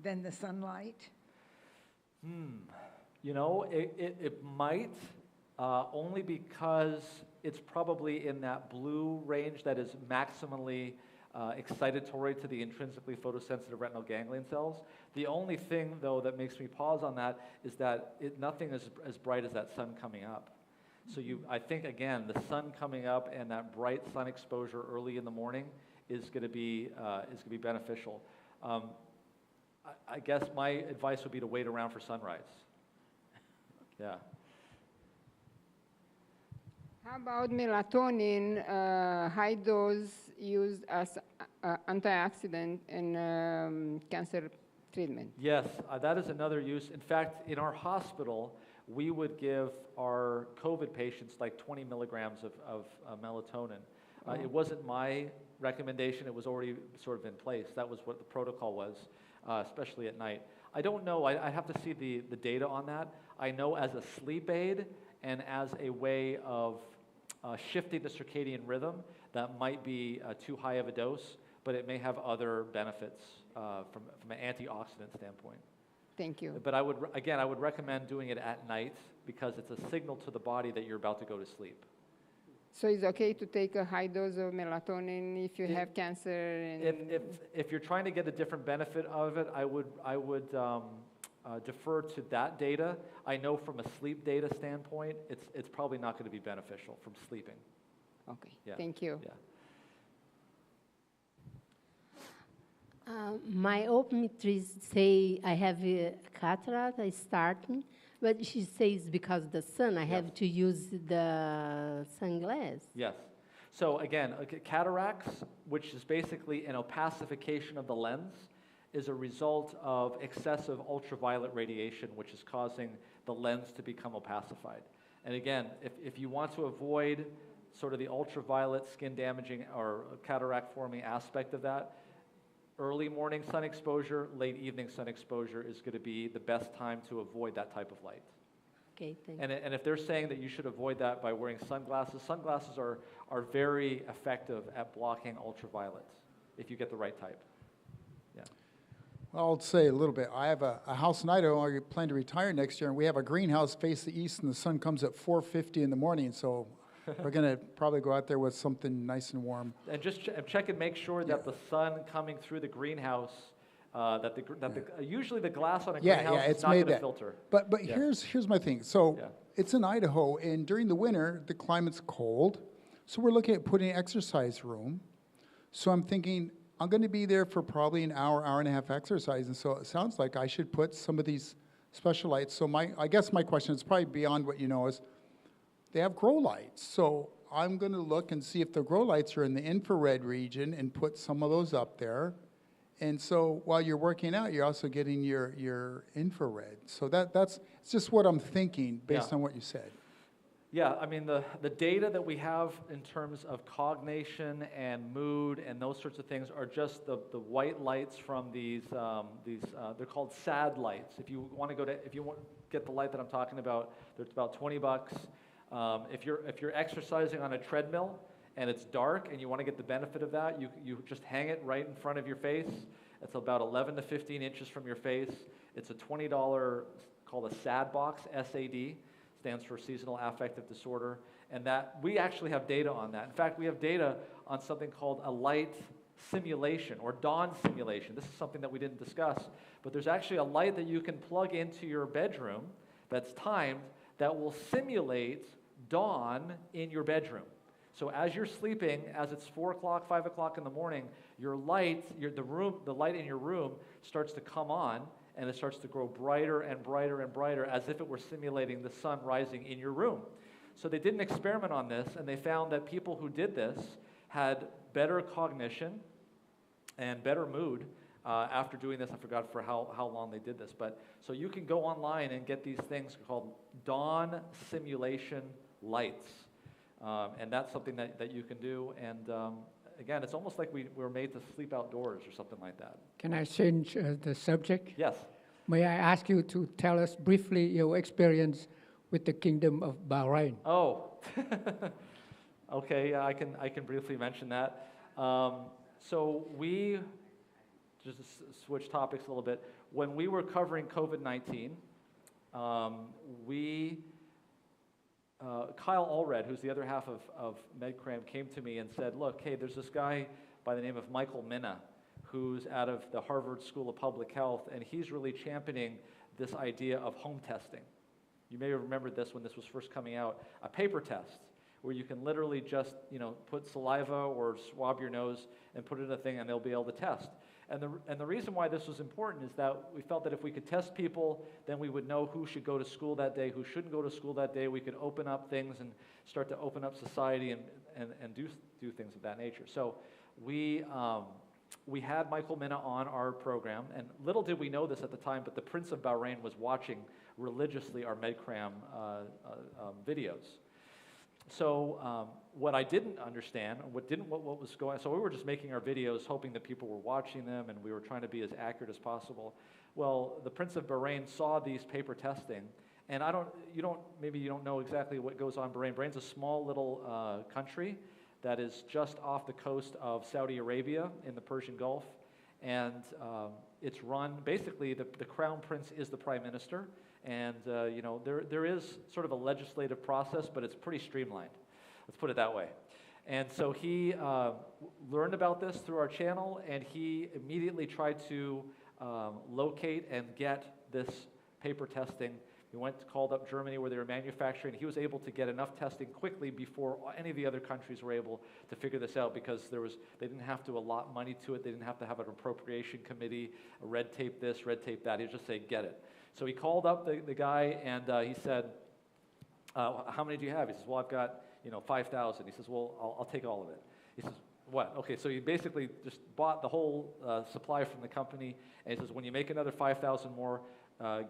than the sunlight?
You know, it might, only because it's probably in that blue range that is maximally excitatory to the intrinsically photosensitive retinal ganglion cells. The only thing, though, that makes me pause on that is that nothing is as bright as that sun coming up. So I think, again, the sun coming up and that bright sun exposure early in the morning is going to be beneficial. I guess my advice would be to wait around for sunrise. Yeah.
How about melatonin, high dose used as antioxidant in cancer treatment?
Yes, that is another use. In fact, in our hospital, we would give our COVID patients like 20 milligrams of melatonin. It wasn't my recommendation. It was already sort of in place. That was what the protocol was, especially at night. I don't know. I have to see the data on that. I know as a sleep aid and as a way of shifting the circadian rhythm, that might be too high of a dose, but it may have other benefits from an antioxidant standpoint.
Thank you.
But I would recommend doing it at night because it's a signal to the body that you're about to go to sleep.
So it's okay to take a high dose of melatonin if you have cancer? And
if you're trying to get a different benefit of it, I would defer to that data. I know from a sleep data standpoint, it's probably not going to be beneficial from sleeping.
Okay, thank you.
Yeah.
My optometrist say I have a cataract starting, but she says because the sun, I have to use the sunglasses.
Yes. So again, cataracts, which is basically an opacification of the lens, is a result of excessive ultraviolet radiation, which is causing the lens to become opacified. And again, if you want to avoid sort of the ultraviolet skin damaging or cataract forming aspect of that, early morning sun exposure, late evening sun exposure is going to be the best time to avoid that type of light.
Okay, thank you.
And if they're saying that you should avoid that by wearing sunglasses, sunglasses are very effective at blocking ultraviolet if you get the right type. Yeah.
Well, I'll say a little bit. I have a house in Idaho. I plan to retire next year, and we have a greenhouse face the east, and the sun comes at 4:50 in the morning, so we're going to probably go out there with something nice and warm.
And just check and make sure that the sun coming through the greenhouse, usually the glass on a greenhouse is not going to filter.
But here's my thing. So it's in Idaho, and during the winter, the climate's cold. So we're looking at putting an exercise room. So I'm thinking, I'm going to be there for probably an hour and a half exercise, and so it sounds like I should put some of these special lights. So I guess my question is probably beyond what you know is, they have grow lights. So I'm going to look and see if the grow lights are in the infrared region and put some of those up there. And so while you're working out, you're also getting your infrared. So that's just what I'm thinking based on what you said.
Yeah, I mean, the data that we have in terms of cognition and mood and those sorts of things are just the white lights from these they're called SAD lights. If you want to get the light that I'm talking about, they're about $20. If you're exercising on a treadmill and it's dark and you want to get the benefit of that, you just hang it right in front of your face. It's about 11 to 15 inches from your face. It's a $20 called a SAD box, SAD. Stands for seasonal affective disorder, and that we actually have data on that. In fact, we have data on something called a light simulation or dawn simulation. This is something that we didn't discuss, but there's actually a light that you can plug into your bedroom that's timed that will simulate dawn in your bedroom. So as you're sleeping, as it's 4 o'clock, 5 o'clock in the morning, the light in your room starts to come on, and it starts to grow brighter and brighter and brighter as if it were simulating the sun rising in your room. So they did an experiment on this, and they found that people who did this had better cognition and better mood after doing this. I forgot for how long they did this. But so you can go online and get these things called dawn simulation lights. And that's something that you can do. And again, it's almost like we were made to sleep outdoors or something like that.
Can I change the subject?
Yes.
May I ask you to tell us briefly your experience with the Kingdom of Bahrain?
Oh, okay. Yeah, I can briefly mention that. So we just switch topics a little bit. When we were covering COVID-19, Kyle Allred, who's the other half of MedCram, came to me and said, look, hey, there's this guy by the name of Michael Minna, who's out of the Harvard School of Public Health, and he's really championing this idea of home testing. You may have remembered this when this was first coming out, a paper test, where you can literally just, put saliva or swab your nose and put it in a thing and they'll be able to test. And the reason why this was important is that we felt that if we could test people, then we would know who should go to school that day, who shouldn't go to school that day. We could open up things and start to open up society and do things of that nature. So we had Michael Minna on our program, and little did we know this at the time, but the Prince of Bahrain was watching religiously our MedCram videos. So what I didn't understand, what was going on, so we were just making our videos hoping that people were watching them, and we were trying to be as accurate as possible. Well, the Prince of Bahrain saw these paper testing, and maybe you don't know exactly what goes on in Bahrain. Bahrain's a small little country that is just off the coast of Saudi Arabia in the Persian Gulf, and it's run, basically the crown prince is the prime minister, and there is sort of a legislative process, but it's pretty streamlined. Let's put it that way. And so he learned about this through our channel, and he immediately tried to locate and get this paper testing. He called up Germany where they were manufacturing. He was able to get enough testing quickly before any of the other countries were able to figure this out, because they didn't have to allot money to it. They didn't have to have an appropriation committee, red tape this, red tape that. He'd just say, get it. So he called up the guy, and he said, how many do you have? He says, well, I've got 5,000. He says, well, I'll take all of it. He says, what? Okay, so he basically just bought the whole supply from the company, and he says, when you make another 5,000 more,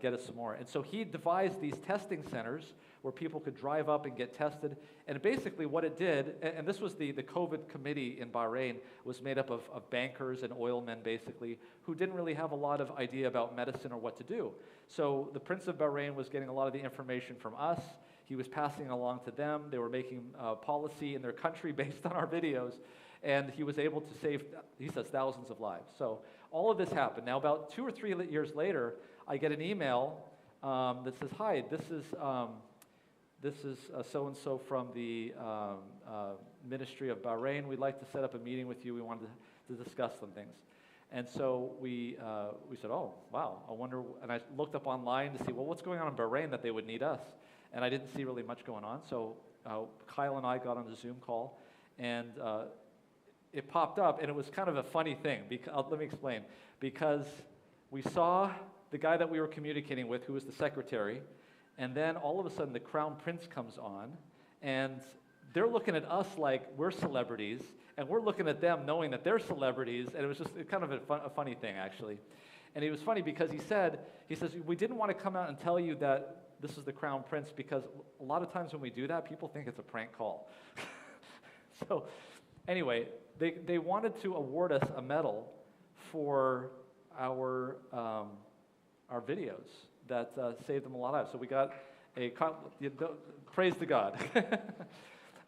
get us some more. And so he devised these testing centers where people could drive up and get tested. And basically what it did, and this was the COVID committee in Bahrain, was made up of bankers and oilmen, basically, who didn't really have a lot of idea about medicine or what to do. So the Prince of Bahrain was getting a lot of the information from us. He was passing it along to them. They were making policy in their country based on our videos. And he was able to save, he says, thousands of lives. So all of this happened. Now, about 2 or 3 years later, I get an email that says, hi, this is so-and-so from the Ministry of Bahrain. We'd like to set up a meeting with you. We wanted to discuss some things. And so we said, oh, wow, I wonder, and I looked up online to see, well, what's going on in Bahrain that they would need us? And I didn't see really much going on. So Kyle and I got on a Zoom call, and it popped up, and it was kind of a funny thing. Let me explain. Because we saw the guy that we were communicating with, who was the secretary, and then all of a sudden the crown prince comes on, and they're looking at us like we're celebrities, and we're looking at them knowing that they're celebrities, and it was just kind of a funny thing, actually. And it was funny because he says, we didn't want to come out and tell you that this is the Crown Prince, because a lot of times when we do that, people think it's a prank call. So anyway, they wanted to award us a medal for our videos that saved them a lot of lives. So we got praise to God.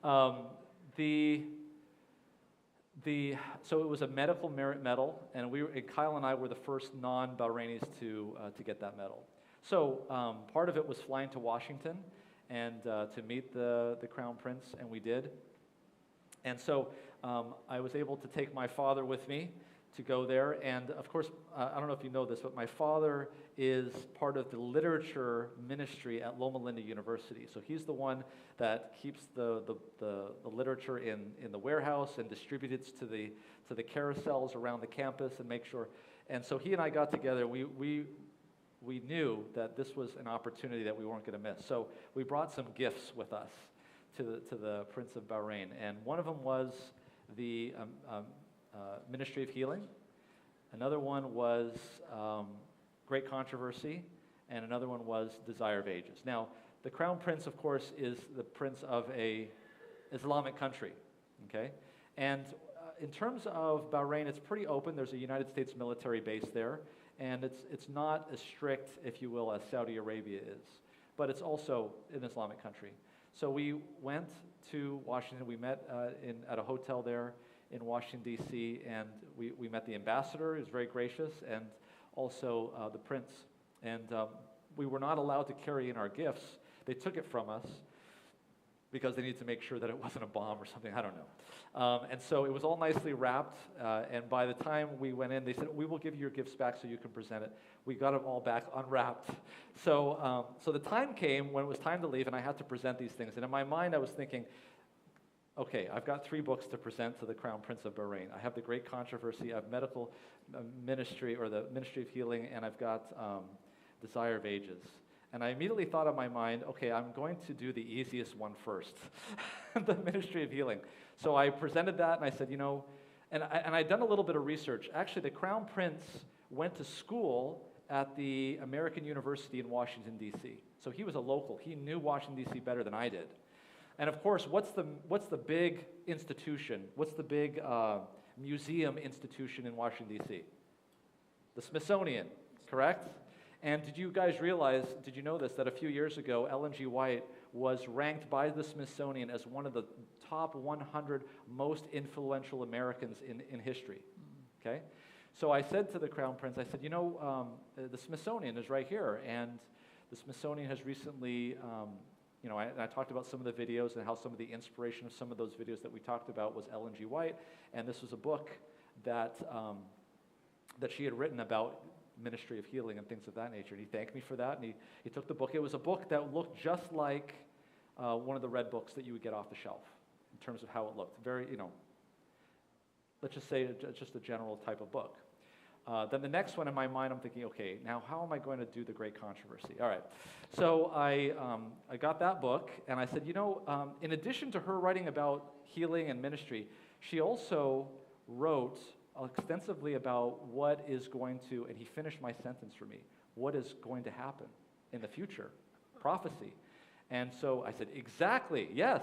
So it was a medical merit medal, and Kyle and I were the first non-Bahrainis to get that medal. So part of it was flying to Washington and to meet the Crown Prince, and we did. And so I was able to take my father with me to go there. And of course, I don't know if you know this, but my father is part of the literature ministry at Loma Linda University. So he's the one that keeps the literature in the warehouse and distributes to the carousels around the campus and make sure. And so he and I got together. We knew that this was an opportunity that we weren't going to miss. So we brought some gifts with us to the Prince of Bahrain. And one of them was the Ministry of Healing. Another one was Great Controversy, and another one was Desire of Ages. Now, the Crown Prince, of course, is the prince of a Islamic country, okay? And in terms of Bahrain, it's pretty open. There's a United States military base there, and it's not as strict, if you will, as Saudi Arabia is. But it's also an Islamic country. So we went to Washington. We met at a hotel there in Washington, D.C., and we met the ambassador. He was very gracious, and also the prince. And we were not allowed to carry in our gifts. They took it from us because they needed to make sure that it wasn't a bomb or something. I don't know. And so it was all nicely wrapped, and by the time we went in, they said, we will give you your gifts back so you can present it. We got them all back unwrapped. So the time came when it was time to leave, and I had to present these things. And in my mind, I was thinking, okay, I've got 3 books to present to the Crown Prince of Bahrain. I have the Great Controversy, I have Medical Ministry, or the Ministry of Healing, and I've got Desire of Ages. And I immediately thought in my mind, okay, I'm going to do the easiest one first, the Ministry of Healing. So I presented that, and I said, and I'd done a little bit of research. Actually, the Crown Prince went to school at the American University in Washington, D.C. So he was a local. He knew Washington, D.C. better than I did. And of course, what's the big institution? What's the big museum institution in Washington, D.C.? The Smithsonian, correct? And did you guys realize, did you know this, that a few years ago, Ellen G. White was ranked by the Smithsonian as one of the top 100 most influential Americans in history, okay? So I said to the Crown Prince, I said, the Smithsonian is right here, and the Smithsonian has recently, I talked about some of the videos and how some of the inspiration of some of those videos that we talked about was Ellen G. White, and this was a book that she had written about Ministry of Healing and things of that nature. And he thanked me for that, and he took the book. It was a book that looked just like one of the red books that you would get off the shelf in terms of how it looked. Very, let's just say just a general type of book. Then the next one in my mind, I'm thinking, okay, now how am I going to do the Great Controversy? All right. So I got that book, and I said, in addition to her writing about healing and ministry, she also wrote extensively about what is going to, and he finished my sentence for me, what is going to happen in the future, prophecy. And so I said, exactly, yes.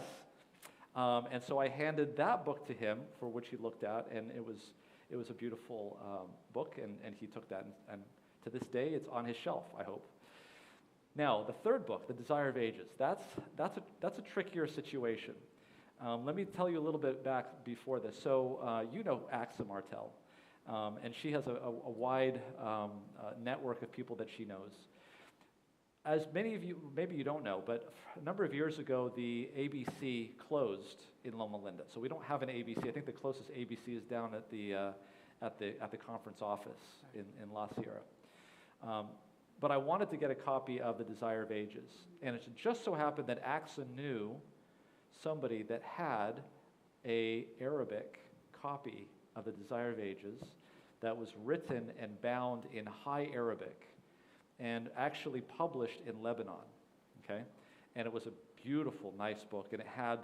And so I handed that book to him, for which he looked at, and it was a beautiful book, and he took that, and to this day, it's on his shelf, I hope. Now, the third book, The Desire of Ages, that's a trickier situation. Let me tell you a little bit back before this. So you know Axa Martel, and she has a wide network of people that she knows. As many of you, maybe you don't know, but a number of years ago, the ABC closed in Loma Linda. So we don't have an ABC. I think the closest ABC is down at the conference office in La Sierra. But I wanted to get a copy of The Desire of Ages, and it just so happened that Axa knew somebody that had an Arabic copy of The Desire of Ages that was written and bound in High Arabic and actually published in Lebanon, okay? And it was a beautiful, nice book, and it had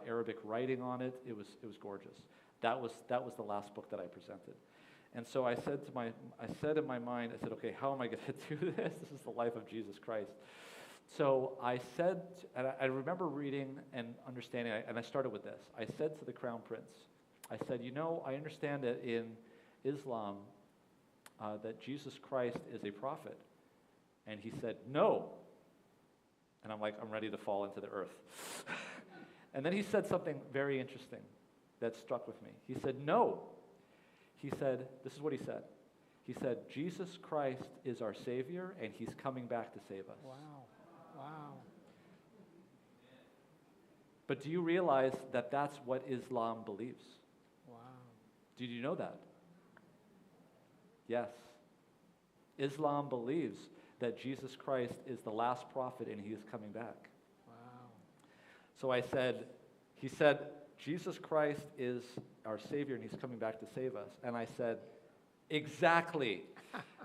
Arabic writing on it. It was gorgeous. That was the last book that I presented. And so I said in my mind, I said, okay, how am I going to do this? This is the life of Jesus Christ. So I said, and I remember reading and understanding, and I started with this. I said to the Crown Prince, I said, you know, I understand that in Islam that Jesus Christ is a prophet. And he said, no. And I'm like, I'm ready to fall into the earth. And then he said something very interesting that struck with me. He said, no. He said, this is what he said. He said, Jesus Christ is our Savior, and he's coming back to save us.
Wow. Wow.
But do you realize that that's what Islam believes?
Wow.
Did you know that? Yes. Islam believes that Jesus Christ is the last prophet and he is coming back.
Wow.
So I said, he said, Jesus Christ is our Savior and he's coming back to save us. And I said, exactly.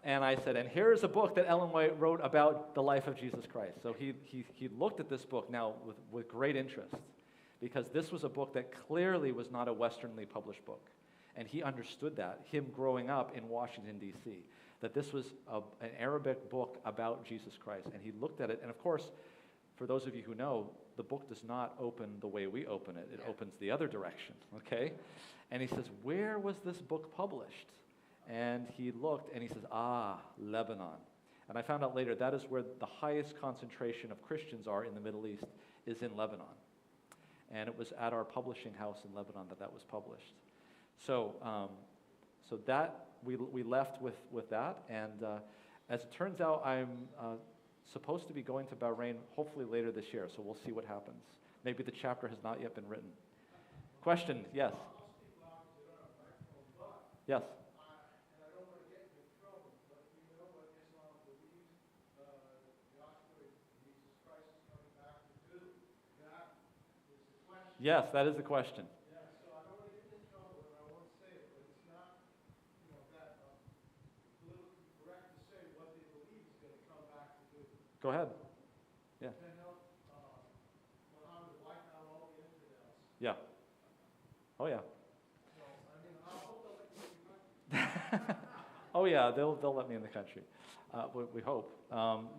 And I said, and here's a book that Ellen White wrote about the life of Jesus Christ. So he looked at this book now with great interest, because this was a book that clearly was not a Westernly published book. And he understood that, him growing up in Washington, D.C., that this was an Arabic book about Jesus Christ. And he looked at it, and of course, for those of you who know, the book does not open the way we open it. It opens the other direction, okay? And he says, where was this book published? And he looked, and he says, Lebanon. And I found out later that is where the highest concentration of Christians are in the Middle East, is in Lebanon. And it was at our publishing house in Lebanon that was published. So, so that we left with that, and as it turns out, I'm supposed to be going to Bahrain hopefully later this year. So we'll see what happens. Maybe the chapter has not yet been written. Question? Yes. Yes. Yes, that is the question. Go ahead. Yeah. Yeah. Oh yeah. Oh yeah, they'll let me in the country. We hope.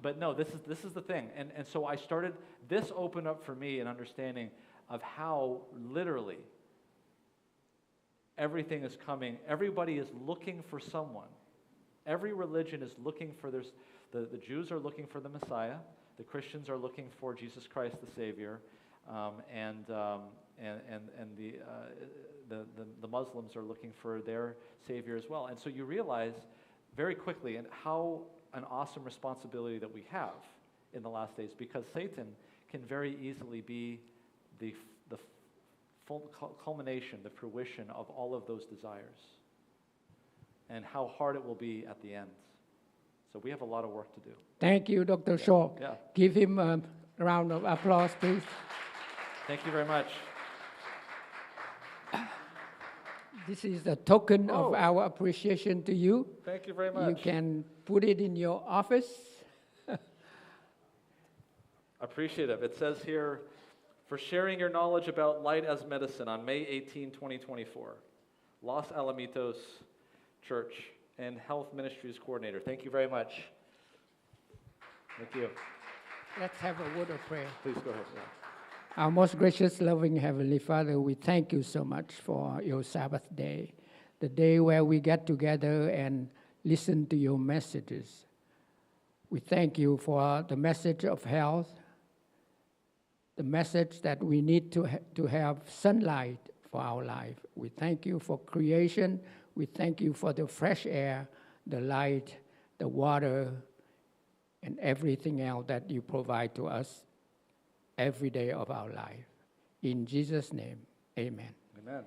But no, this is the thing. And so I started, this opened up for me an understanding of how literally everything is coming. Everybody is looking for someone. Every religion is looking for the Jews are looking for the Messiah. The Christians are looking for Jesus Christ the Savior, and the Muslims are looking for their Savior as well. And so you realize very quickly and how an awesome responsibility that we have in the last days, because Satan can very easily be the full culmination, the fruition of all of those desires, and how hard it will be at the end. So we have a lot of work to do.
Thank you, Dr. Shaw.
Yeah.
Give him a round of applause, please.
Thank you very much.
This is a token of our appreciation to you.
Thank you very much.
You can put it in your office.
Appreciative. It says here, for sharing your knowledge about light as medicine on May 18, 2024. Los Alamitos Church and Health Ministries Coordinator. Thank you very much. Thank you.
Let's have a word of prayer.
Please go ahead. Yeah.
Our most gracious, loving Heavenly Father, we thank you so much for your Sabbath day, the day where we get together and listen to your messages. We thank you for the message of health, the message that we need to have sunlight for our life. We thank you for creation. We thank you for the fresh air, the light, the water, and everything else that you provide to us every day of our life. In Jesus' name, amen.
Amen.